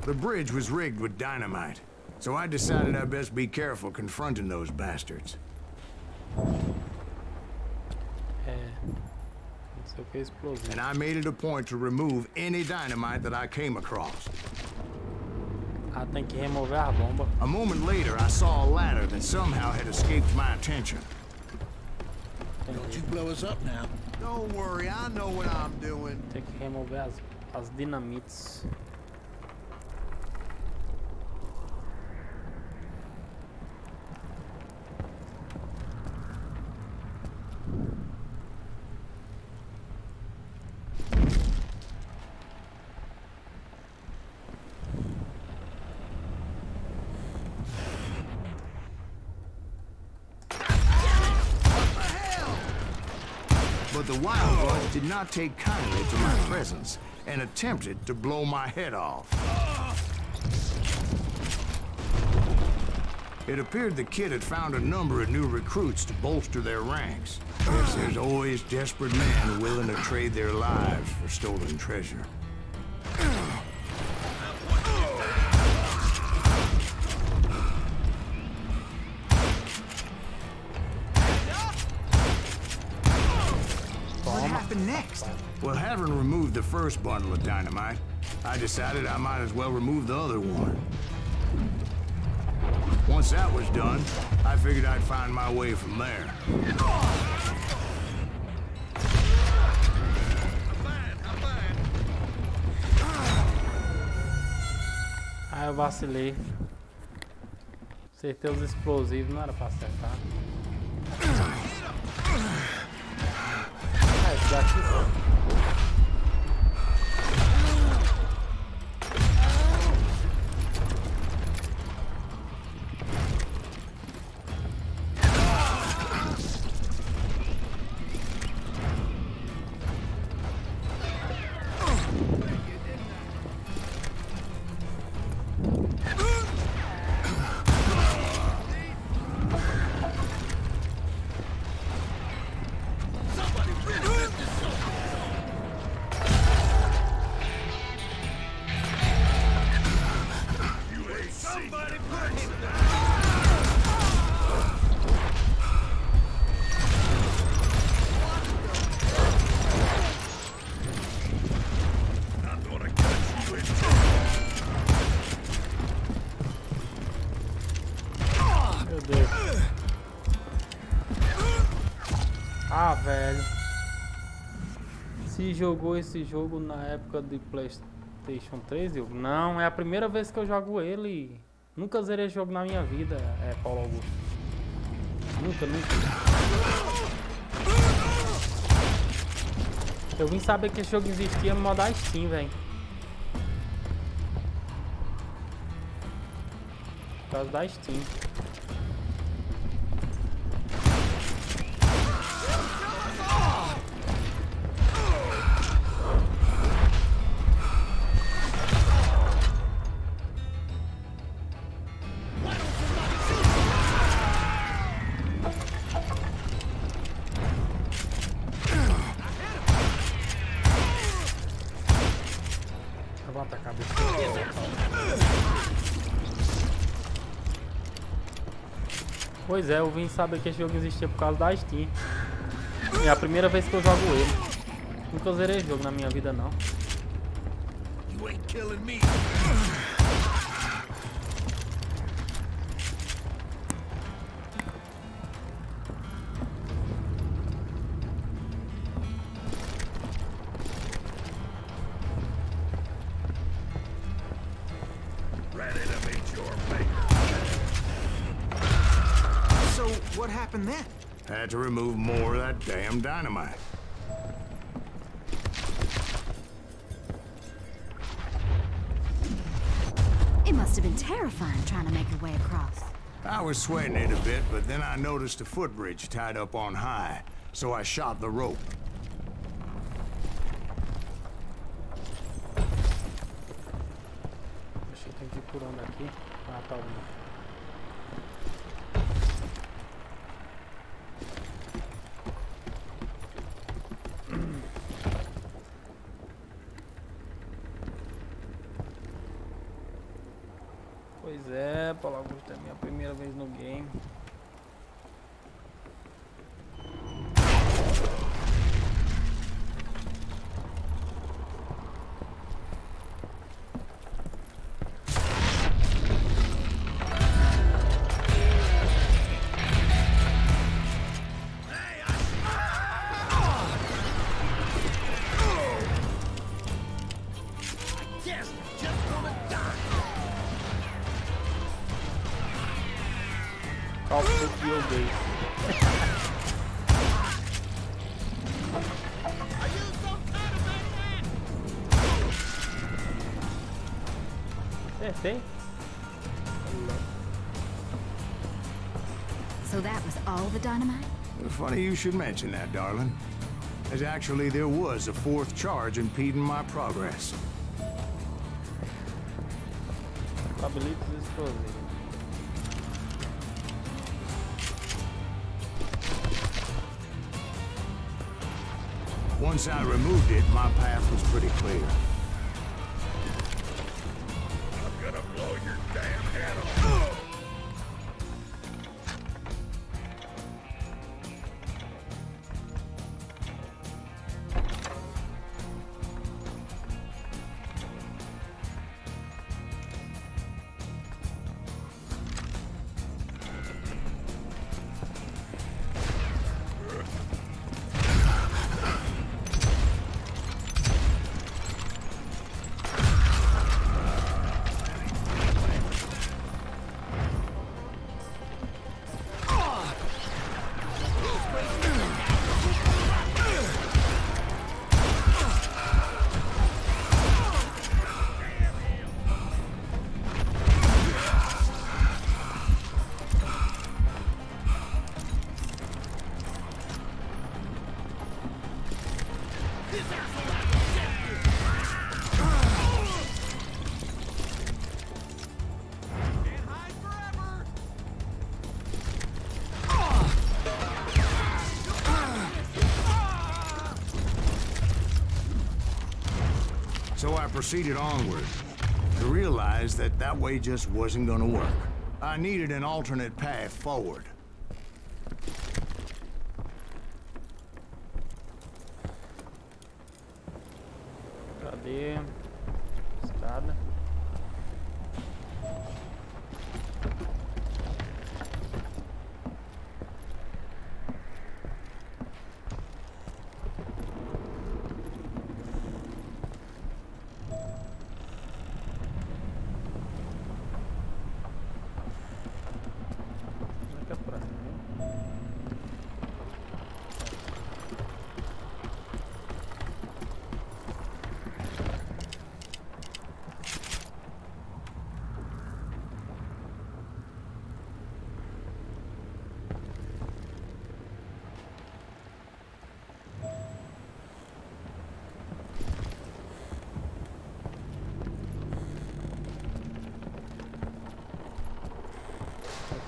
The bridge was rigged with dynamite, so I decided I'd best be careful confronting those bastards. Isso aqui é explosivo. And I made it a point to remove any dynamite that I came across. Ah, tem que remover a bomba. A moment later, I saw a ladder that somehow had escaped my attention. Don't you blow us up now. Don't worry, I know what I'm doing. Tem que remover as dinamites. But the wild bunch did not take kindly to my presence and attempted to blow my head off. It appeared the kid had found a number of new recruits to bolster their ranks. Guess there's always desperate men willing to trade their lives for stolen treasure. What happened next? Well, having removed the first bundle of dynamite, I decided I might as well remove the other one. Once that was done, I figured I'd find my way from there. Ah, eu vacilei. Acertei os explosivos, não era pra acertar. Ah, esse daqui só. Ah, velho. Se jogou esse jogo na época de PlayStation 3, eu... Não, é a primeira vez que eu jogo ele. Nunca zerei esse jogo na minha vida, Paulo Augusto. Nunca. Eu vim saber que esse jogo existia no modo Steam, velho. causa da Steam. Levanta a cabeça. Pois é, eu vim saber que esse jogo existia por causa da Steam. É a primeira vez que eu jogo ele. Nunca zerei jogo na minha vida, não. You ain't killing me. Ready to meet your maker. So, what happened then? Had to remove more of that damn dynamite. It must have been terrifying trying to make your way across. I was sweating it a bit, but then I noticed a footbridge tied up on high, so I shot the rope. Acho que tem que ir por onde aqui? Ah, tá bom. Pois é, Paulo Augusto, é minha primeira vez no game. Yes, just wanna die. Call of Duty Jogos. Are you some kind of maniac? Acertei? So that was all the dynamite? Funny you should mention that, darling. As actually there was a fourth charge impeding my progress. Habilitos explosivos. Once I removed it, my path was pretty clear. I'm gonna blow your damn head off. So I proceeded onward to realize that that way just wasn't gonna work. I needed an alternate path forward. Cadê? Escada. Será que é por aqui, né?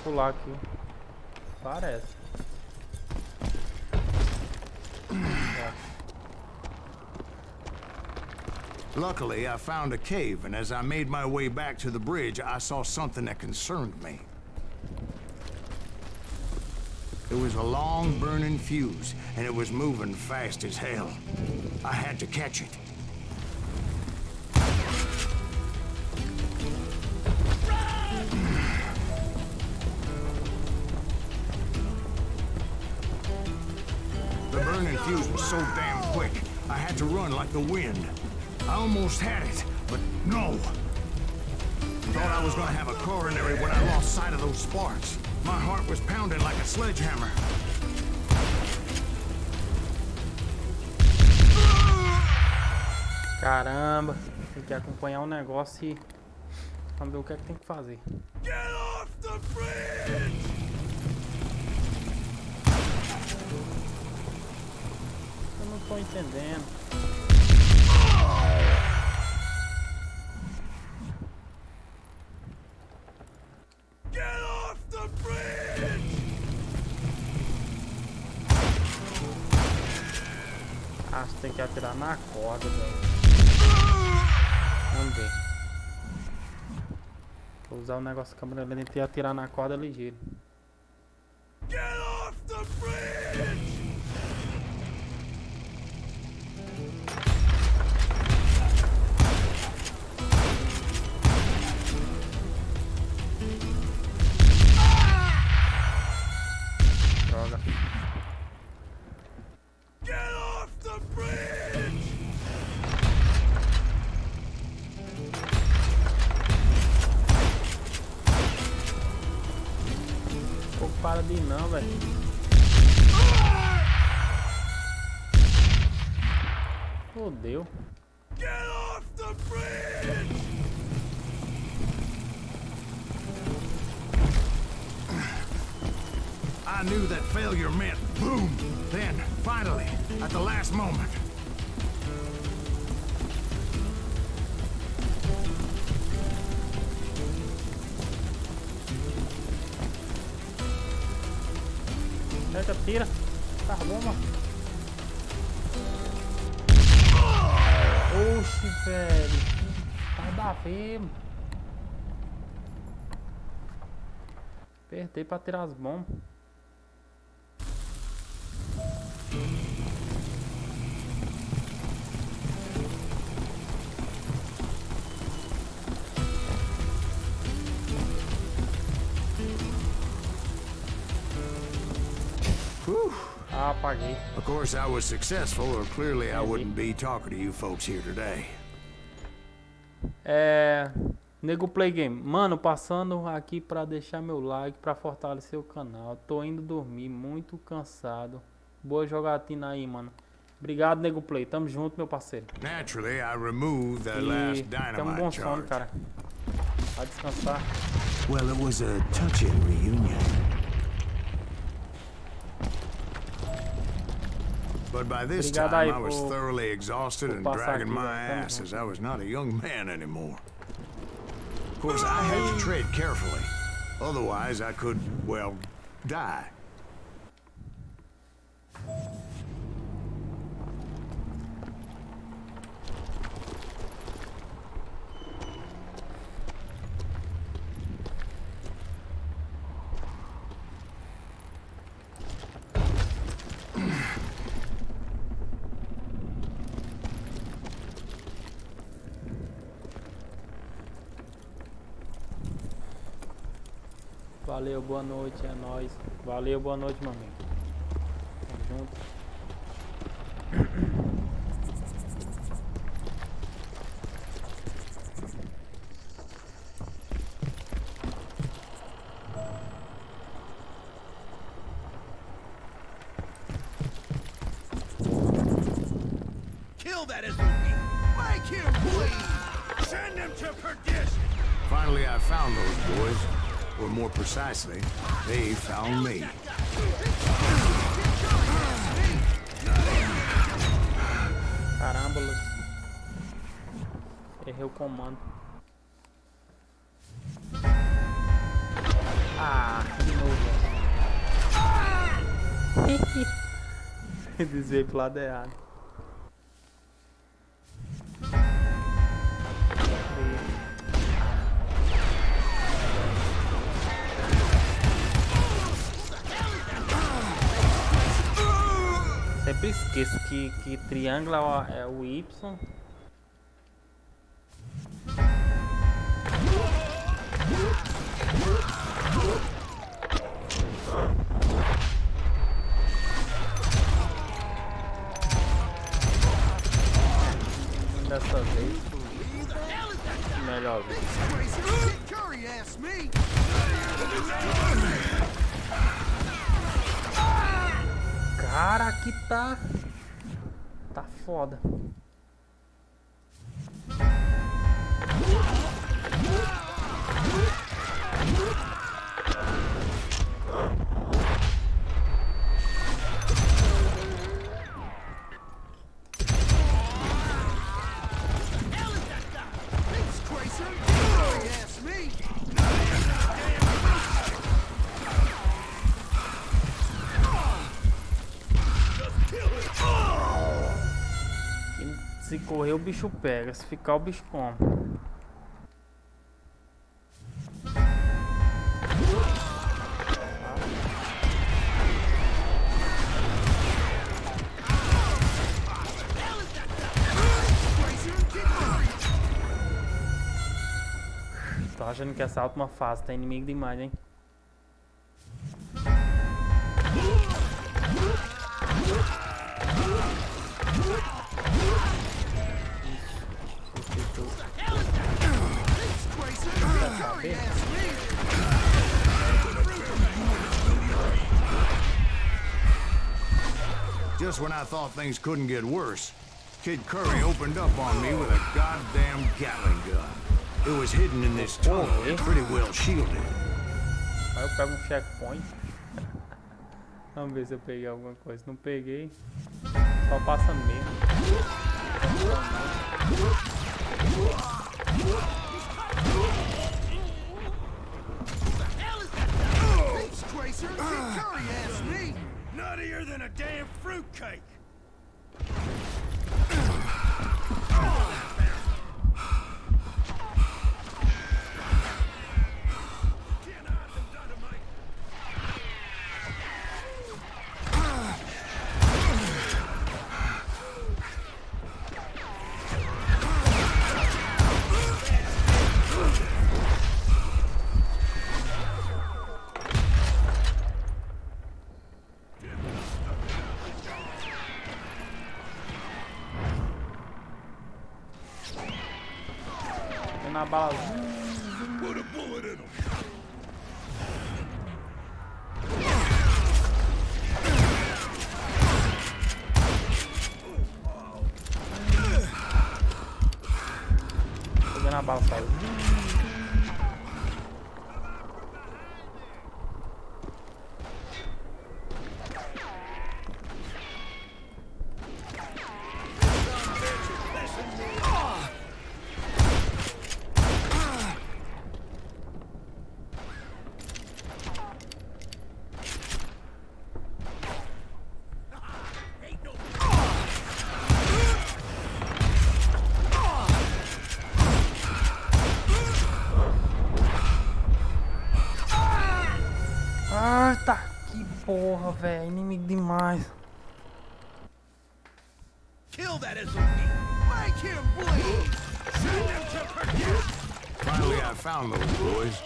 pular aqui. Parece. Luckily, I found a cave, and as I made my way back to the bridge, I saw something that concerned me. It was a long burning fuse, and it was moving fast as hell. I had to catch it. The burning fuse was so damn quick, I had to run like the wind. I almost had it, but no. Thought I was gonna have a coronary when I lost sight of those sparks. My heart was pounding like a sledgehammer. Caramba, tem que acompanhar o negócio e vamos ver o que é que tem que fazer. Get off the bridge! Eu não tô entendendo. Get off the bridge! Acho que tem que atirar na corda, velho. Vamos ver. Vou usar o negócio da câmera lenta e atirar na corda ligeiro. Get off the bridge! Droga. Get off the bridge! Pô, para de ir não, velho. Fodeu. Get off the bridge! I knew that failure meant boom. Then, finally, at the last moment. Pega, tira. Tá bom, mano. Oxi, velho. Nada a ver, mano. Apertei pra tirar as bombas. Ah, apaguei. Of course, I was successful, or clearly I wouldn't be talking to you folks here today. Nego Play Game. Mano, passando aqui pra deixar meu like, pra fortalecer o canal. Tô indo dormir, muito cansado. Boa jogatina aí, mano. Obrigado, Nego Play. Tamo junto, meu parceiro. Naturally, I removed the last Tem um bom dynamite sono, charge. cara. Vai descansar. Well, it was a touching reunion. But by this Obrigado time, aí I was por- thoroughly exhausted and passar dragging aqui, my velho. Tamo ass junto. as I was not a young man anymore. Of course, I had to tread carefully. Otherwise, I could, well, die. Valeu, boa noite, é nóis. Valeu, boa noite, meu amigo. Tamo junto. Kill that SOB! Make him bleed! Send him to perdition! Finally, I found those boys. Or more precisely, they found me. Caramba, Luz. Errei o comando. Ah, Desviei pro lado errado. Sempre esqueço que triângulo é o Y. Dessa vez, melhor vez. Cara, aqui tá foda. Se correr o bicho pega, se ficar o bicho come. Tô achando que essa última fase tá inimigo demais, hein? Just when I thought things couldn't get worse, Kid Curry opened up on me with a goddamn Gatling gun. It was hidden in this tunnel and pretty well shielded. Aí eu pego um checkpoint. Vamos ver se eu peguei alguma coisa. Não peguei. Só passando mesmo. Nuttier than a damn fruitcake. Na bala. Put a bullet in him. Pegando a bala, sai. Ah, tá. Que porra, velho. Inimigo demais. Kill that SOB. Make him bleed. Send him to perdition. Finally, I found those boys.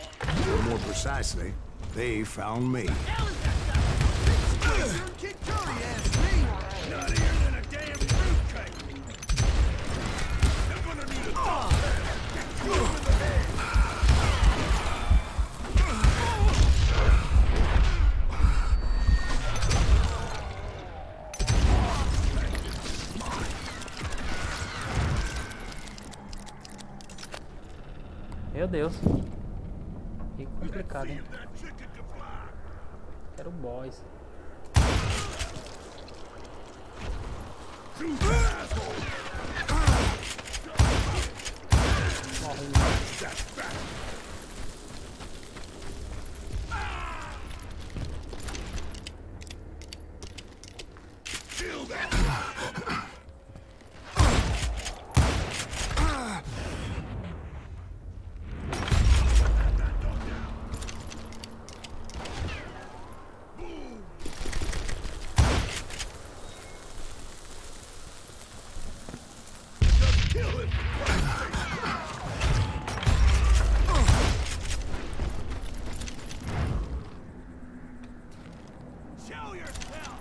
Or more precisely, they found me. Kid Curry asked me. Nuttier than a damn fruitcake. They're gonna need a get you over the head. Meu Deus. Que complicado, hein? Quero boss. kill that. Just kill it. Show yourself.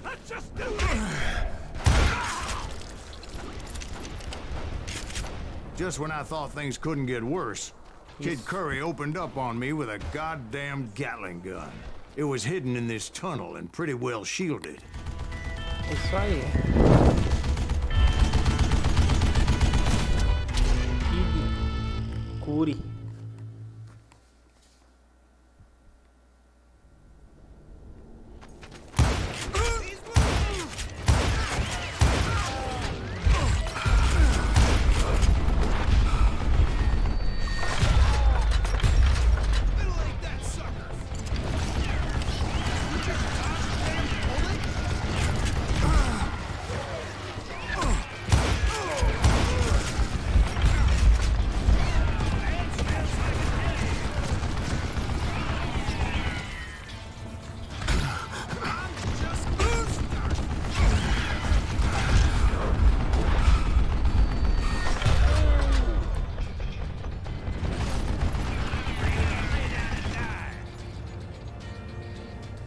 Let's just do it. Just when I thought things couldn't get worse, Kid Curry opened up on me with a goddamn Gatling gun. It was hidden in this tunnel and pretty well shielded. Isso aí. Kid Curry.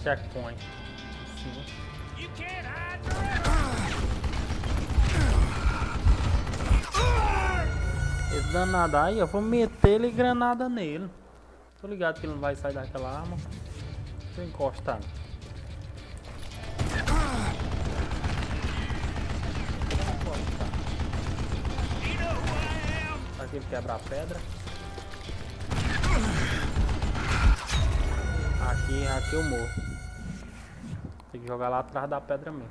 Checkpoint. Sim. You can't hide forever. Esse danado aí, eu vou meter ele granada nele. Tô ligado que ele não vai sair daquela arma. Deixa eu encostar. Aqui ele quebra a pedra. Aqui eu morro. Tem que jogar lá atrás da pedra mesmo.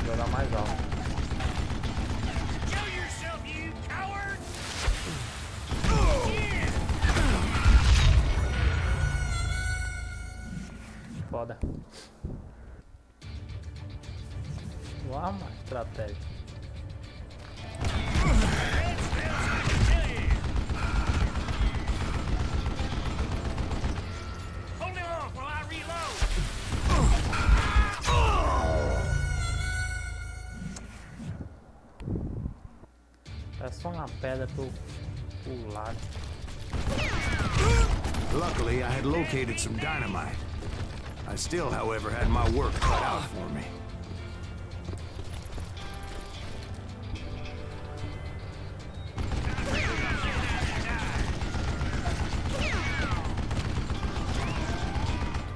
Jogar mais alto. Foda. Vou armar estratégia. É só uma pedra pro lado. Luckily, I had located some dynamite. I still, however, had my work cut out for me.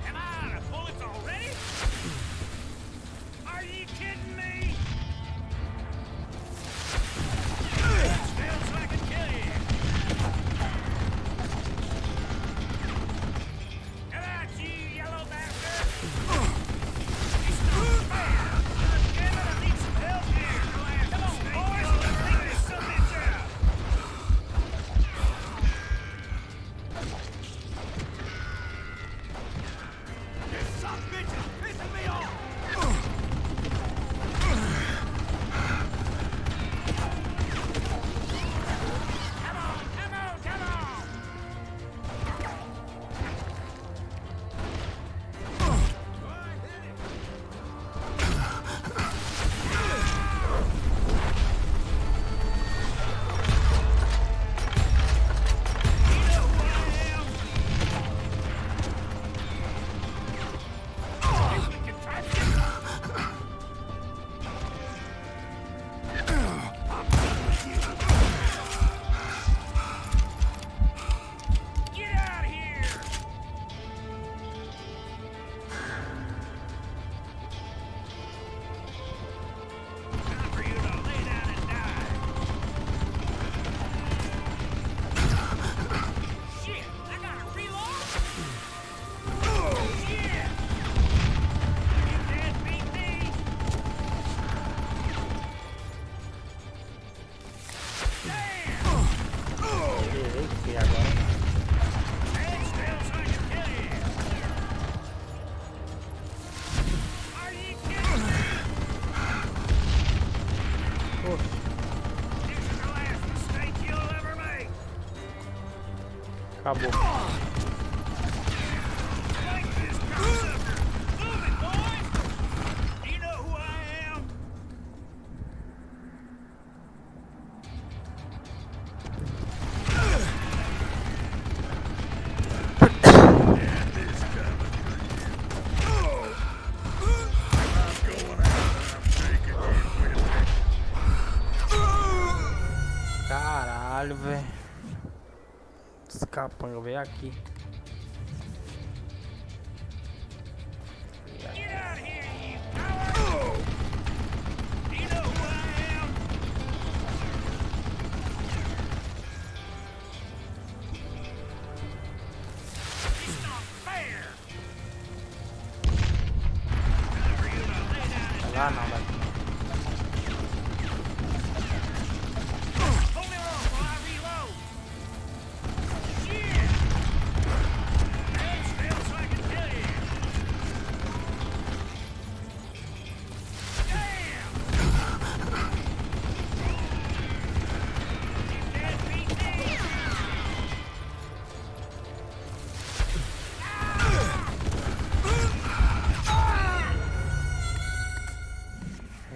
Am I out of bullets already? Are you kidding me? Feels like I can kill you. Come out, you yellow bastard! Acabou. Caralho, velho. Escapando, veio aqui. Ah, não, velho.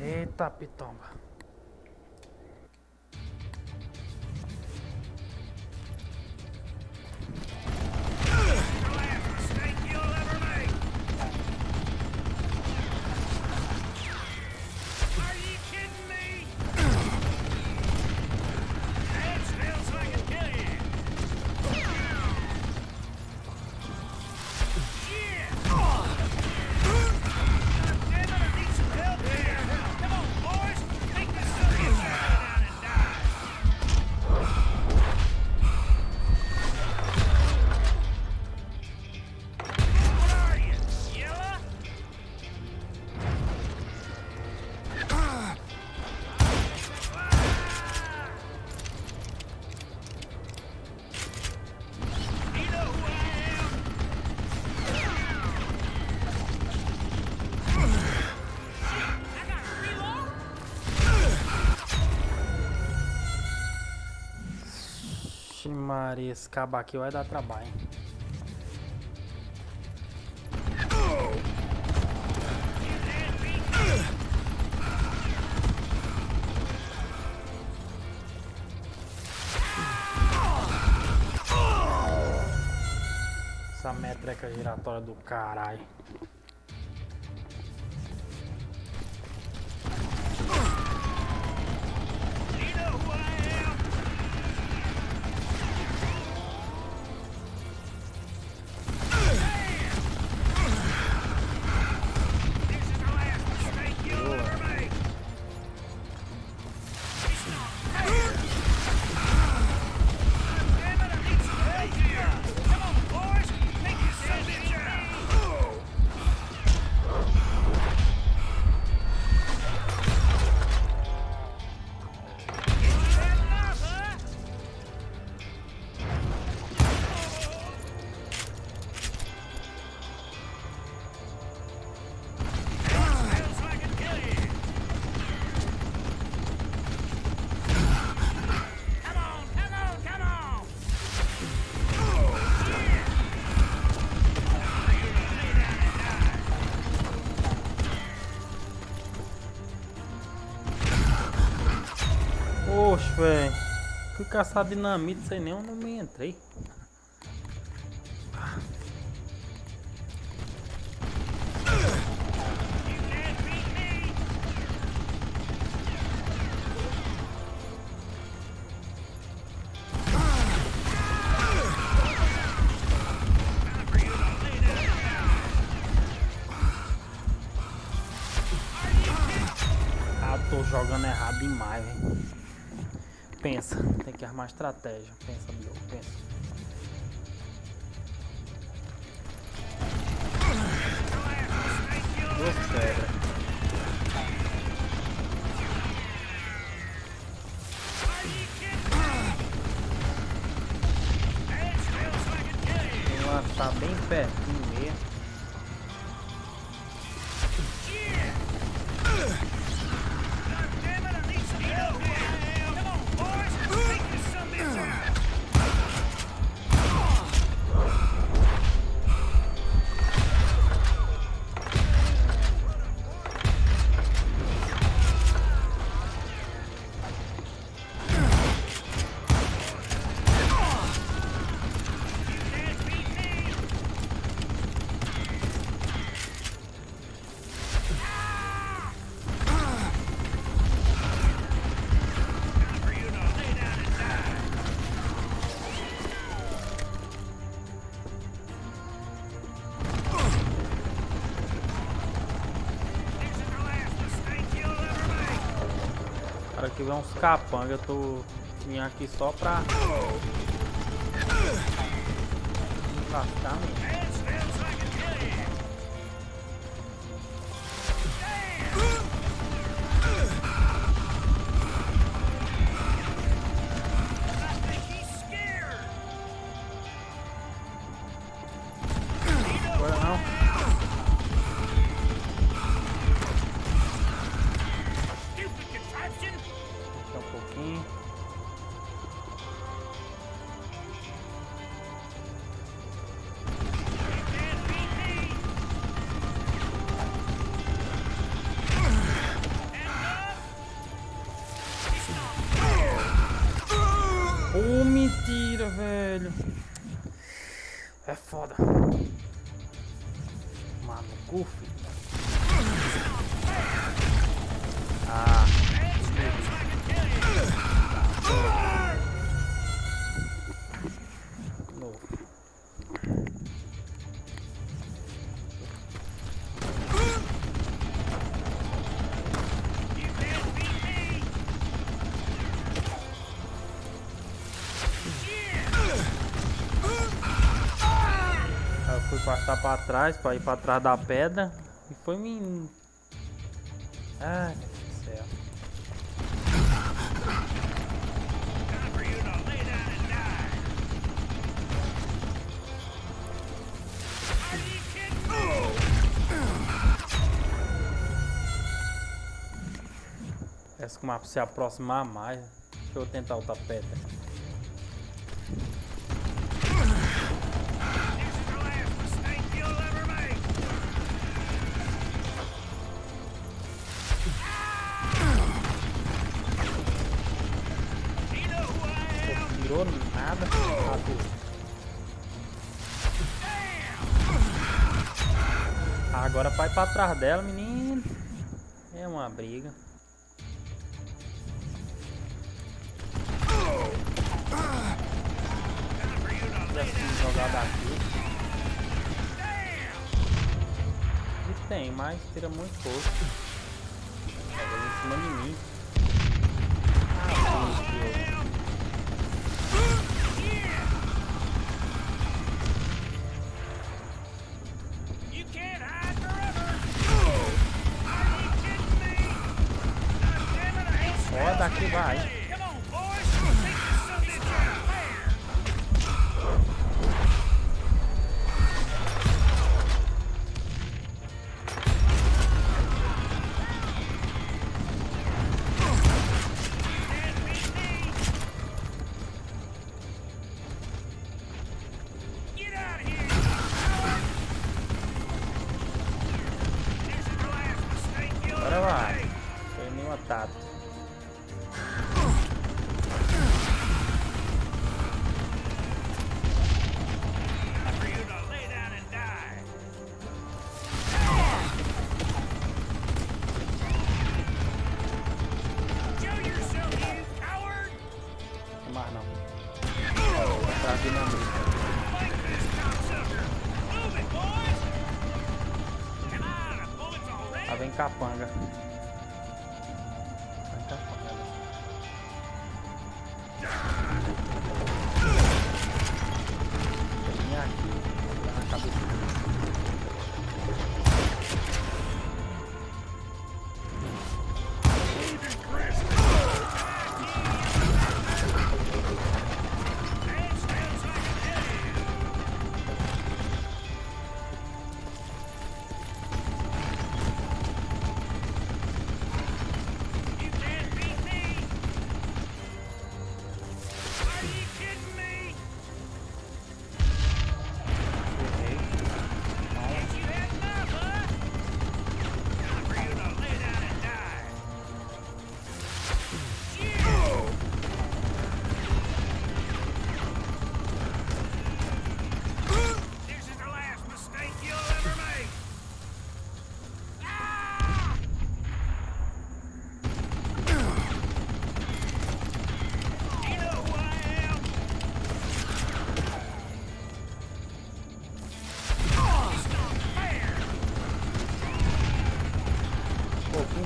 Eita, pitomba. Maria, esse cabo aqui vai dar trabalho. Essa metreca giratória do caralho. Oxe, velho. Fui caçar dinamite, sei nem onde eu me entrei. Ah, tô jogando errado demais, velho. Pensa, tem que armar estratégia. Pensa, Bill, pensa. Duas pedras. Tem lá, tá bem pertinho mesmo. Cara, aqui vem uns capangas. Eu tô vindo aqui só pra lascar mesmo. Agora não. Só um pouquinho. Oh, mentira, velho. É foda. Mano, cu, filho. Ah. Novo. Aí eu fui passar pra trás, pra ir pra trás da pedra. E foi me... Ai, meu Deus do céu. Parece que o mapa se aproximar mais. Deixa eu tentar outra pedra. Não virou nada. Agora vai pra trás dela, menino. É uma briga. Jogar daqui. E tem, mas tira muito pouco. Tá em cima de mim. Ah, ó, daqui vai. Agora vai. Foi nenhuma tata. Mais não. Pra dinamite. Lá vem capanga. Vem capanga. Vem aqui. Vou na cabeça.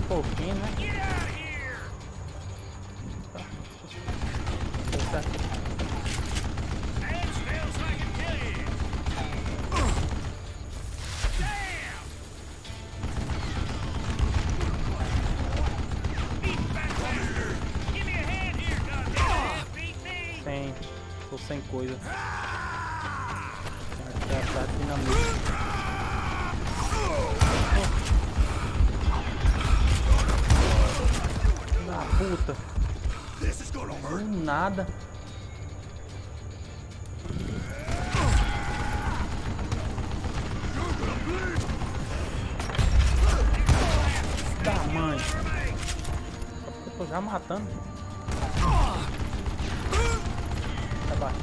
pouquinho, né? Tô sem coisa. Tem que achar dinamite. Ah, puta. Nada. Da mãe. Eu tô já matando. Tá baixo.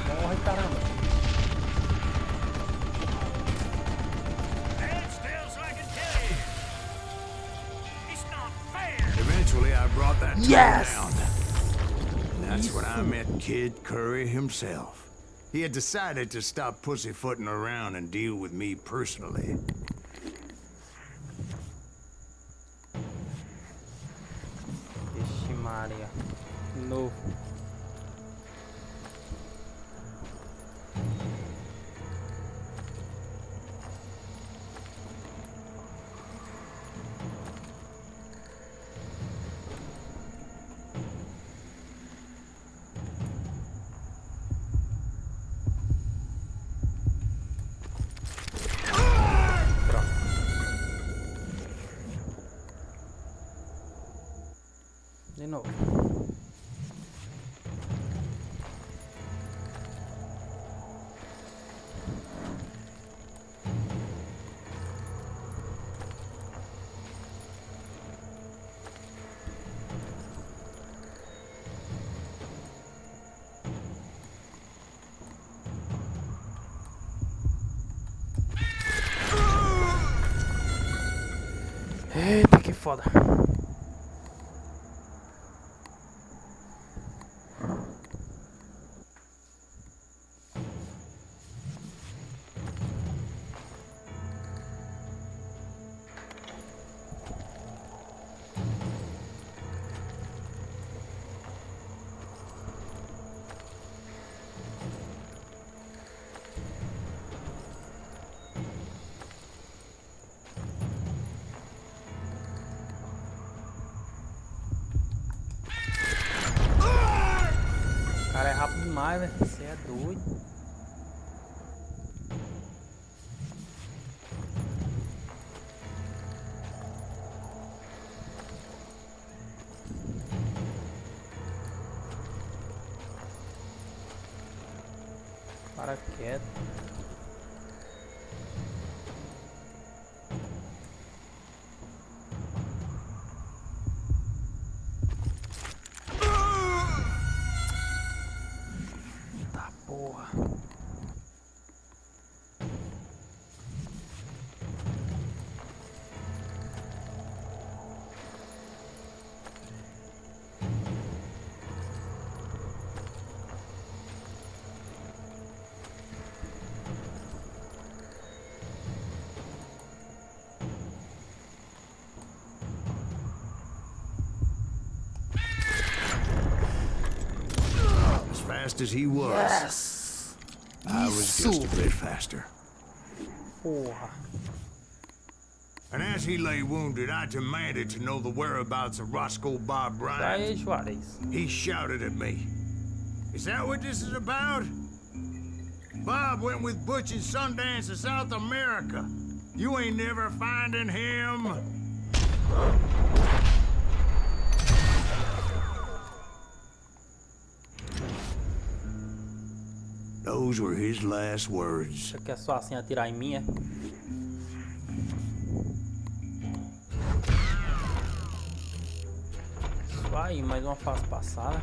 Morre, caramba. Eventually, I brought that town Yes! down. And that's when I met Kid Curry himself. He had decided to stop pussyfooting around and deal with me personally. Vixe Maria. De novo. De novo. Eita, que foda. O cara é rápido demais, velho. Você é doido. Para quieto. Tá porra. As fast as he was, Yes! I was just a bit faster. Porra. And as he lay wounded, I demanded to know the whereabouts of Roscoe Bob Daí, Bryant. Juarez. He shouted at me. Is that what this is about? Bob went with Butch and Sundance to South America. You ain't never finding him. Those were his last words. Você quer só assim atirar em mim, é? Isso aí, mais uma fase passada.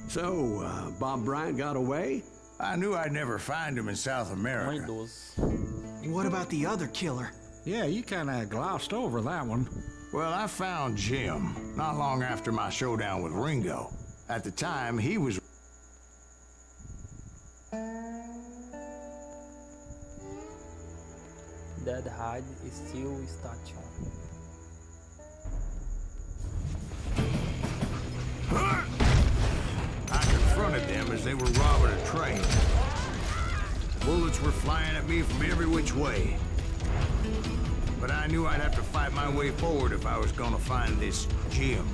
So, Bob Bryant got away? I knew I'd never find him in South Um America. idoso. What about the other killer? Yeah, you kinda glossed over that one. Well, I found Jim not long after my showdown with Ringo. At the time, he was Dead Hide Steel Station. I confronted them as they were robbing a train. Bullets were flying at me from every which way. But I knew I'd have to fight my way forward if I was gonna find this gem.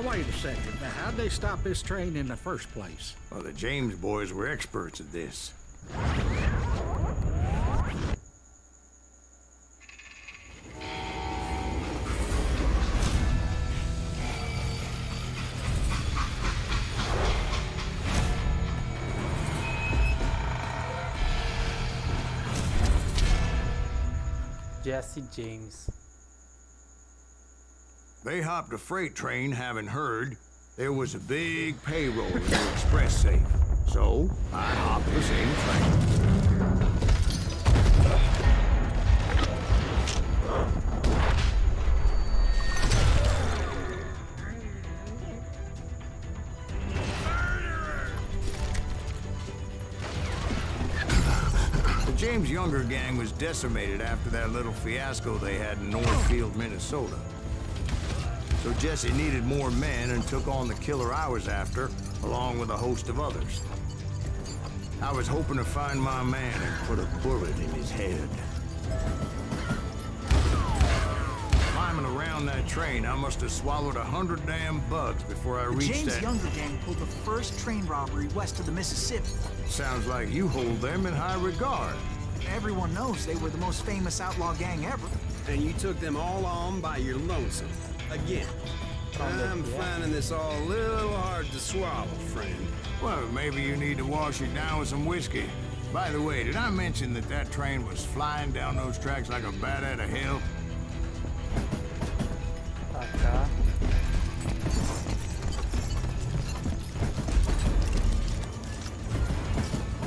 Wait a second. Now, how'd they stop this train in the first place? Well, the James boys were experts at this. Jesse James. They hopped a freight train having heard there was a big payroll in the express safe. So, I hopped the same train. The James Younger gang was decimated after that little fiasco they had in Northfield, Minnesota. So Jesse needed more men and took on the killer I was after, along with a host of others. I was hoping to find my man and put a bullet in his head. Climbing around that train, I must have swallowed 100 damn bugs before I reached James that... Younger gang pulled the first train robbery west of the Mississippi. Sounds like you hold them in high regard. Everyone knows they were the most famous outlaw gang ever. And you took them all on by your lonesome. Again. I'm finding this all a little hard to swallow, friend. Well, maybe you need to wash it down with some whiskey. By the way, did I mention that that train was flying down those tracks like a bat out of hell? Placa.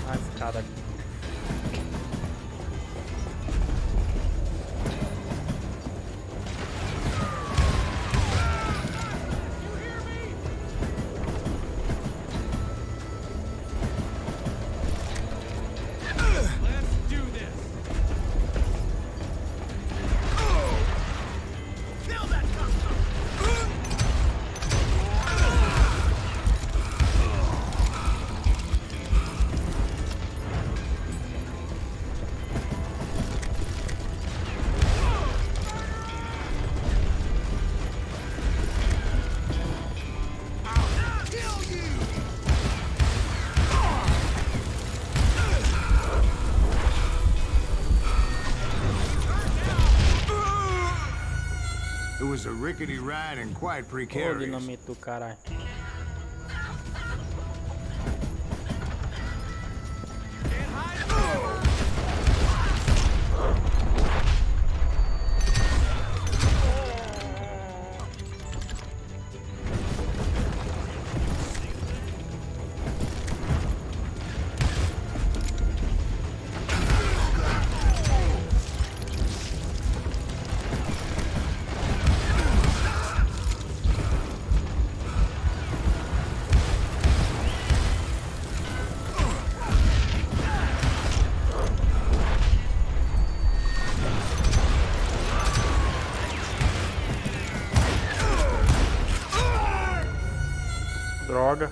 A escada aqui. It was a rickety ride and quite Ô, precarious. dinamite do caralho. Droga.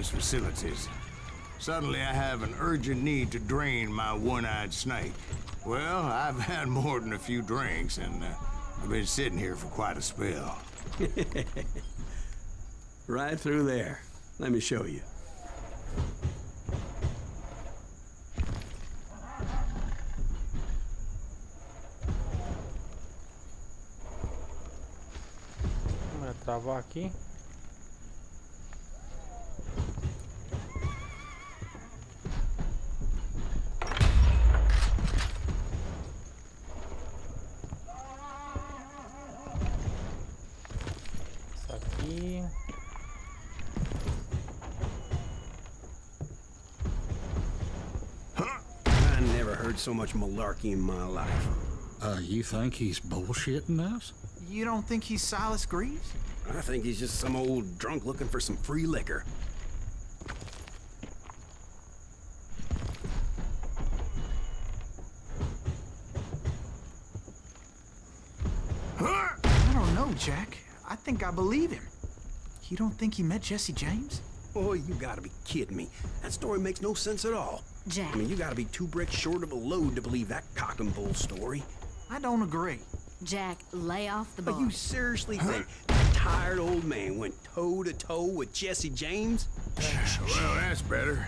wilderness facilities. Suddenly I have an urgent need to drain my one-eyed snake. Well, I've had more than a few drinks, and I've been sitting here for quite a spell. Right through there. Let me show you. Vai travar aqui. Isso aqui. I never heard so much malarkey in my life. You think he's bullshitting us? You don't think he's Silas Greaves? I think he's just some old drunk looking for some free liquor. I don't know, Jack. I think I believe him. You don't think he met Jesse James? Oh, you gotta be kidding me. That story makes no sense at all. Jack. I mean, you gotta be 2 bricks short of a load to believe that cock and bull story. I don't agree. Jack, lay off the But bar. you seriously think that tired old man went toe-to-toe with Jesse James? Well, that's better.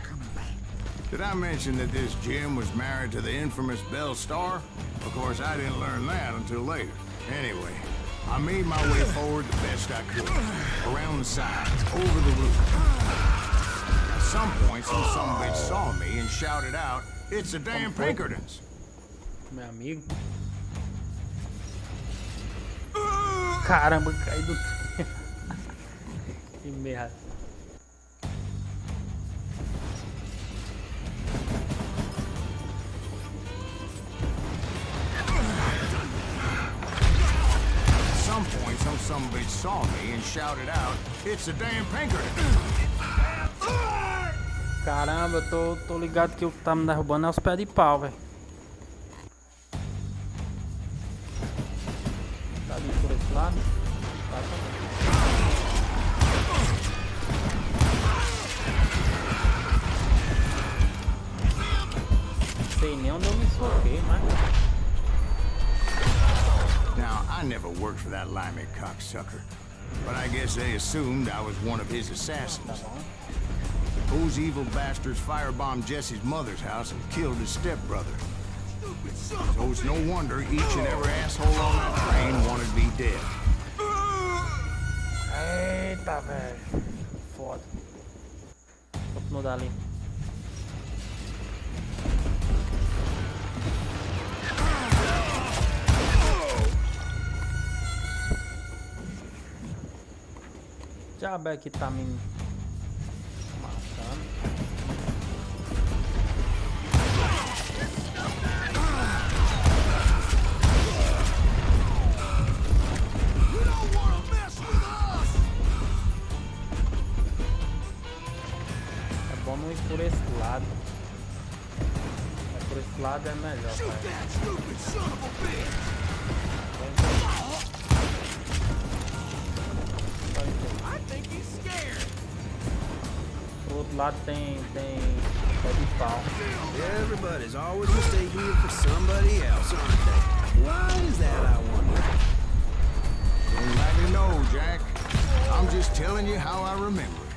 Did I mention that this Jim was married to the infamous Belle Starr? Of course, I didn't learn that until later. Anyway, I made my way forward the best I could. Around the sides, over the roof. At some point, some bitch saw me and shouted out, "It's the damn Pinkertons!" Meu amigo. Caramba, caí do trem. Que merda. At some point, some bitch saw me and shouted out, "It's the damn Pinkertons!" Caramba, eu tô ligado que o que tá me derrubando é os pés de pau, velho. Tá ali por esse lado? Tá também. Não sei nem onde eu me soquei, mas... Now, I never worked for that limey cocksucker, but I guess they assumed I was one of his assassins. Those evil bastards firebombed Jesse's mother's house and killed his stepbrother. So it's no wonder each and every asshole on that train wanted me dead. Eita, velho. Foda. Vou mudar ali. Diabo é que tá me matando. É bom não ir por esse lado. É por esse lado é melhor, pro outro lado tem pé de pau. Everybody's always mistaking you for somebody else, aren't they? Why is that, I wonder? Don't let me know, Jack. I'm just telling you how I remember it.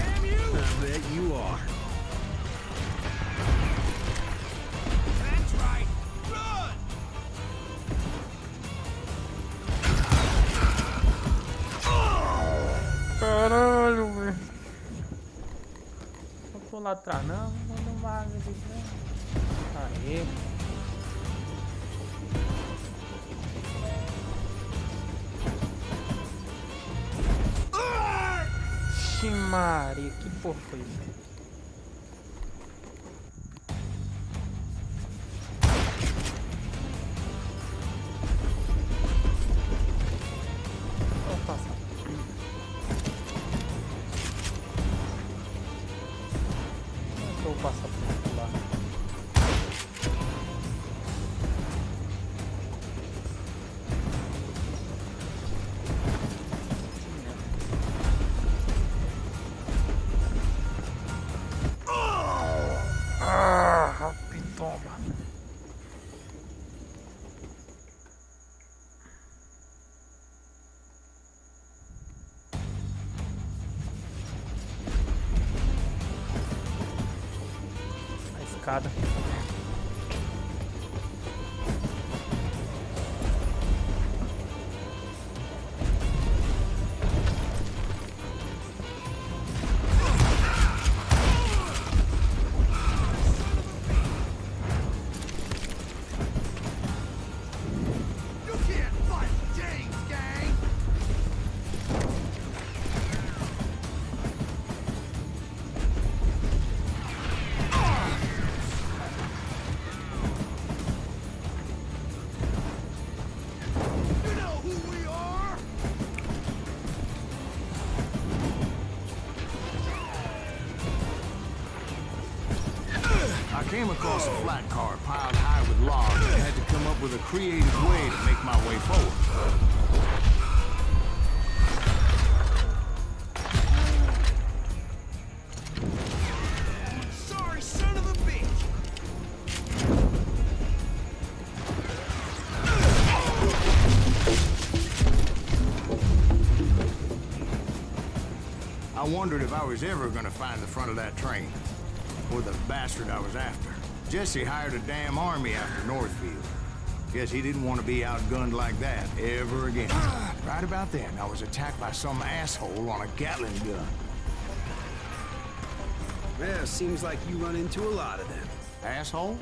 I bet you are. That's right. Run! Caralho, velho. Não tô lá atrás, não. Não vai, não. Aí. Maria, que porra foi isso? Vou passar. Eu vou passar por outro lado. escada. I came across a flat car piled high with logs and had to come up with a creative way to make my way forward. Sorry, son of a bitch! I wondered if I was ever gonna find the front of that train. Or the bastard I was after. Jesse hired a damn army after Northfield. Guess he didn't want to be outgunned like that ever again. Right about then, I was attacked by some asshole on a Gatling gun. Well, seems like you run into a lot of them. Asshole?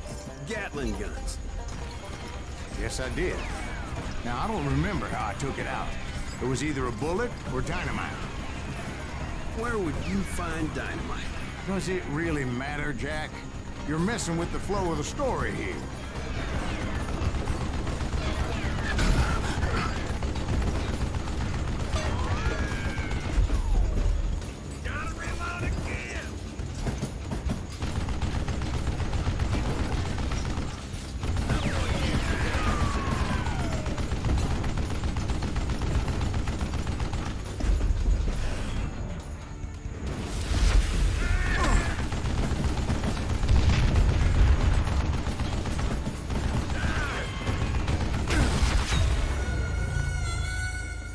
Gatling guns. Yes, I did. Now, I don't remember how I took it out. It was either a bullet or dynamite. Where would you find dynamite? Does it really matter, Jack? You're messing with the flow of the story here. Gotta reload again!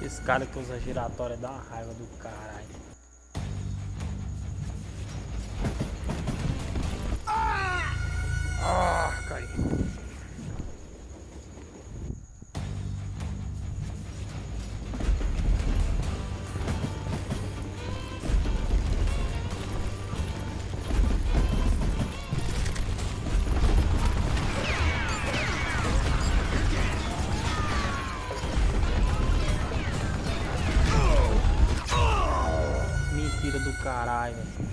Esse cara que usa giratória dá uma raiva do caralho. Ah, cai. Mentira do caralho, velho.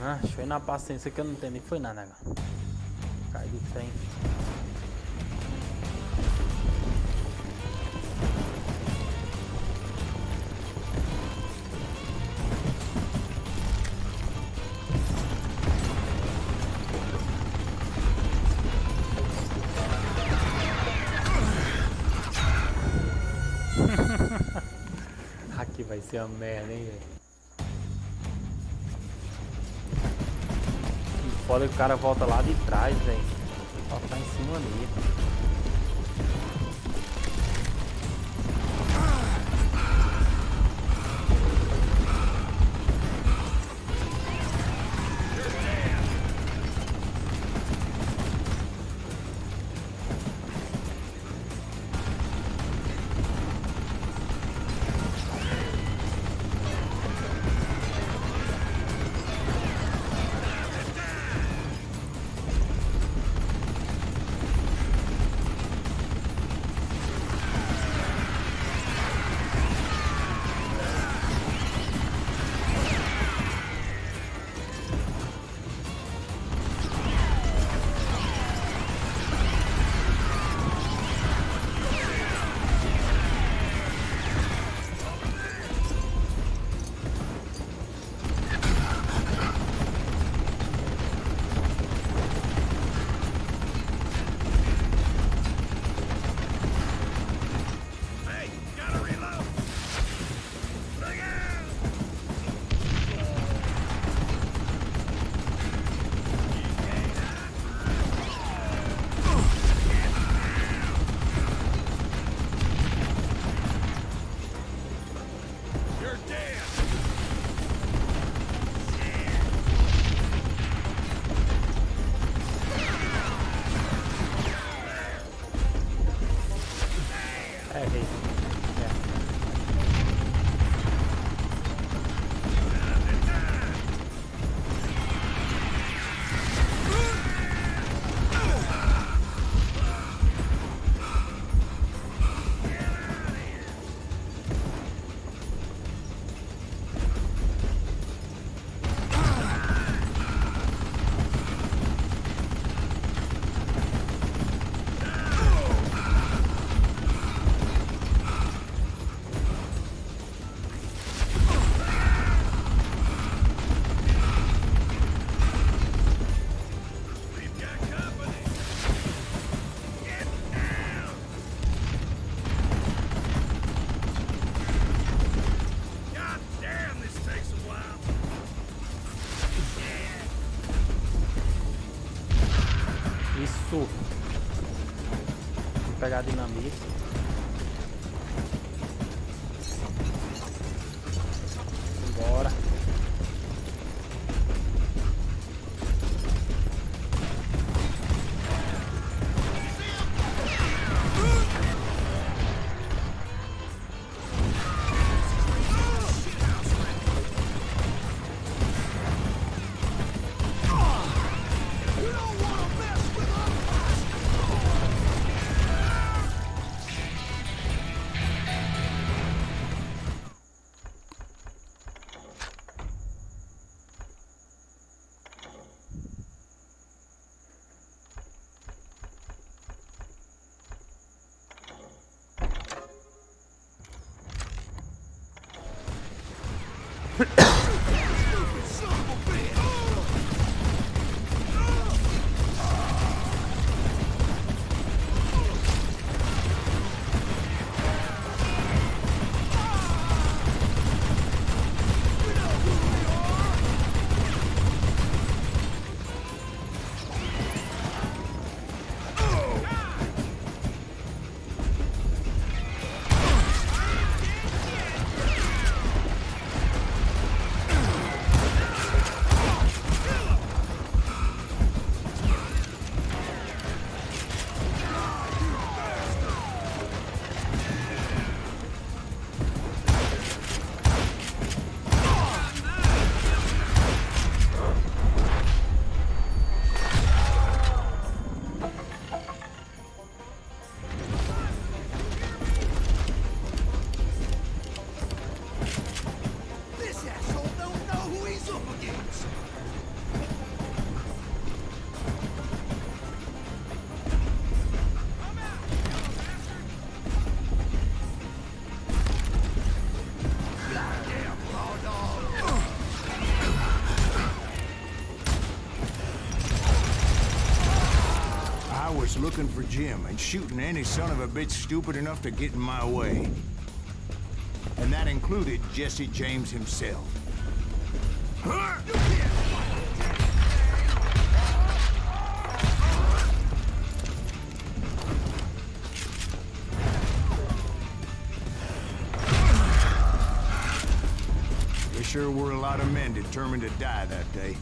Ah, foi na paciência que eu não entendi, foi nada, cara. Cai do trem. Aqui vai ser a merda, hein, velho. E foda que o cara volta lá de trás, velho. Só tá em cima dele. pegar a dinamite. Bora. Looking for Jim and shooting any son of a bitch stupid enough to get in my way. And that included Jesse James himself. There sure were a lot of men determined to die that day.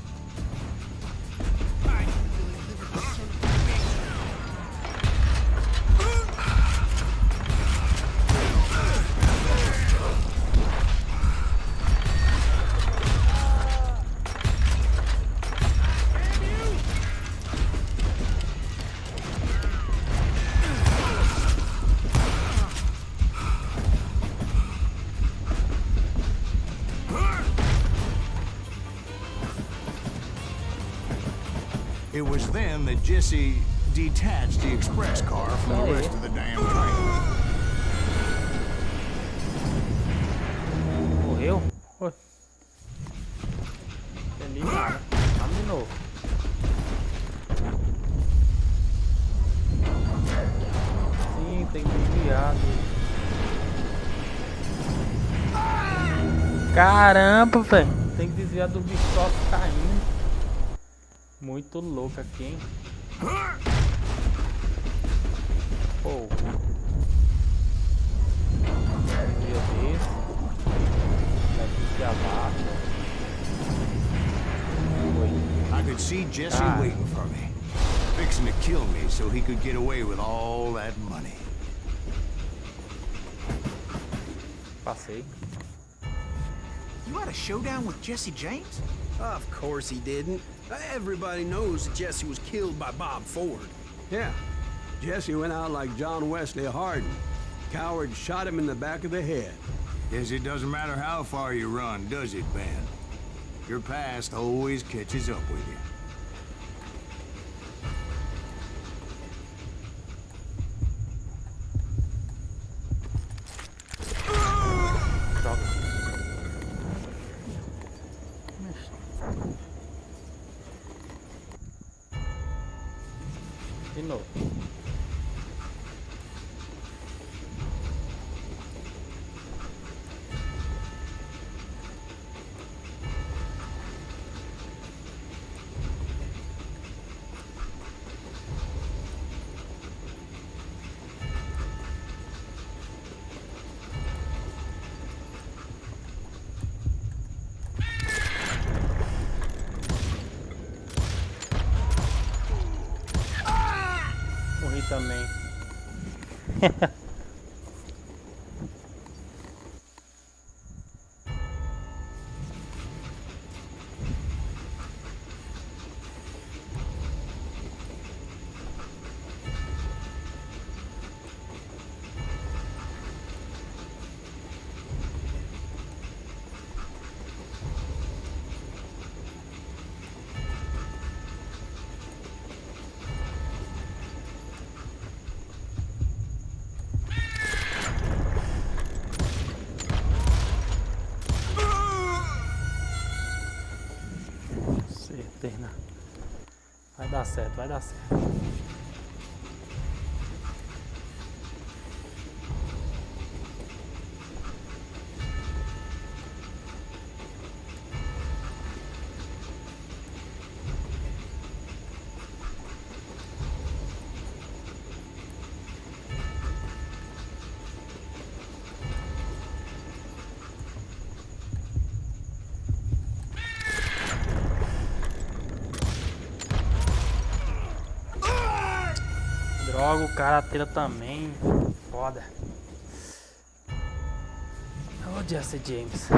It was then that Jesse detached the express car from the rest of the damn train. Morreu? Oi. Entendi nada. Vamos de novo. Sim, tem que desviar. Caramba, velho. Tem que desviar do bicho caindo. Muito louco aqui, hein? Pô. Desvio desse. Daqui que abaixa. I could see Jesse waiting for me, fixing to kill me so he could get away with all that money. Passei. You had a showdown with Jesse James? Of course he didn't. Everybody knows that Jesse was killed by Bob Ford. Yeah. Jesse went out like John Wesley Hardin. Coward shot him in the back of the head. Guess it doesn't matter how far you run, does it, Ben? Your past always catches up with you. De novo. também. Certeza. Vai dar certo, vai dar certo. Droga, o cara atira também. Foda. Oh, Jesse James.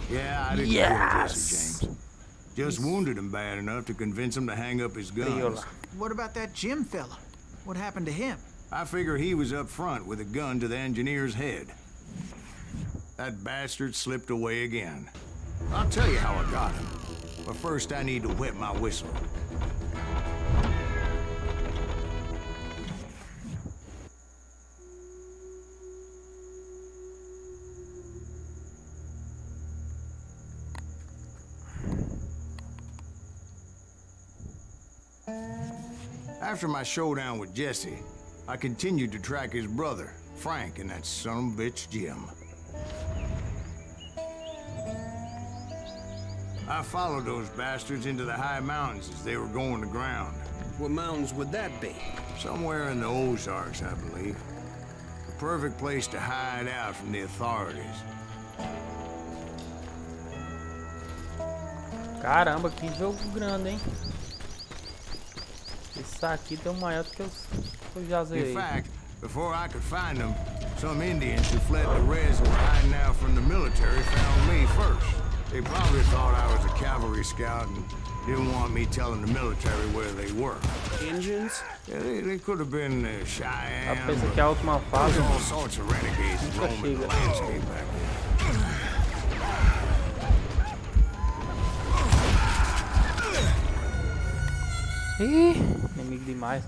Yeah, I didn't kill Jesse James. Just wounded him bad enough to convince him to hang up his guns. What about that Jim fella? What happened to him? I figure he was up front with a gun to the engineer's head. That bastard slipped away again. I'll tell you how I got him. But first I need to wet my whistle. After my showdown with Jesse, I continued to track his brother, Frank, and that son of a bitch, Jim. I followed those bastards into the high mountains as they were going to ground. What mountains would that be? Somewhere in the Ozarks, I believe. The perfect place to hide out from the authorities. Caramba, que jogo grande, hein? Isso aqui tem maior do que eu já zerei. In fact, before I could find them, some Indians who fled the res and were hiding out from the military found me first. They probably thought I was a cavalry scout and didn't want me telling the military where they were. Indians? Yeah, they could have been Cheyenne, Eu pensei que a última fase there was all sorts of renegades roaming the landscape back then. Ih, inimigo demais.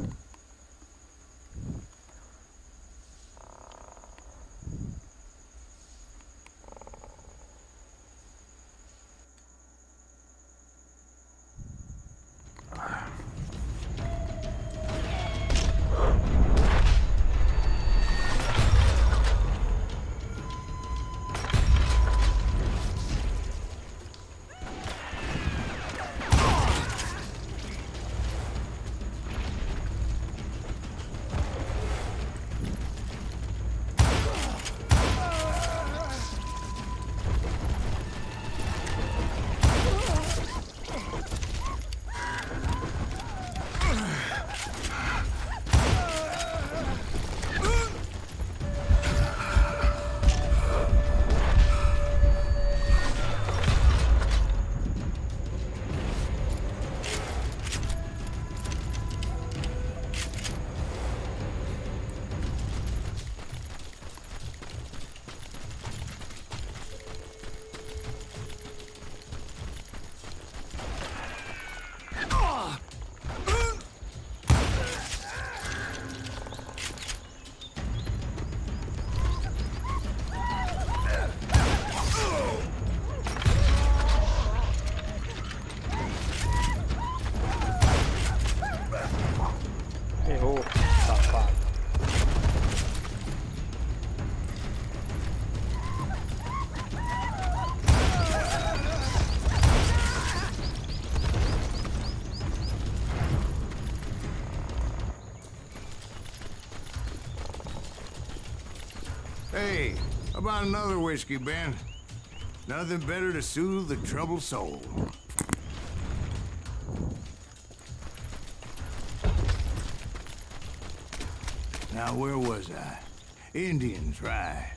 about another whiskey, Ben? Nothing better to soothe the troubled soul. Now, where was I? Indians, right.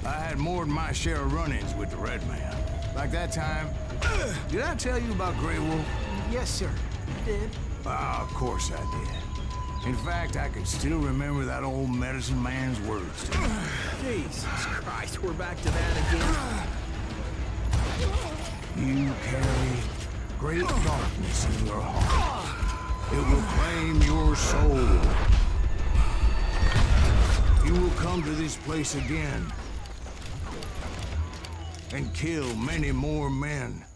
I had more than my share of run-ins with the Red Man. Like that time... Did I tell you about Grey Wolf? Yes, sir. You did. Ah, of course I did. In fact, I can still remember that old medicine man's words to me. Jesus Christ, we're back to that again. You carry great darkness in your heart. It will claim your soul. You will come to this place again and kill many more men.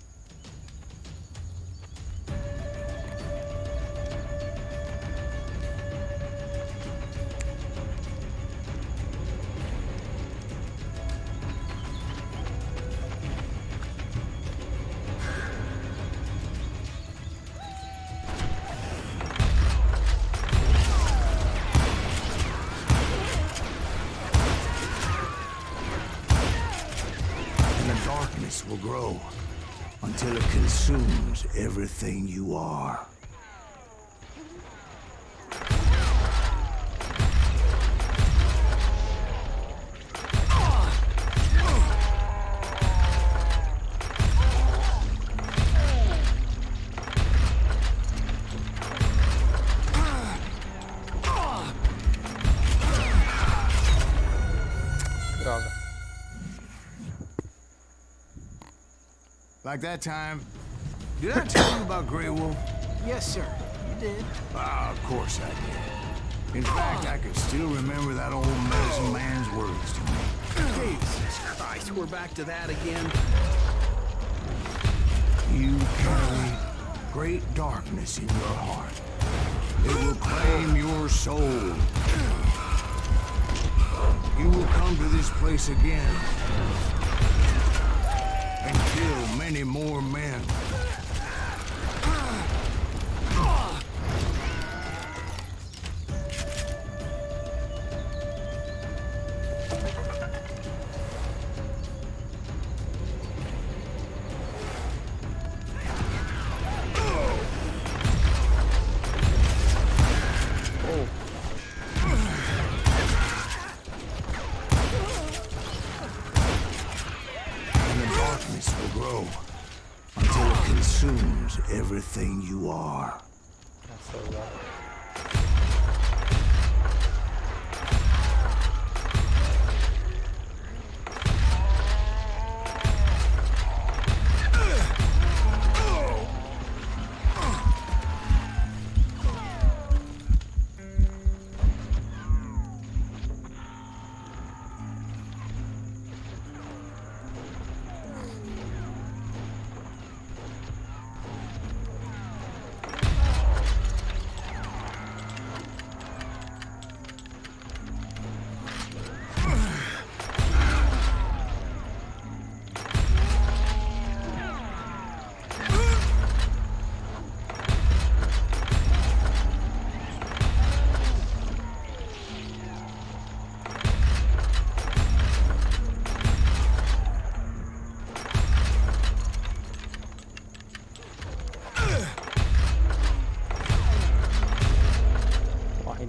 Will grow until it consumes everything you are. Droga. Like that time... Did I tell you about Grey Wolf? Yes, sir. You did. Ah, of course I did. In fact, I can still remember that old medicine man's words to me. Jesus Christ, we're back to that again. You carry great darkness in your heart. It will claim your soul. You will come to this place again and kill many more men. Will grow until it consumes everything you are. That's so right.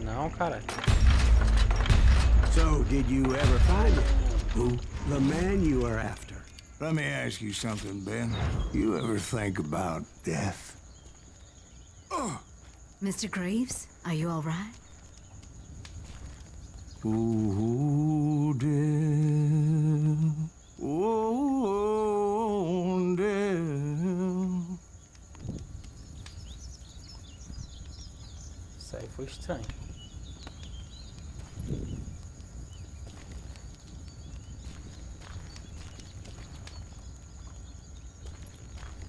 Não, cara. So, did you ever find it? Who? The man you are after. Let me ask you something, Ben. You ever think about death? Mr. Graves, are you all right? Ooh, death. Oh, death. Isso aí foi estranho.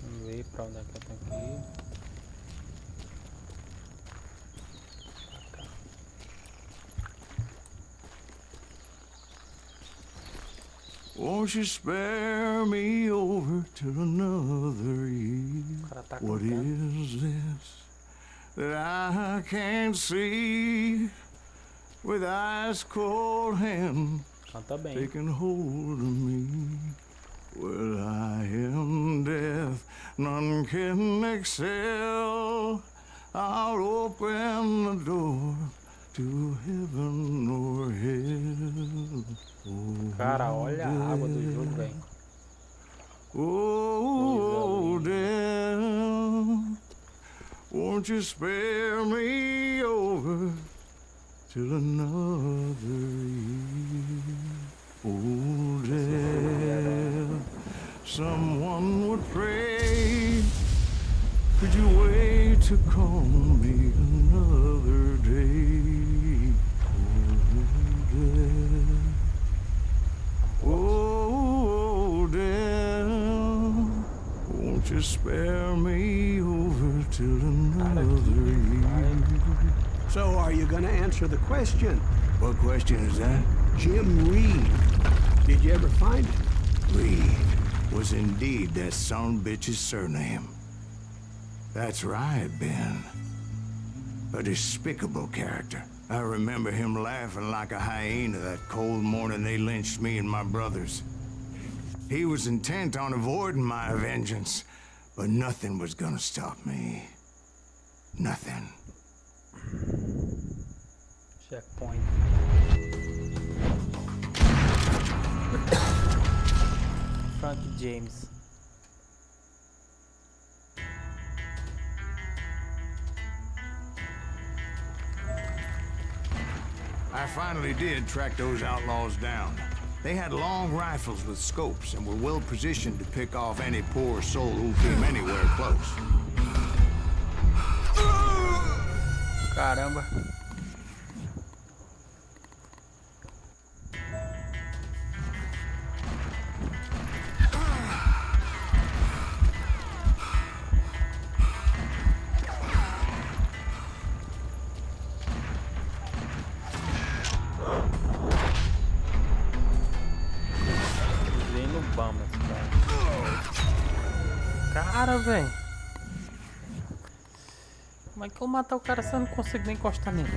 Vamos ver pra onde é que eu tenho que ir. Pra cá. Won't you spare me over to another year? O cara tá What cantando. is this that I can't see with ice cold hand Canta bem. Taking hold of me. Well, I am death, none can excel. I'll open the door to heaven or hell. Oh, Cara, olha a água do jogo, velho. oh, death, won't you spare me over till another year? Oh, death, someone would pray. Could you wait to call me another day? Oh, death, oh, death, won't you spare me over till another year? So are you gonna answer the question? What question is that? Jim Reed. Did you ever find him? Reed was indeed that son of a bitch's surname. That's right, Ben. A despicable character. I remember him laughing like a hyena that cold morning they lynched me and my brothers. He was intent on avoiding my vengeance, but nothing was gonna stop me. Nothing. Checkpoint. Frank James. I finally did track those outlaws down. They had long rifles with scopes and were well positioned to pick off any poor soul who came anywhere close. Caramba. Cara, velho. Como é que eu matar o cara se eu não consigo nem encostar nele?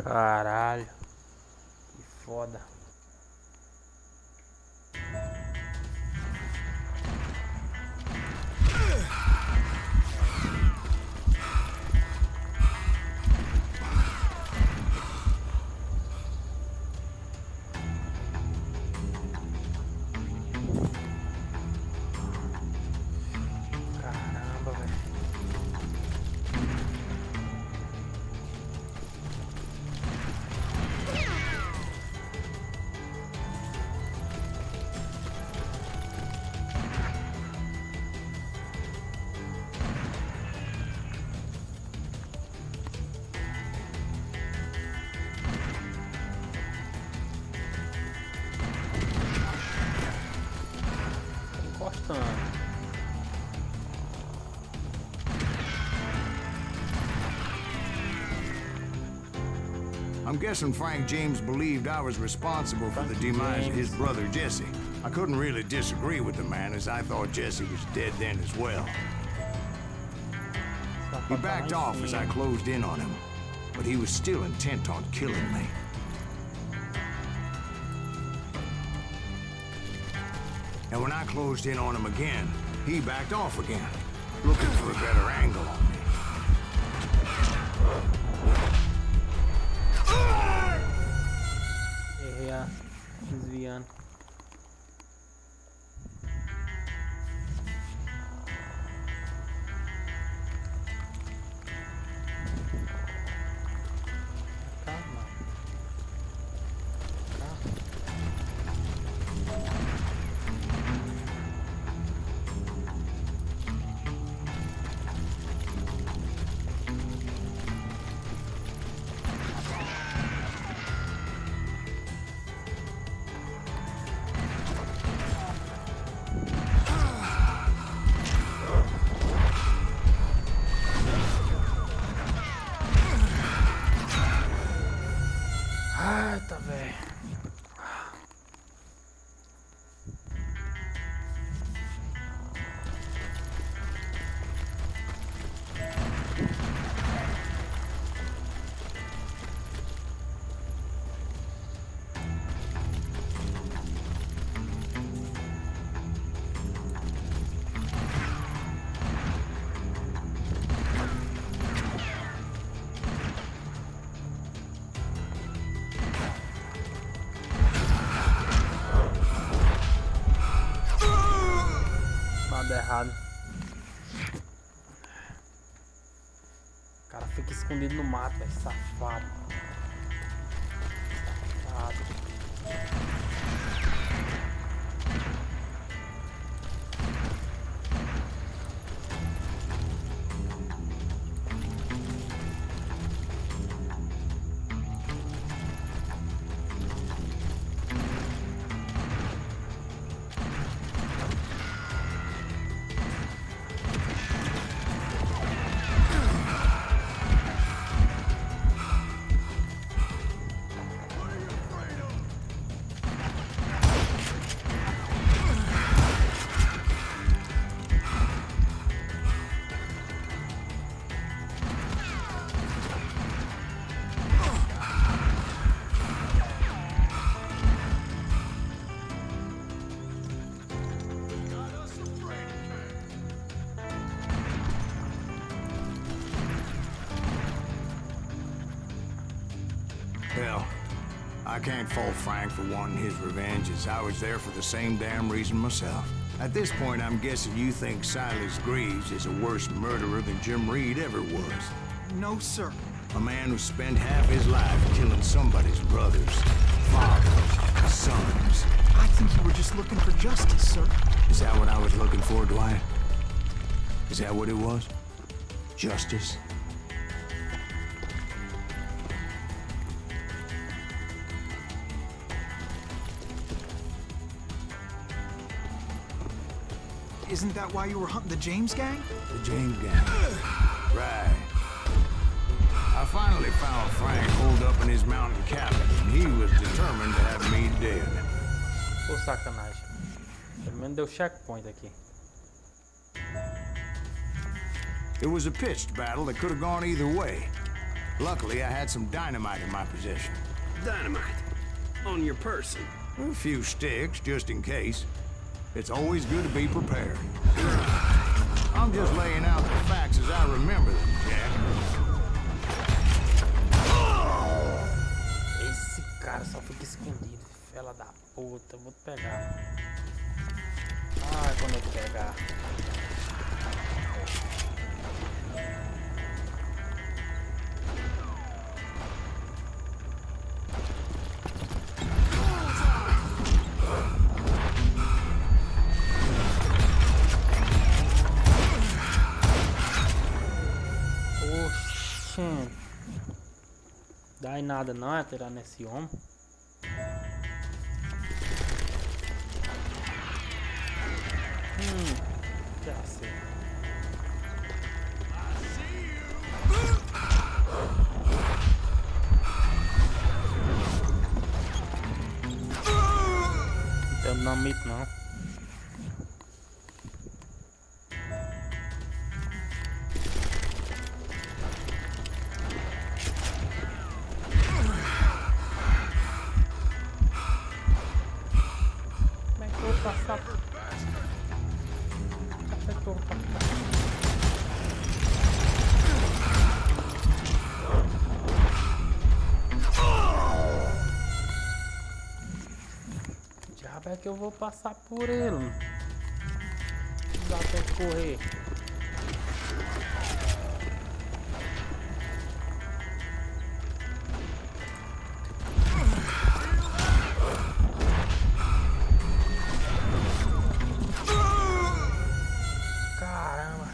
Caralho, que foda. Caramba, velho. I'm guessing Frank James believed I was responsible for the demise of his brother Jesse. I couldn't really disagree with the man, as I thought Jesse was dead then as well. He backed off as I closed in on him, but he was still intent on killing me. And when I closed in on him again, he backed off again, looking for a better angle on me. Desviando. Calma. Nada errado. O cara fica escondido no mato, velho. Safado. Safado. Hell, I can't fault Frank for wanting his revenge, as I was there for the same damn reason myself. At this point, I'm guessing you think Silas Greaves is a worse murderer than Jim Reed ever was. No, sir. A man who spent half his life killing somebody's brothers, fathers, sons. I think you were just looking for justice, sir. Is that what I was looking for, Dwight? Is that what it was? Justice? Isn't that why you were hunting the James gang? The James gang. Right. I finally found Frank holed up in his mountain cabin, and he was determined to have me dead. Pô, sacanagem. Pelo menos deu checkpoint aqui. It was a pitched battle that could have gone either way. Luckily, I had some dynamite in my possession. Dynamite. On your person. A few sticks, just in case. It's always good to be prepared. I'm just laying out the facts as I remember them, Jack. Esse cara só fica escondido. Fela da puta. Vou pegar. Ah, quando eu pegar. Dá em nada não, é atirar nesse homem. Já sei. Não tem dinamite não. É que eu vou passar por ele. Não dá pra correr. Caramba.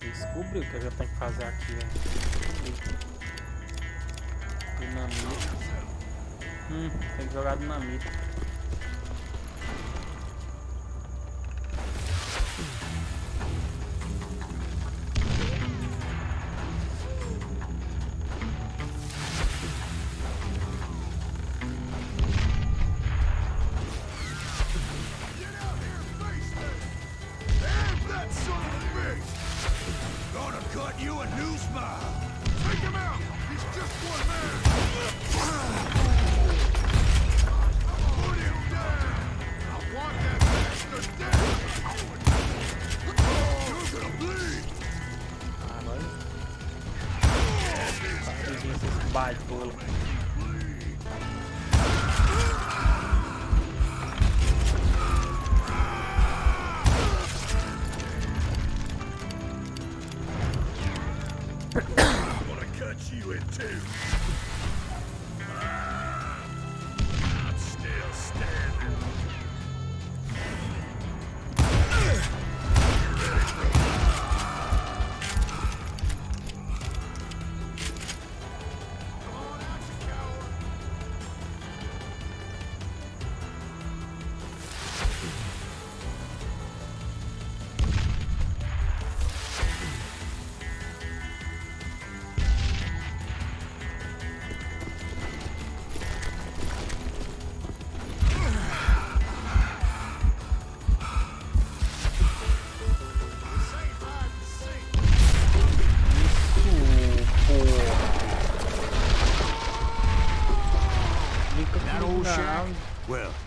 Descobri o que eu tenho que fazer aqui, velho. Dinamite. Tem que jogar dinamite.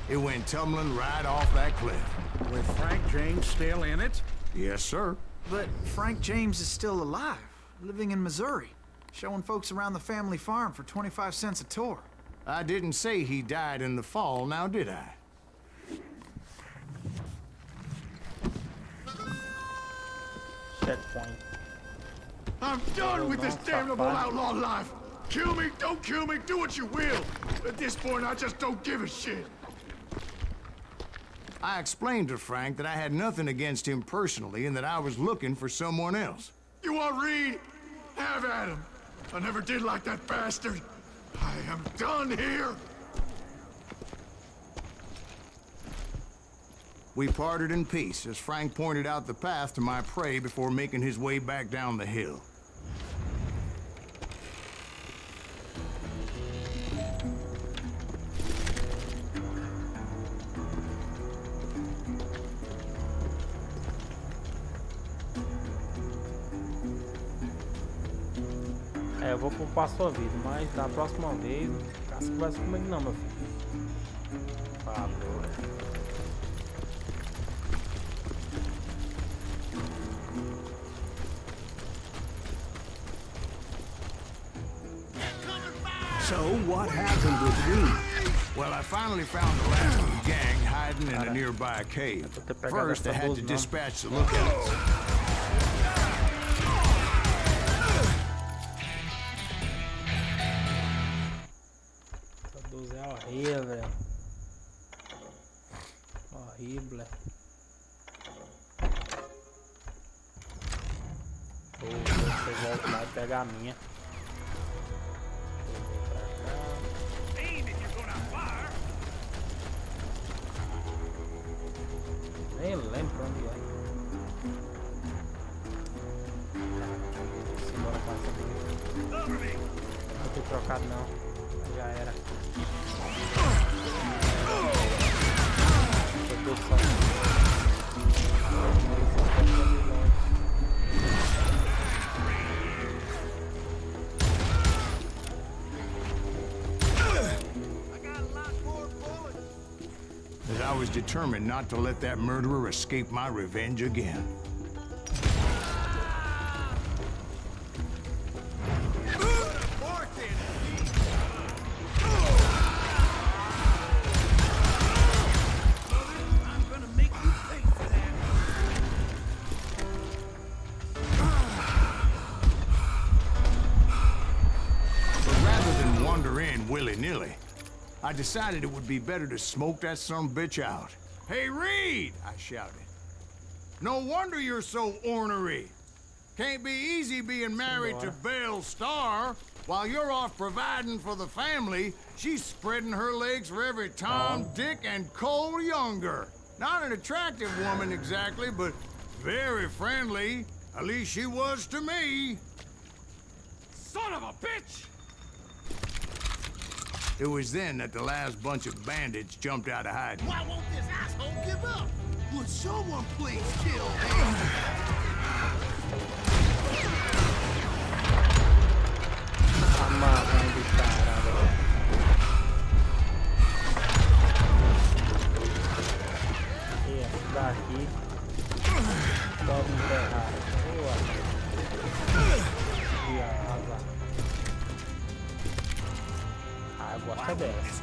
It went tumbling right off that cliff. With Frank James still in it? Yes, sir. But Frank James is still alive, living in Missouri, showing folks around the family farm for 25 cents a tour. I didn't say he died in the fall, now did I? Checkpoint. I'm done with this damnable outlaw life. Kill me, don't kill me, do what you will. At this point, I just don't give a shit. I explained to Frank that I had nothing against him personally and that I was looking for someone else. You want Reed? Have at him. I never did like that bastard. I am done here. We parted in peace as Frank pointed out the path to my prey before making his way back down the hill. Eu vou poupar sua vida, mas da próxima vez, caso conversa comigo não, meu filho. Falou. So what happened with Reed? Well, I finally found the last of the gang hiding in a nearby cave. First, I had to dispatch the lookouts. Horrível. Horrível. Você volta lá e pega a minha. Nem lembro onde é. Simbora com essa aqui. Não vou ter trocado não. Já era. As I was determined not to let that murderer escape my revenge again. Willy-nilly, I decided it would be better to smoke that sumbitch out. Hey, Reed! I shouted. No wonder you're so ornery. Can't be easy being married to Belle Starr. While you're off providing for the family, she's spreading her legs for every Tom, Dick, and Cole Younger. Not an attractive woman exactly, but very friendly. At least she was to me. Son of a bitch! It was then that the last bunch of bandits jumped out of hiding. Why won't this asshole give up? Would someone please kill him? Amarrando o cara, velho. E essa daqui pode enterrar. E a asa. Ah, eu gosto dessa.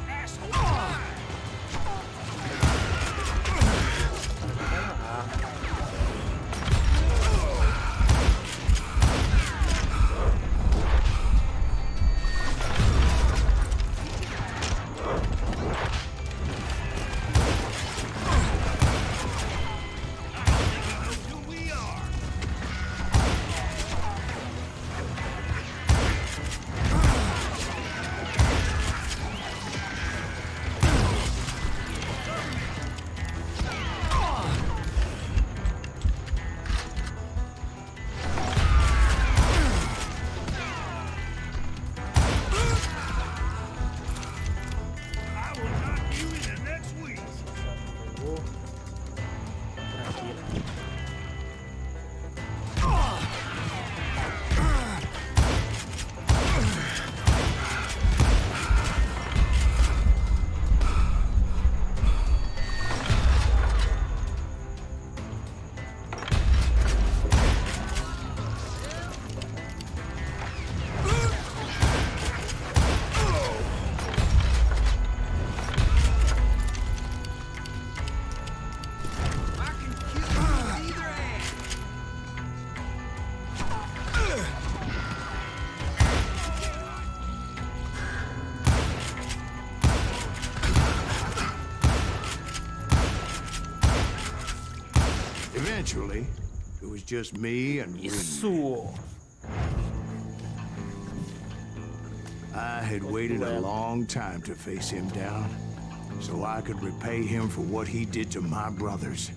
eventually, it was just me and Reed. Isso! I had waited a long time to face him down, so I could repay him for what he did to my brothers.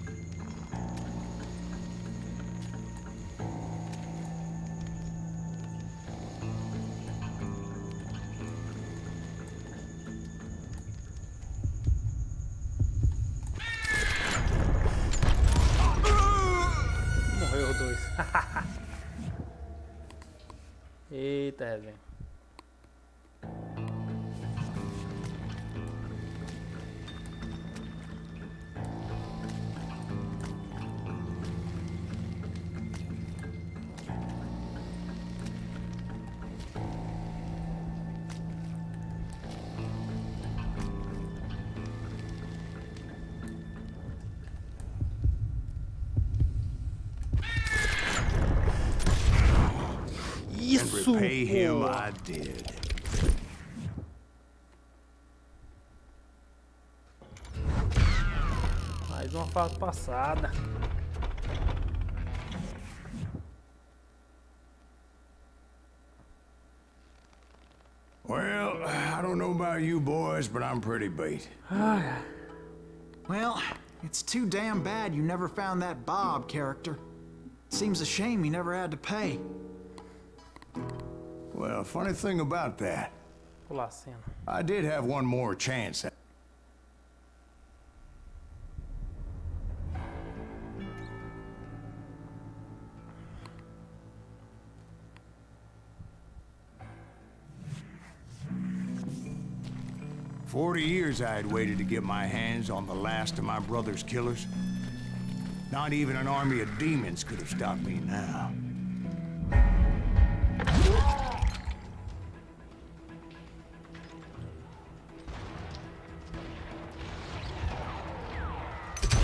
Morreu os dois. Eita, velho. And repay him I did. Mais uma fase passada. Well, I don't know about you boys, but I'm pretty beat. Well, it's too damn bad you never found that Bob character. Seems a shame you never had to pay. Well, funny thing about that, Pular a cena. I did have one more chance. "40 years I had waited to get my hands on the last of my brother's killers. Not even an army of demons could have stopped me now.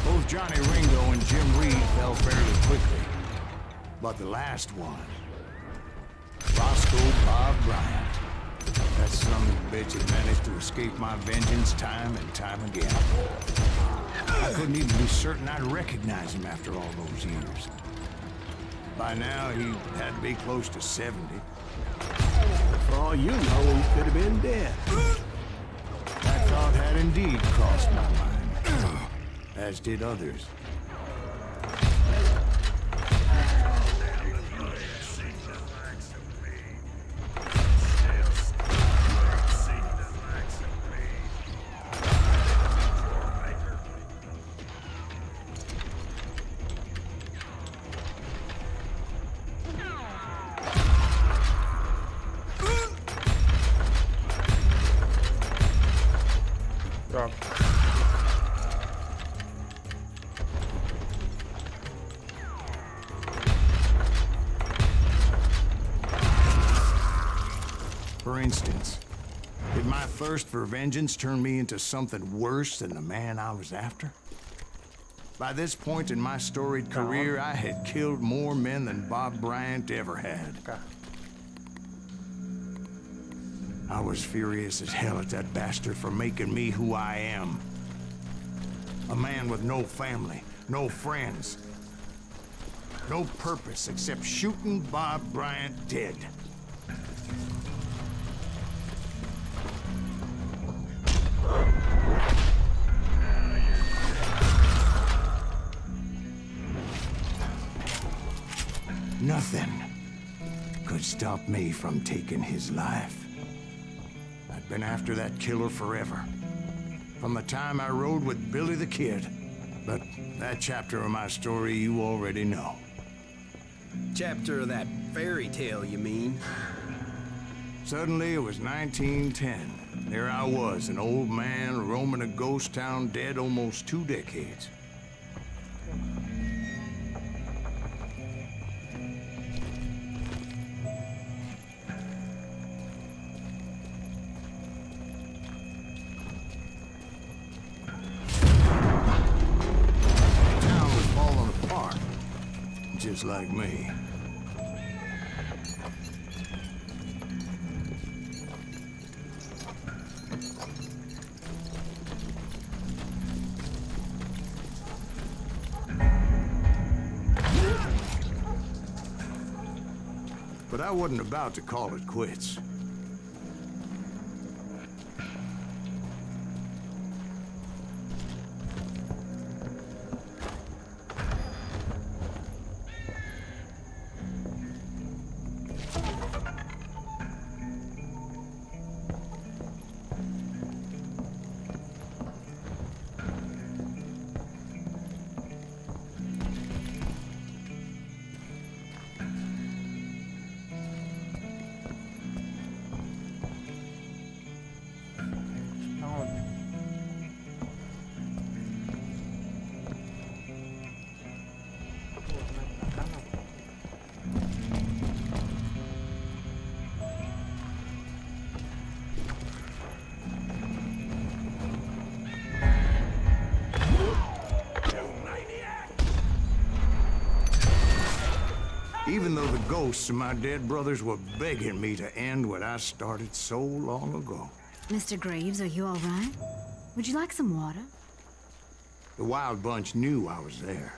Both Johnny Ringo and Jim Reed fell fairly quickly. But the last one, Roscoe Bob Bryant, that son of a bitch had managed to escape my vengeance time and time again. I couldn't even be certain I'd recognize him after all those years. By now, he had to be close to 70. For all you know, he could have been dead. That thought had indeed crossed my mind, as did others. Droga. For instance, did my thirst for vengeance turn me into something worse than the man I was after? By this point in my storied career, I had killed more men than Bob Bryant ever had. Okay. I was furious as hell at that bastard for making me who I am. A man with no family, no friends, no purpose except shooting Bob Bryant dead. Nothing could stop me from taking his life. I'd been after that killer forever. From the time I rode with Billy the Kid. But that chapter of my story you already know. Chapter of that fairy tale, you mean? Suddenly it was 1910. There I was, an old man roaming a ghost town dead almost 2 decades. Just like me. But I wasn't about to call it quits. Even though the ghosts of my dead brothers were begging me to end what I started so long ago. Mr. Graves, are you all right? Would you like some water? The Wild Bunch knew I was there.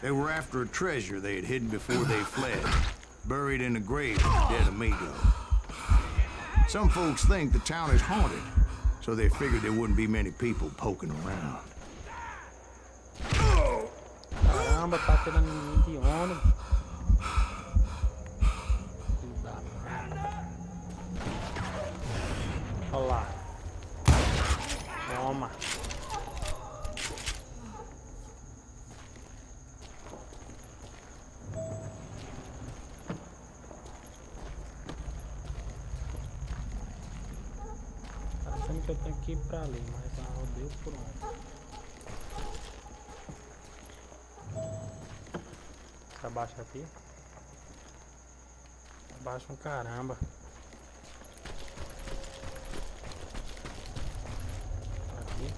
They were after a treasure they had hidden before they fled, buried in a grave in the dead amigo. Some folks think the town is haunted, so they figured there wouldn't be many people poking around. Caramba, tá tirando mim de onda. Olha lá. Toma. Parecendo que eu tenho que ir pra ali, mas eu rodeio por onde? Abaixa aqui. Abaixa um caramba. Aqui.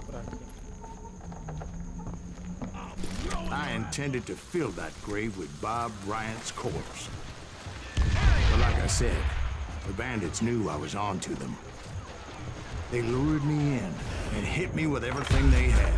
Por aqui. I intended to fill that grave with Bob Bryant's corpse. But like I said, the bandits knew I was on to them. They lured me in and hit me with everything they had.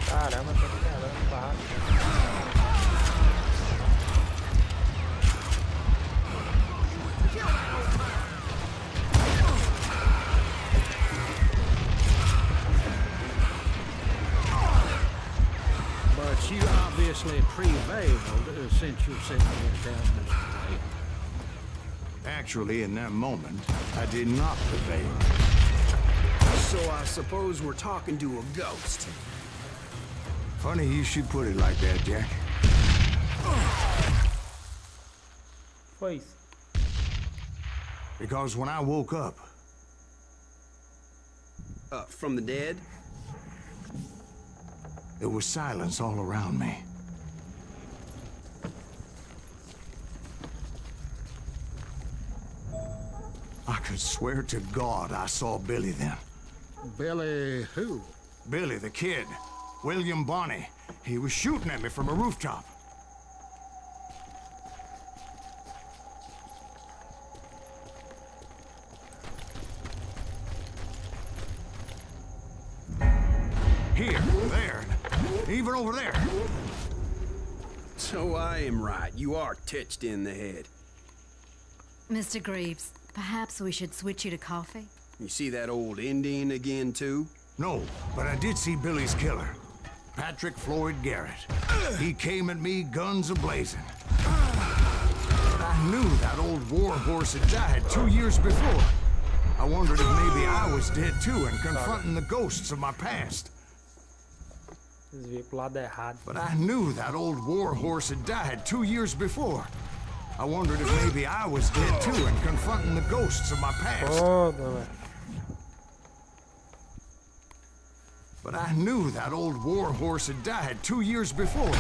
Caramba, tô caramba, barraco. But you obviously prevailed since you're sitting here down this way. Actually, in that moment, I did not prevail. So I suppose we're talking to a ghost. Funny you should put it like that, Jack. Foi isso. Because when I woke up, From the dead? there was silence all around me. I could swear to God I saw Billy then. Billy who? Billy, the kid. William Bonney. He was shooting at me from a rooftop. Here, there, even over there. So I am right. You are touched in the head. Mr. Graves, perhaps we should switch you to coffee? You see that old Indian again, too? No, but I did see Billy's killer. Patrick Floyd Garrett. He came at me guns a-blazing. But I knew that old war horse had died 2 years before. I wondered if maybe I was dead too and confronting the ghosts of my past. Desviei pro lado errado. But I knew that old war horse had died 2 years before. I wondered if maybe I was dead too and confronting the ghosts of my past. Foda, velho. But I knew that old war horse had died 2 years before.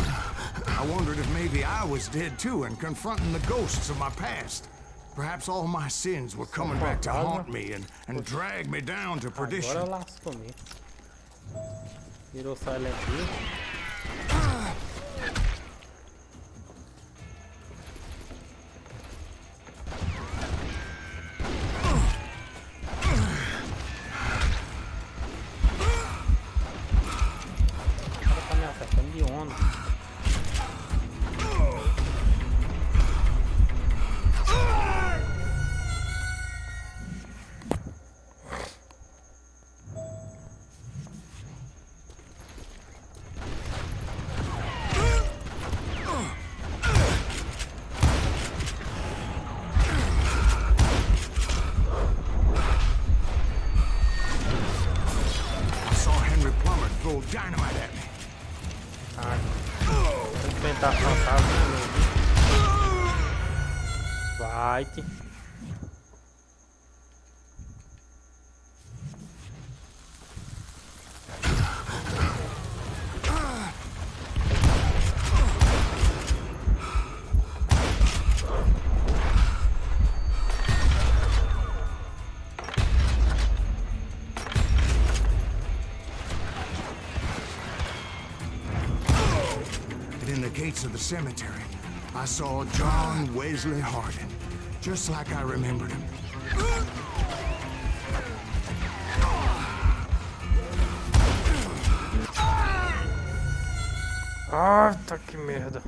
I wondered if maybe I was dead too and confronting the ghosts of my past. Perhaps all my sins were coming back to haunt me and drag me down to perdition. Agora lascou-me. Virou Silent Hill. Dynamite at me. Vou enfrentar fantasma de novo. Vai-te. In the gates of the cemetery, I saw John Wesley Hardin, just like I remembered him. Ah, tá que merda.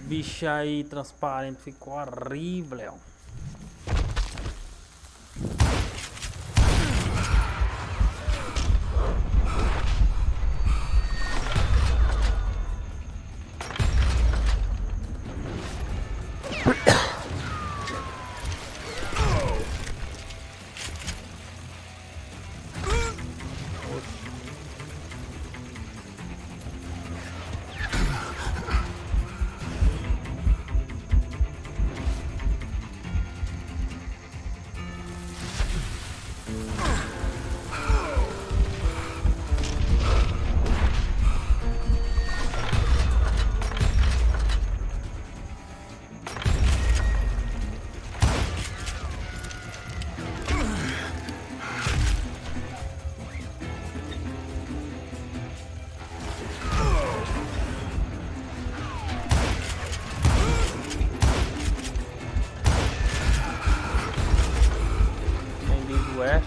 Bicho aí transparente ficou horrível.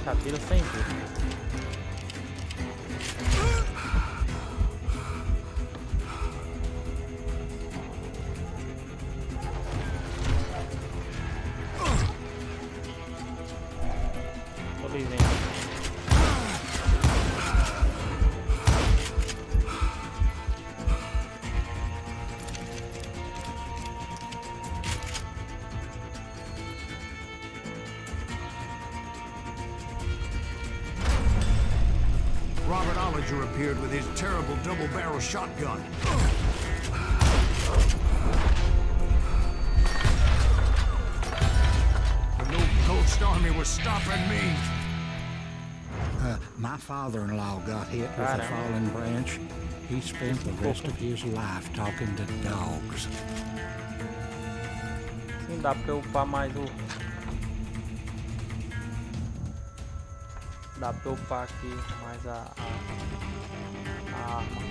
Atira sem ver. Tô ali vendo. Appeared with his terrible double-barrel shotgun. But no ghost army was stopping me. My father-in-law got hit with a fallen branch. He spent the rest of his life talking to dogs. Sim, dá pra eu upar mais o... Dá pra eu upar aqui mais a arma.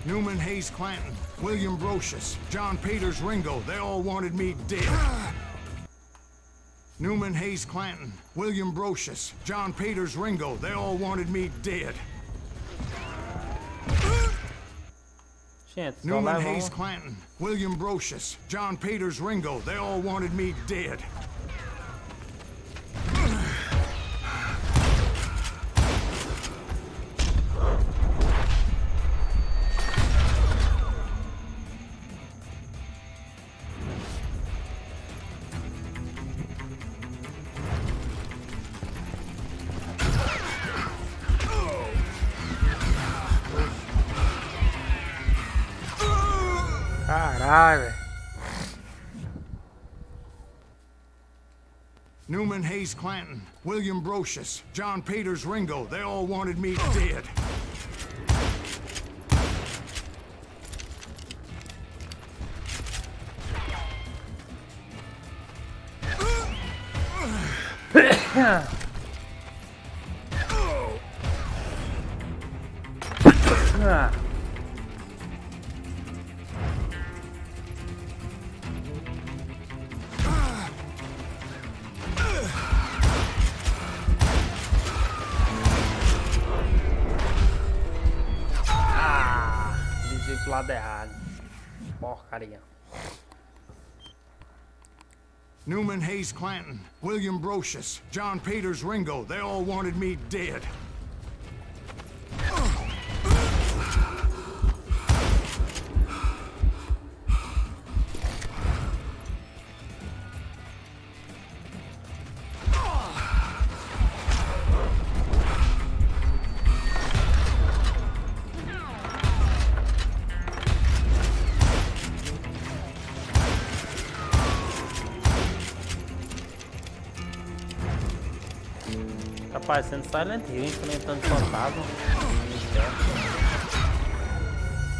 Newman, Hayes, Clanton, William Brocious, John Peters, Ringo, they all wanted me dead. Newman, Hayes, Clanton, William Brocious, John Peters, Ringo, they all wanted me dead. Gente, só Newman, levam... Hayes, Clanton, William Brocious, John Peters, Ringo, they all wanted me dead. Caralho, velho. Newman, Hayes, Clanton, William Brocious, John Peters, Ringo, they all wanted me dead. Desvio pro lado errado. Porcaria. Newman, Hayes, Clanton, William Brocious, John Peters, Ringo, they all wanted me dead. Tá parecendo Silent Hill enfrentando fantasma.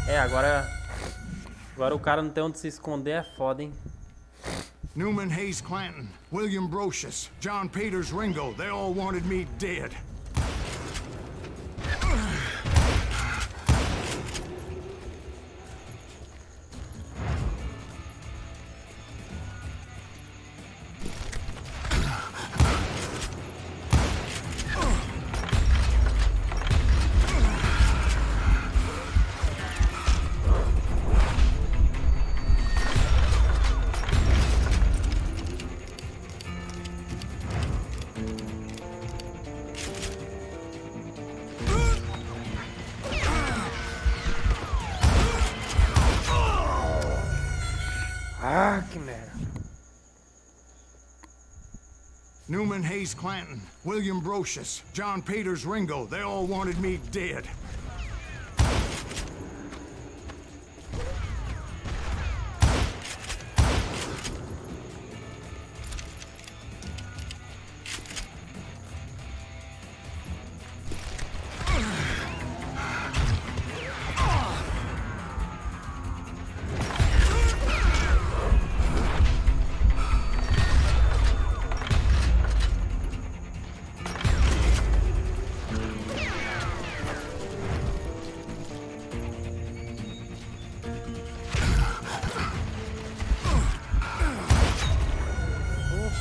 É, agora o cara não tem onde se esconder, é foda, hein? Newman, Hayes, Clanton, William Brocious, John Peters, Ringo, they all wanted me dead. Ah, que merda. Newman, Hayes, Clanton, William Brocious, John Peters, Ringo, they all wanted me dead.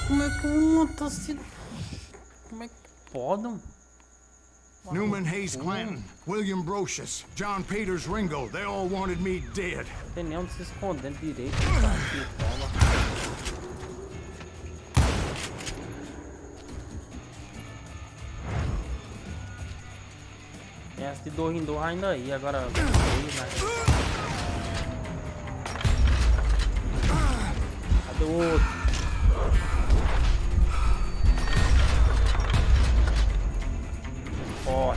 Como é que eu tô se... Como é que pode? Newman, Hayes, Clanton, William Brocious, John Peters, Ringo, they all wanted me dead. Não tem nem onde se esconder direito. Tá aqui, toma. Tem essa de dor em dor ainda aí, agora... Cadê o outro? Ó.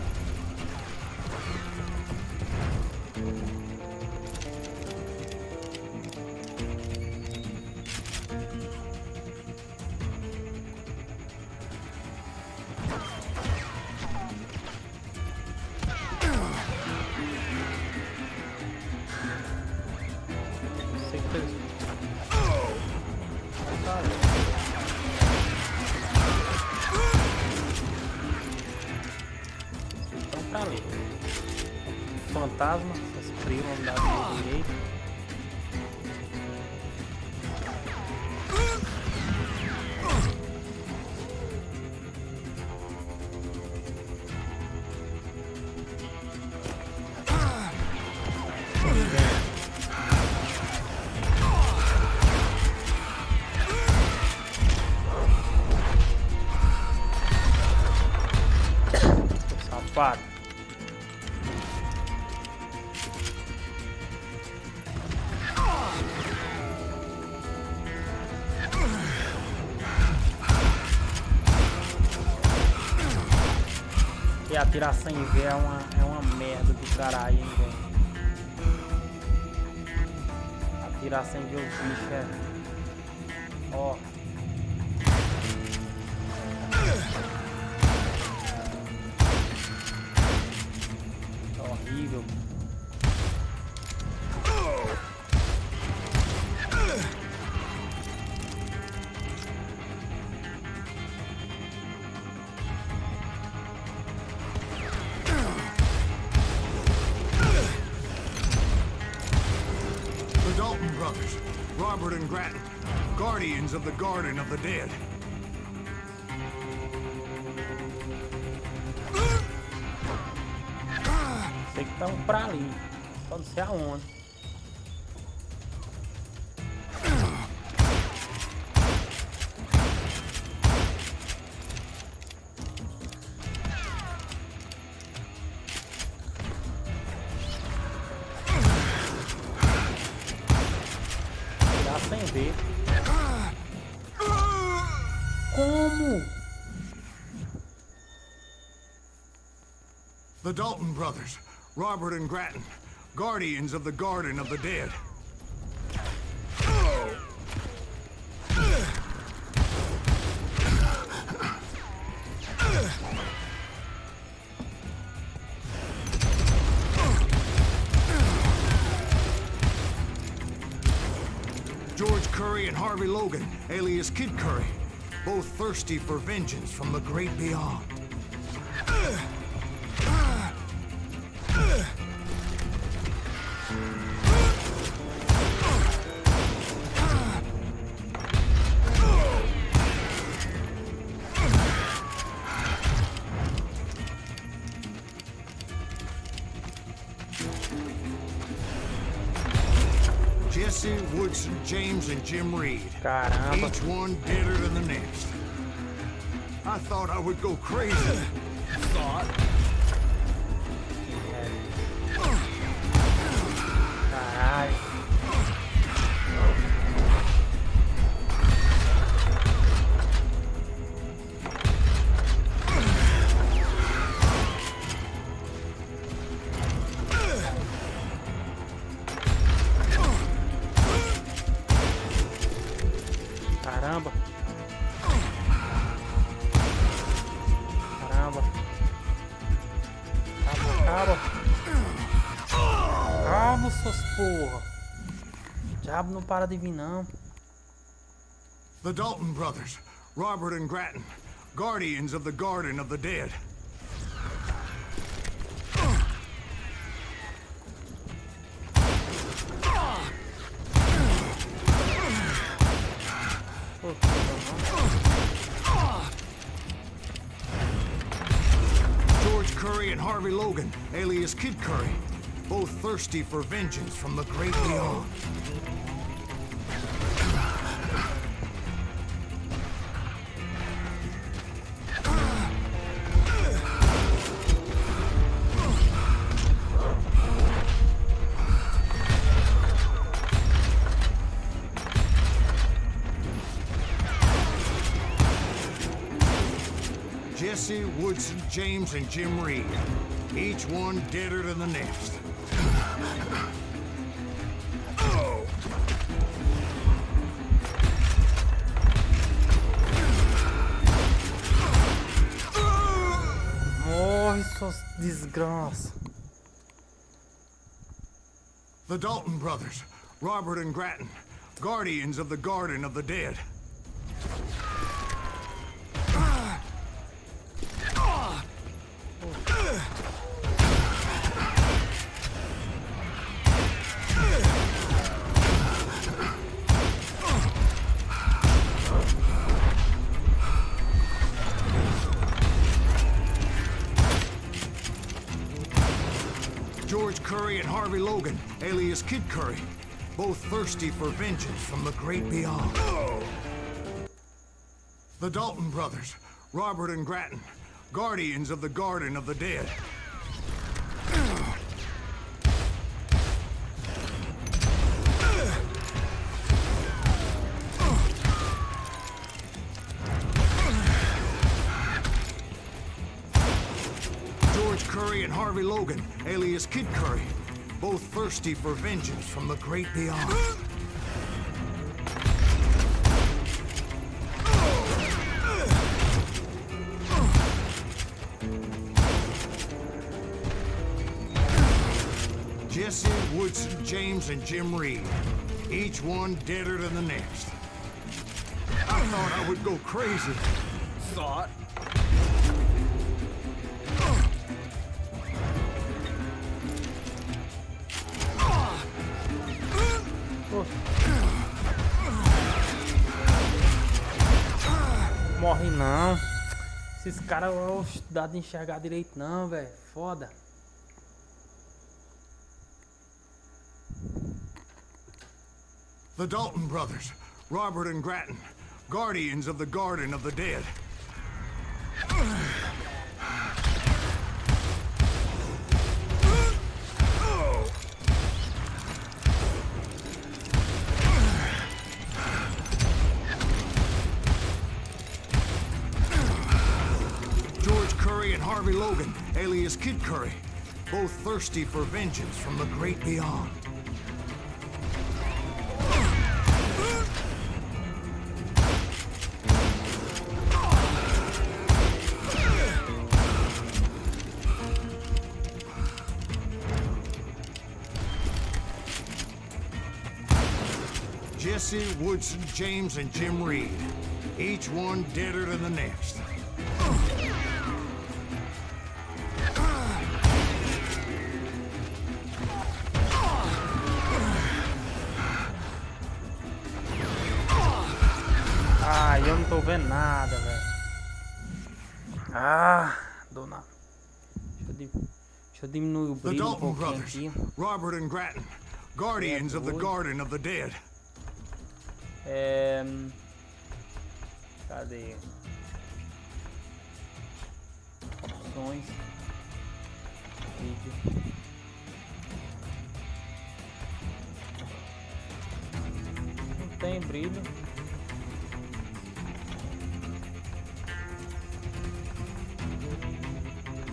Sei que fez. Então tá ali. fantasma, essas primas da direita. Safado. E atirar sem ver é uma merda do caralho, hein, velho. Atirar sem ver os bichos é... Ó. Horrível. The Dalton brothers, Robert and Grattan, guardians of the Garden of the Dead. Sei que estão pra ali. Só não sei aonde. Tirar sem ver. Como? The Dalton brothers, Robert and Grattan, guardians of the Garden of the Dead. George Curry and Harvey Logan, alias Kid Curry, both thirsty for vengeance from the great beyond. Jesse, Woodson, James, and Jim Reed. Caramba. Each one deader than the next. I thought I would go crazy. Thought. Caralho. Caramba. Caramba. Calma. Calma, seus porra. O diabo não para de vir, não. The Dalton brothers, Robert and Grattan, guardians of the Garden of the Dead. George Curry and Harvey Logan, alias Kid Curry, both thirsty for vengeance from the great beyond. Jesse, Woodson, James, and Jim Reed. Each one deader than the next. Morre, suas desgraças. The Dalton brothers, Robert and Grattan, guardians of the Garden of the Dead. George Curry and Harvey Logan, alias Kid Curry, both thirsty for vengeance from the great beyond. The Dalton brothers, Robert and Grattan, guardians of the Garden of the Dead. George Curry and Harvey Logan, alias Kid Curry, both thirsty for vengeance from the great beyond. Jesse, Woodson, James, and Jim Reed, each one deader than the next. I thought I would go crazy. Thought? Morre não. Esses caras não dá de enxergar direito não, velho. Foda. The Dalton brothers, Robert and Grattan, guardians of the Garden of the Dead. George Curry and Harvey Logan, alias Kid Curry, both thirsty for vengeance from the great beyond. Jesse, Woodson, James, and Jim Reed, each one deader than the next. Ah, eu não tô vendo nada, velho. Ah, dona. Deixa eu diminuir o The brilho Dalton pouquinho brothers, aqui. Robert and Grattan, guardians of the Garden of the Dead. Cadê? Opções. Vídeo. Não tem brilho.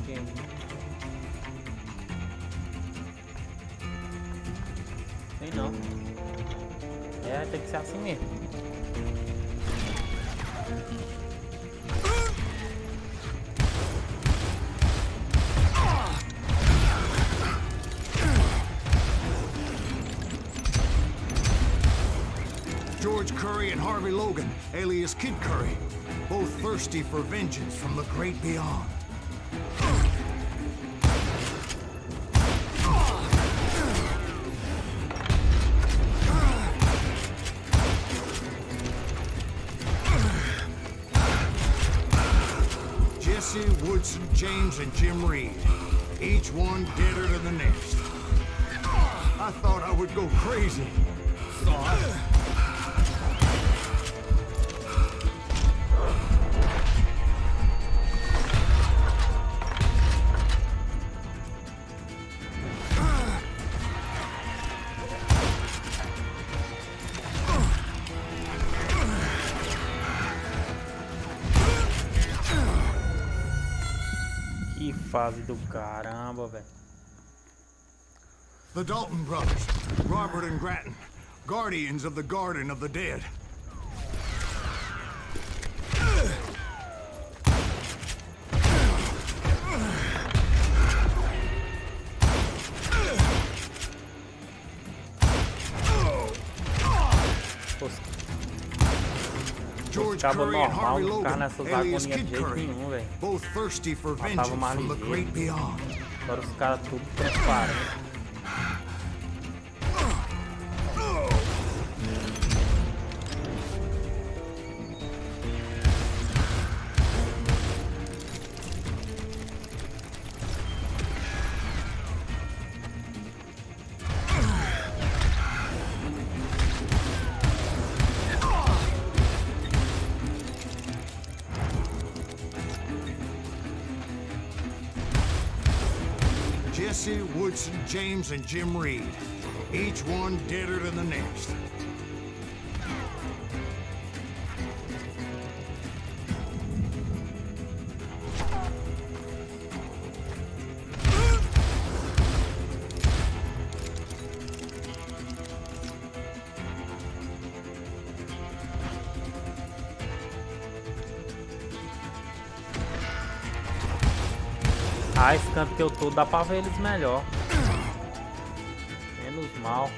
Game. Tem não. É, tem que ser assim mesmo. George Curry and Harvey Logan, alias Kid Curry, both thirsty for vengeance from the great beyond. Jesse, Woodson, James, and Jim Reed, each one deader than the next. I thought I would go crazy. Que fase do caramba, velho. The Dalton brothers, Robert and Grattan, guardians of the Garden of the Dead. George Curry and Harvey Logan, alias Kid Curry, both thirsty for vengeance from the great beyond. Agora os caras tudo transparente. Jesse, Woodson, James, and Jim Reed. Each one deader than the next. Ah, esse canto que eu tô dá pra ver eles melhor. Menos mal.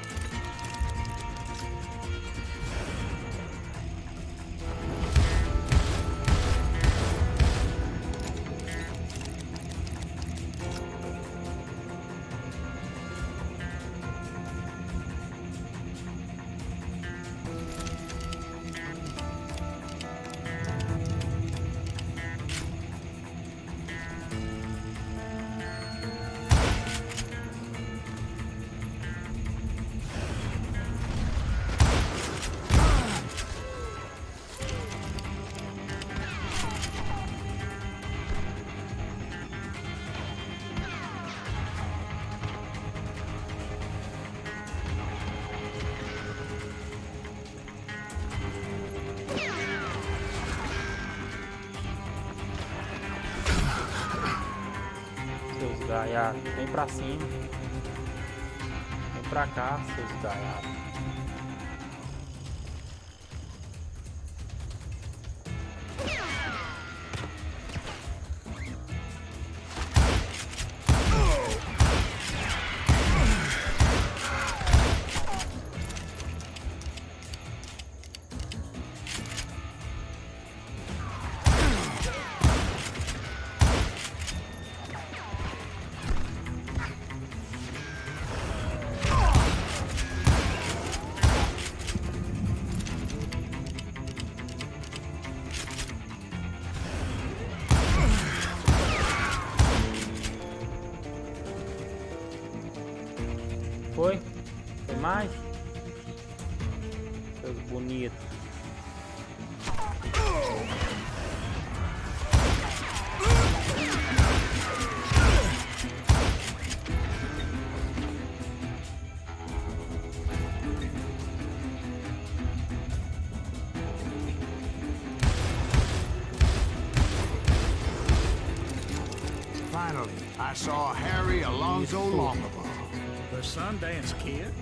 Gaiados, vem pra cima. Vem pra cá, seus gaiados. Foi? Tem mais? Coisa bonita. Finally, I saw Harry Alonzo Longabaugh. The Sundance Kid?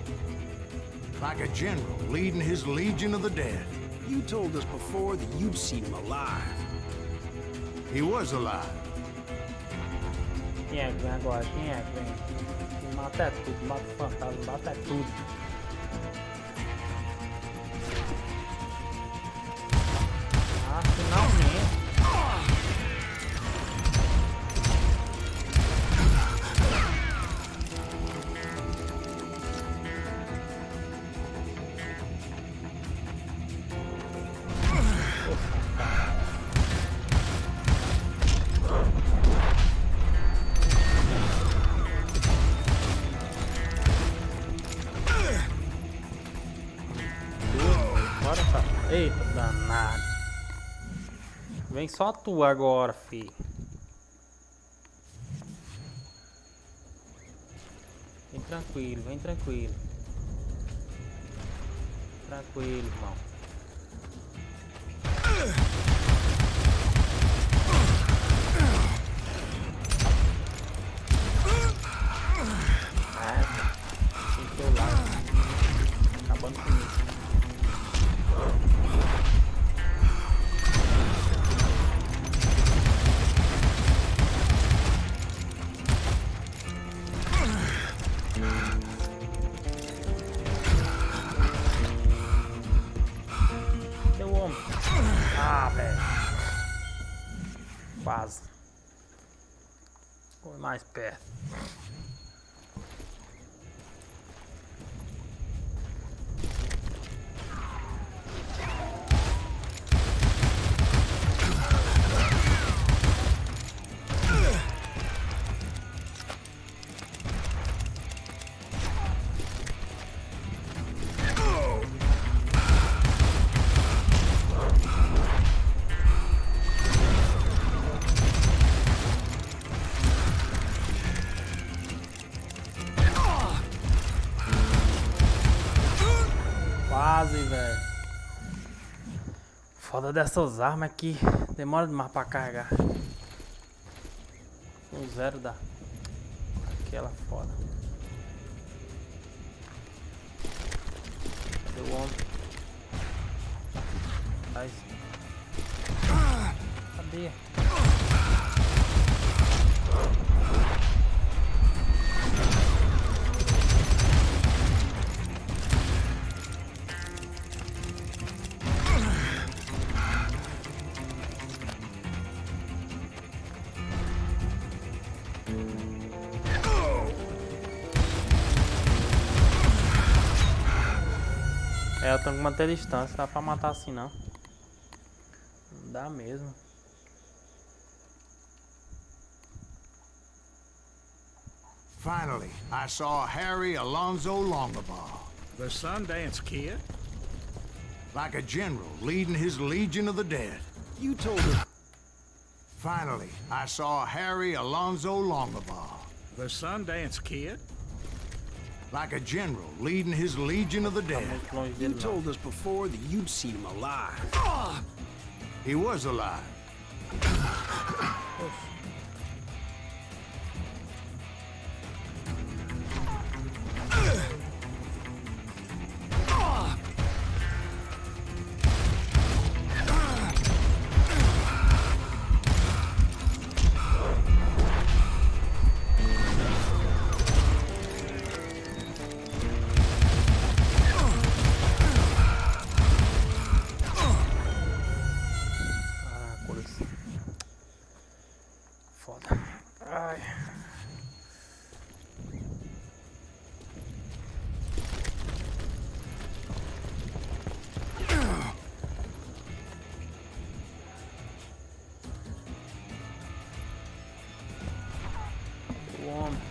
Like a general leading his Legion of the Dead. You told us before that you'd seen him alive. He was alive. Quem é que vem agora? Quem é que vem? Mata é tudo, mata o fantasma, mata é tudo. Ah, finalmente. Eita, danado. Vem só tu agora, filho. Vem tranquilo, vem tranquilo. Tranquilo, irmão. Tem teu lado. Acabando com isso. Ah, velho. Quase. Foi mais perto. fase, velho. Foda dessas armas aqui. Demora demais pra carregar. Um zero dá. Aquela foda. Cadê o homem? Faz. Cadê? É, eu tenho que manter a distância, não dá pra matar assim não. Não dá mesmo. Finally, I saw Harry Alonzo Longabaugh. The Sundance Kid? Like a general leading his legion of the dead. You told us. Finally, I saw Harry Alonzo Longabaugh. The Sundance Kid? Like a general leading his legion of the dead. You told us before that you'd seen him alive. He was alive. Foda. Ai. O homem.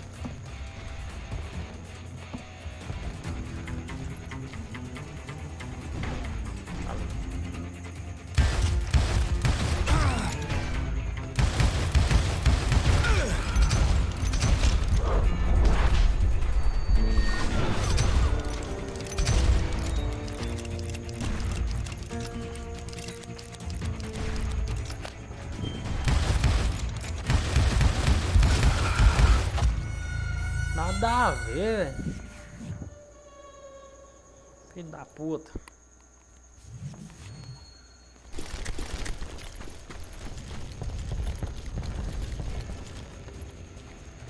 Nada a ver, velho. Filho da puta.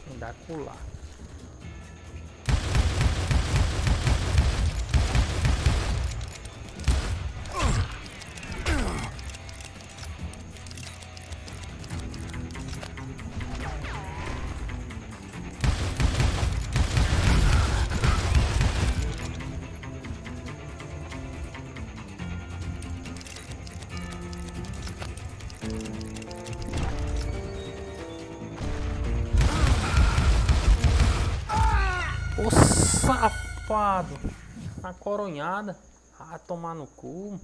Me dá colar. Ô safado! A coronhada. Ah, tomar no cu.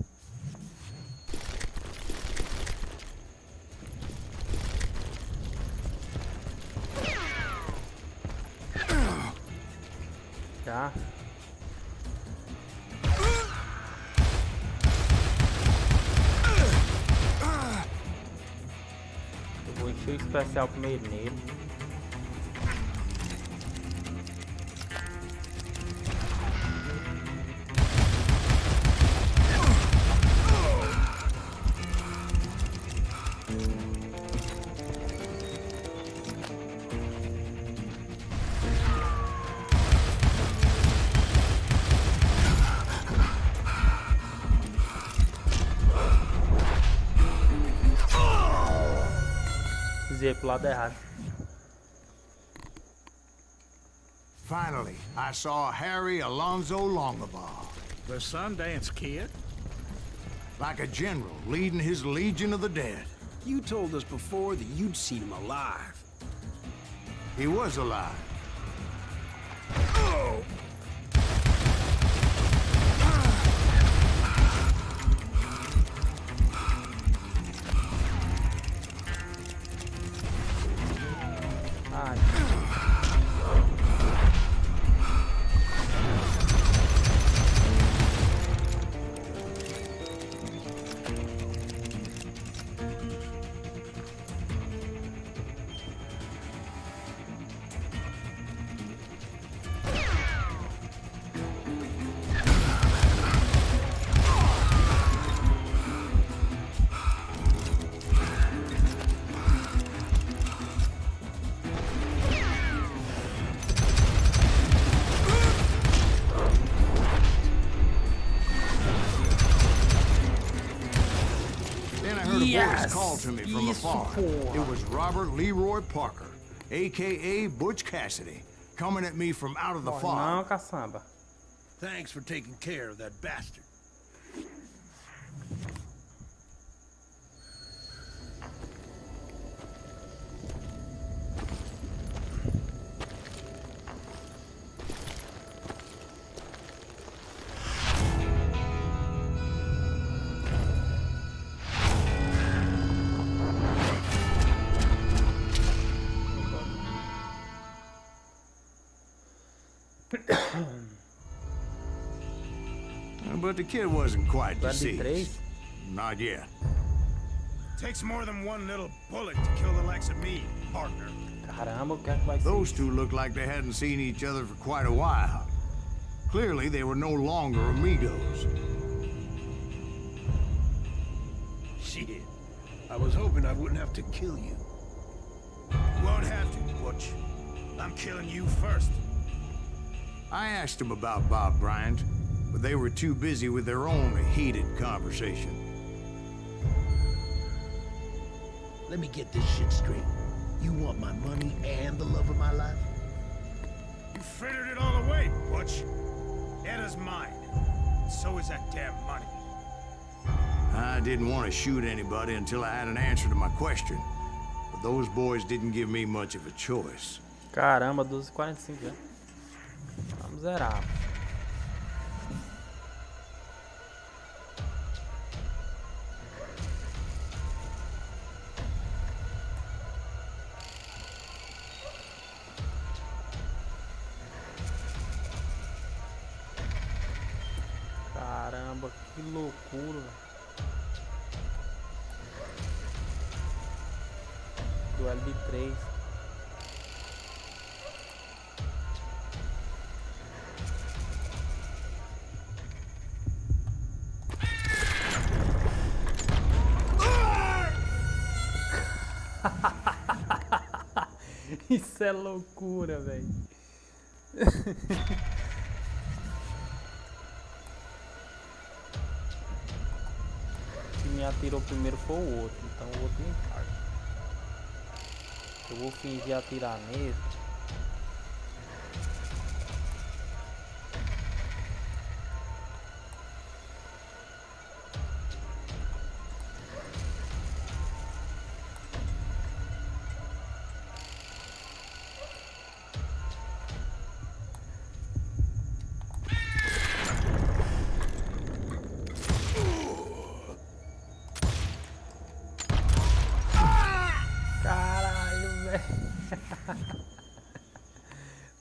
Já. Eu vou encher o especial primeiro nele. Pro lado errado. Finally, I saw Harry Alonzo Longabaugh. The Sundance Kid? Like a general leading his legion of the dead. You told us before that you'd seen him alive. He was alive. voice called to me from afar. It was Robert Leroy Parker, a.k.a. Butch Cassidy, coming at me from out of the Não, fog. caçamba. Thanks for taking care of that bastard. But the kid wasn't quite Vai de deceased. 3. Not yet. Takes more than one little bullet to kill the likes of me, partner. Caramba, o que é que vai ser? Those two looked like they hadn't seen each other for quite a while. Clearly, they were no longer amigos. Shit. I was hoping I wouldn't have to kill you. Won't have to, Butch. I'm killing you first. I asked them about Bob Bryant, but they were too busy with their own heated conversation. Let me get this shit straight. You want my money and the love of my life? You frittered it all away, Butch. Anna's mine. So is that damn money. I didn't want to shoot anybody until I had an answer to my question, but those boys didn't give me much of a choice. Caramba, 12h45 já. Vamos zerar. Caramba, que loucura, velho. Duelo de 3. Isso é loucura, velho. Quem me atirou primeiro foi o outro, então o outro me paga. Eu vou fingir atirar nele.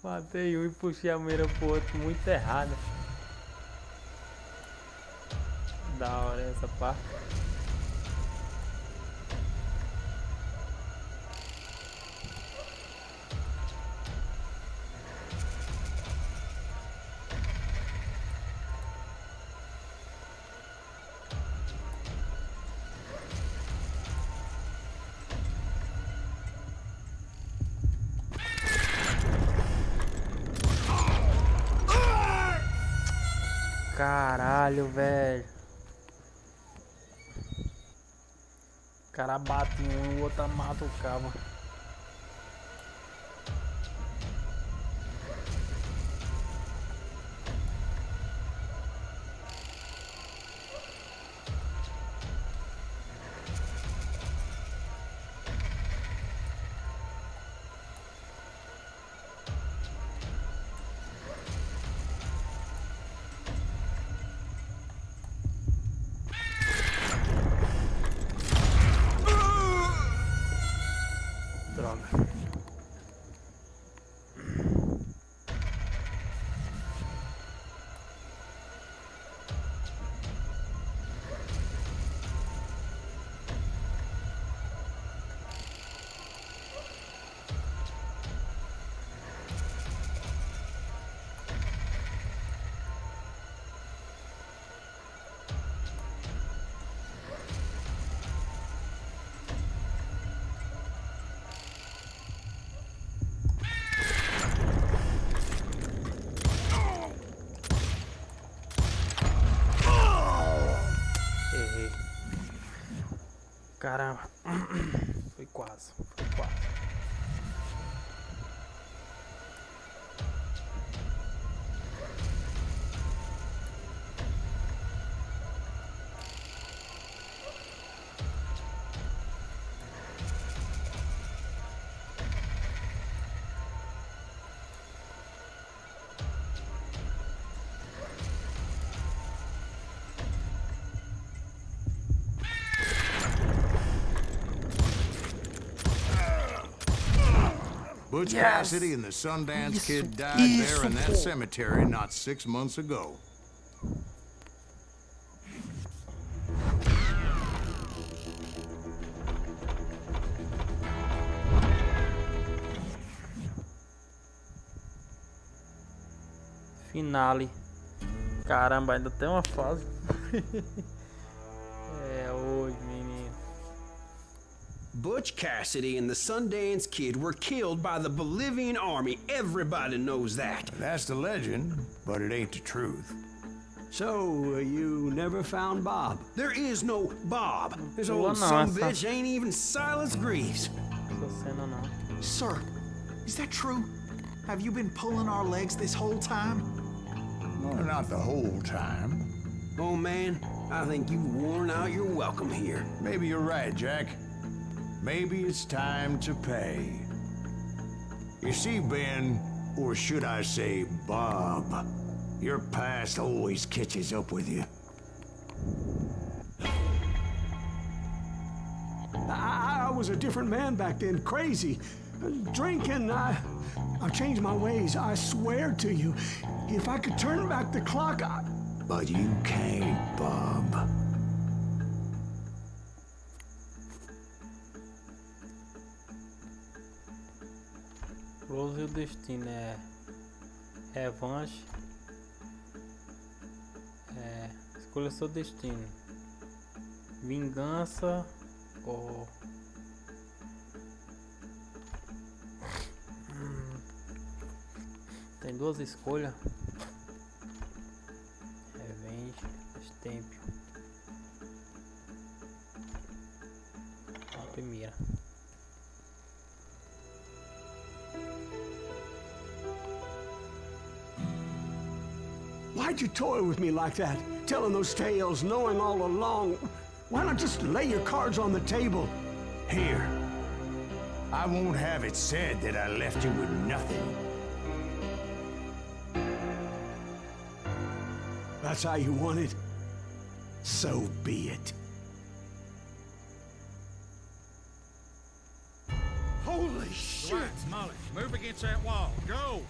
Matei um e puxei a mira pro outro muito errada. Da hora essa parte. Caralho, velho. O cara bate em um e o outro mata o cabo. Caramba. Foi quase. Foi quase. Butch Yes. Cassidy and the Sundance Kid died there in that cemetery not 6 months ago. Finale. Caramba, ainda tem uma fase. É hoje, menino. Butch Cassidy and the Sundance Kid were killed by the Bolivian army. Everybody knows that. That's the legend, but it ain't the truth. So, you never found Bob? There is no Bob. This Well, old no, sumbitch ain't even Silas Greaves. Essa cena não. Sir, is that true? Have you been pulling our legs this whole time? Well, not the whole time. Oh man, I think you've worn out your welcome here. Maybe you're right, Jack. Maybe it's time to pay. You see, Ben, or should I say Bob, your past always catches up with you. I was a different man back then, crazy. Drinking, I've changed my ways, I swear to you. If I could turn back the clock, But you can't, Bob. Close e o destino é revanche. Escolha seu destino. Vingança ou tem duas escolhas. Revenge, Stempio. A primeira. why'd you toy with me like that? Telling those tales, knowing all along. Why not just lay your cards on the table? Here. I won't have it said that I left you with nothing. That's how you want it? So be it. Holy shit! Relax, Molly. Move against that wall. Go!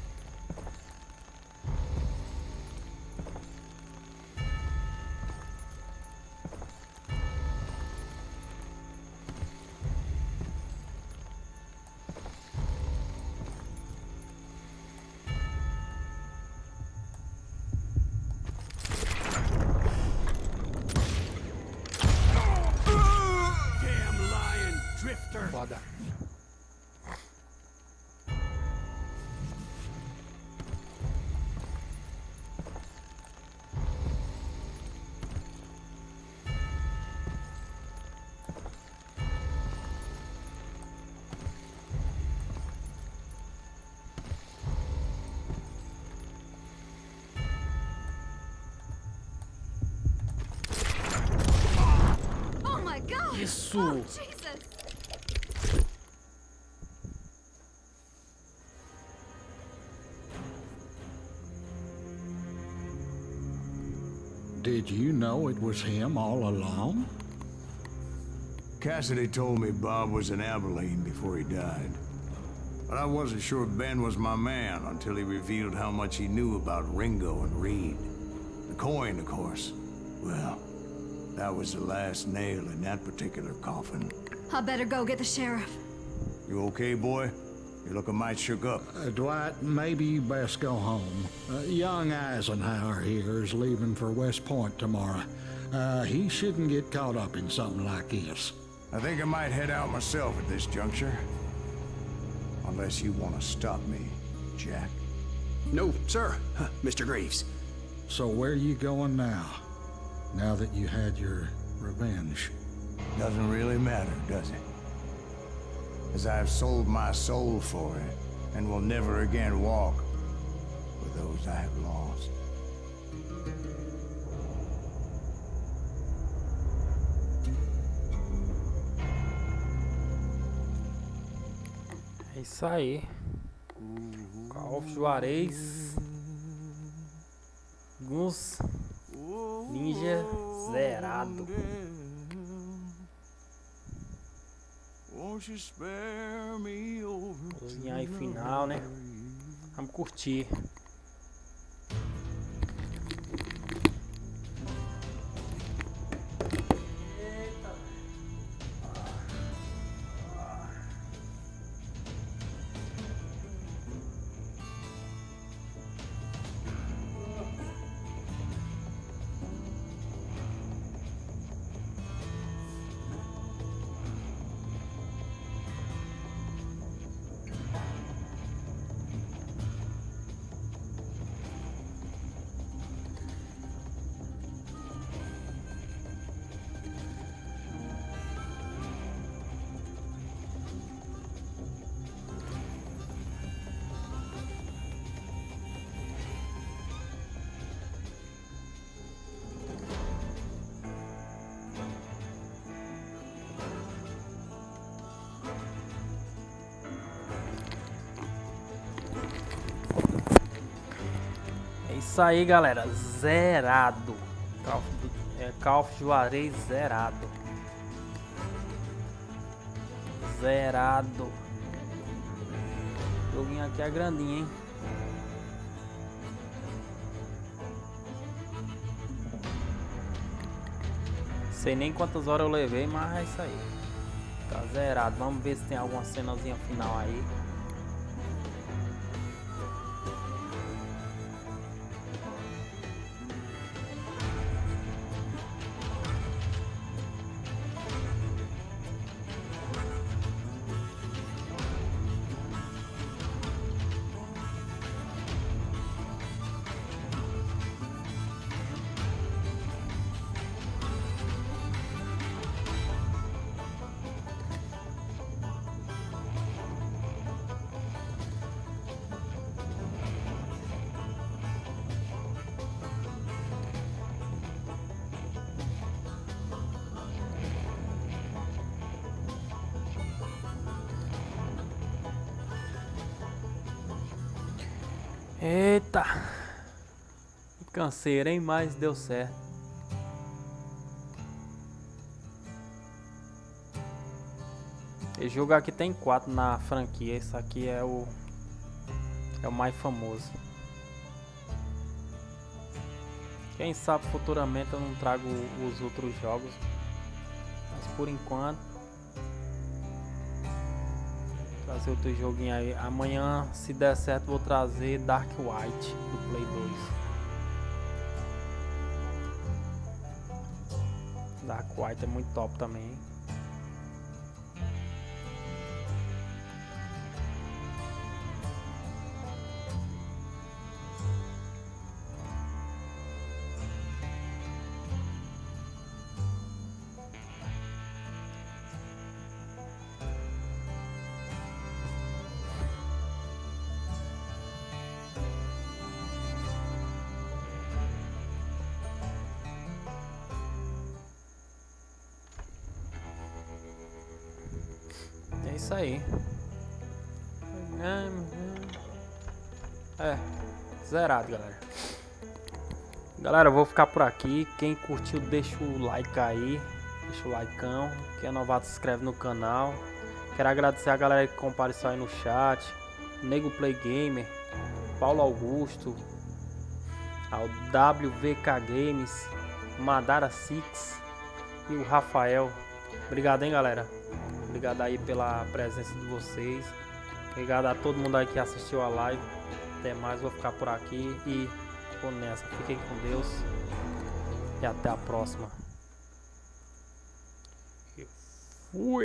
Foda. Oh my God! Isso! Oh, Jesus! Did you know it was him all along? Cassidy told me Bob was in Abilene before he died. But I wasn't sure Ben was my man until he revealed how much he knew about Ringo and Reed. The coin, of course. Well, that was the last nail in that particular coffin. I better go get the sheriff. You okay, boy? You're looking mighty shook up. Dwight, maybe you best go home. Young Eisenhower here is leaving for West Point tomorrow. He shouldn't get caught up in something like this. I think I might head out myself at this juncture. Unless you want to stop me, Jack. No, sir, Mr. Greaves. So where you going now? Now that you had your revenge? Doesn't really matter, does it? As I've sold my soul for it, and will never again walk with those I have lost. É isso aí. Call of Juarez Gunslinger zerado. Cozinhar aí final, né? Vamos curtir. Isso aí, galera, zerado. Call of Juarez zerado. Zerado. O joguinho aqui é grandinho, hein? Sei nem quantas horas eu levei, mas é isso aí. Tá zerado. Vamos ver se tem alguma cenazinha final aí. Eita, canseira, hein? Mas deu certo. Esse jogo aqui tem 4 na franquia. Esse aqui é o mais famoso. Quem sabe futuramente eu não trago os outros jogos, mas por enquanto trazer outro joguinho aí. Amanhã, se der certo, vou trazer Dark White do Play 2. Dark White é muito top também, hein? É isso aí. É, zerado, galera. Galera, eu vou ficar por aqui. Quem curtiu, deixa o like aí. Deixa o likeão. Quem é novato, se inscreve no canal. Quero agradecer a galera que compareceu aí no chat. Nego Play Gamer, Paulo Augusto, ao WVK Games, Madara Six e o Rafael. Obrigado, hein, galera. Obrigado aí pela presença de vocês. Obrigado a todo mundo aí que assistiu a live. Até mais, vou ficar por aqui e vou nessa. Fiquem com Deus e até a próxima. Fui.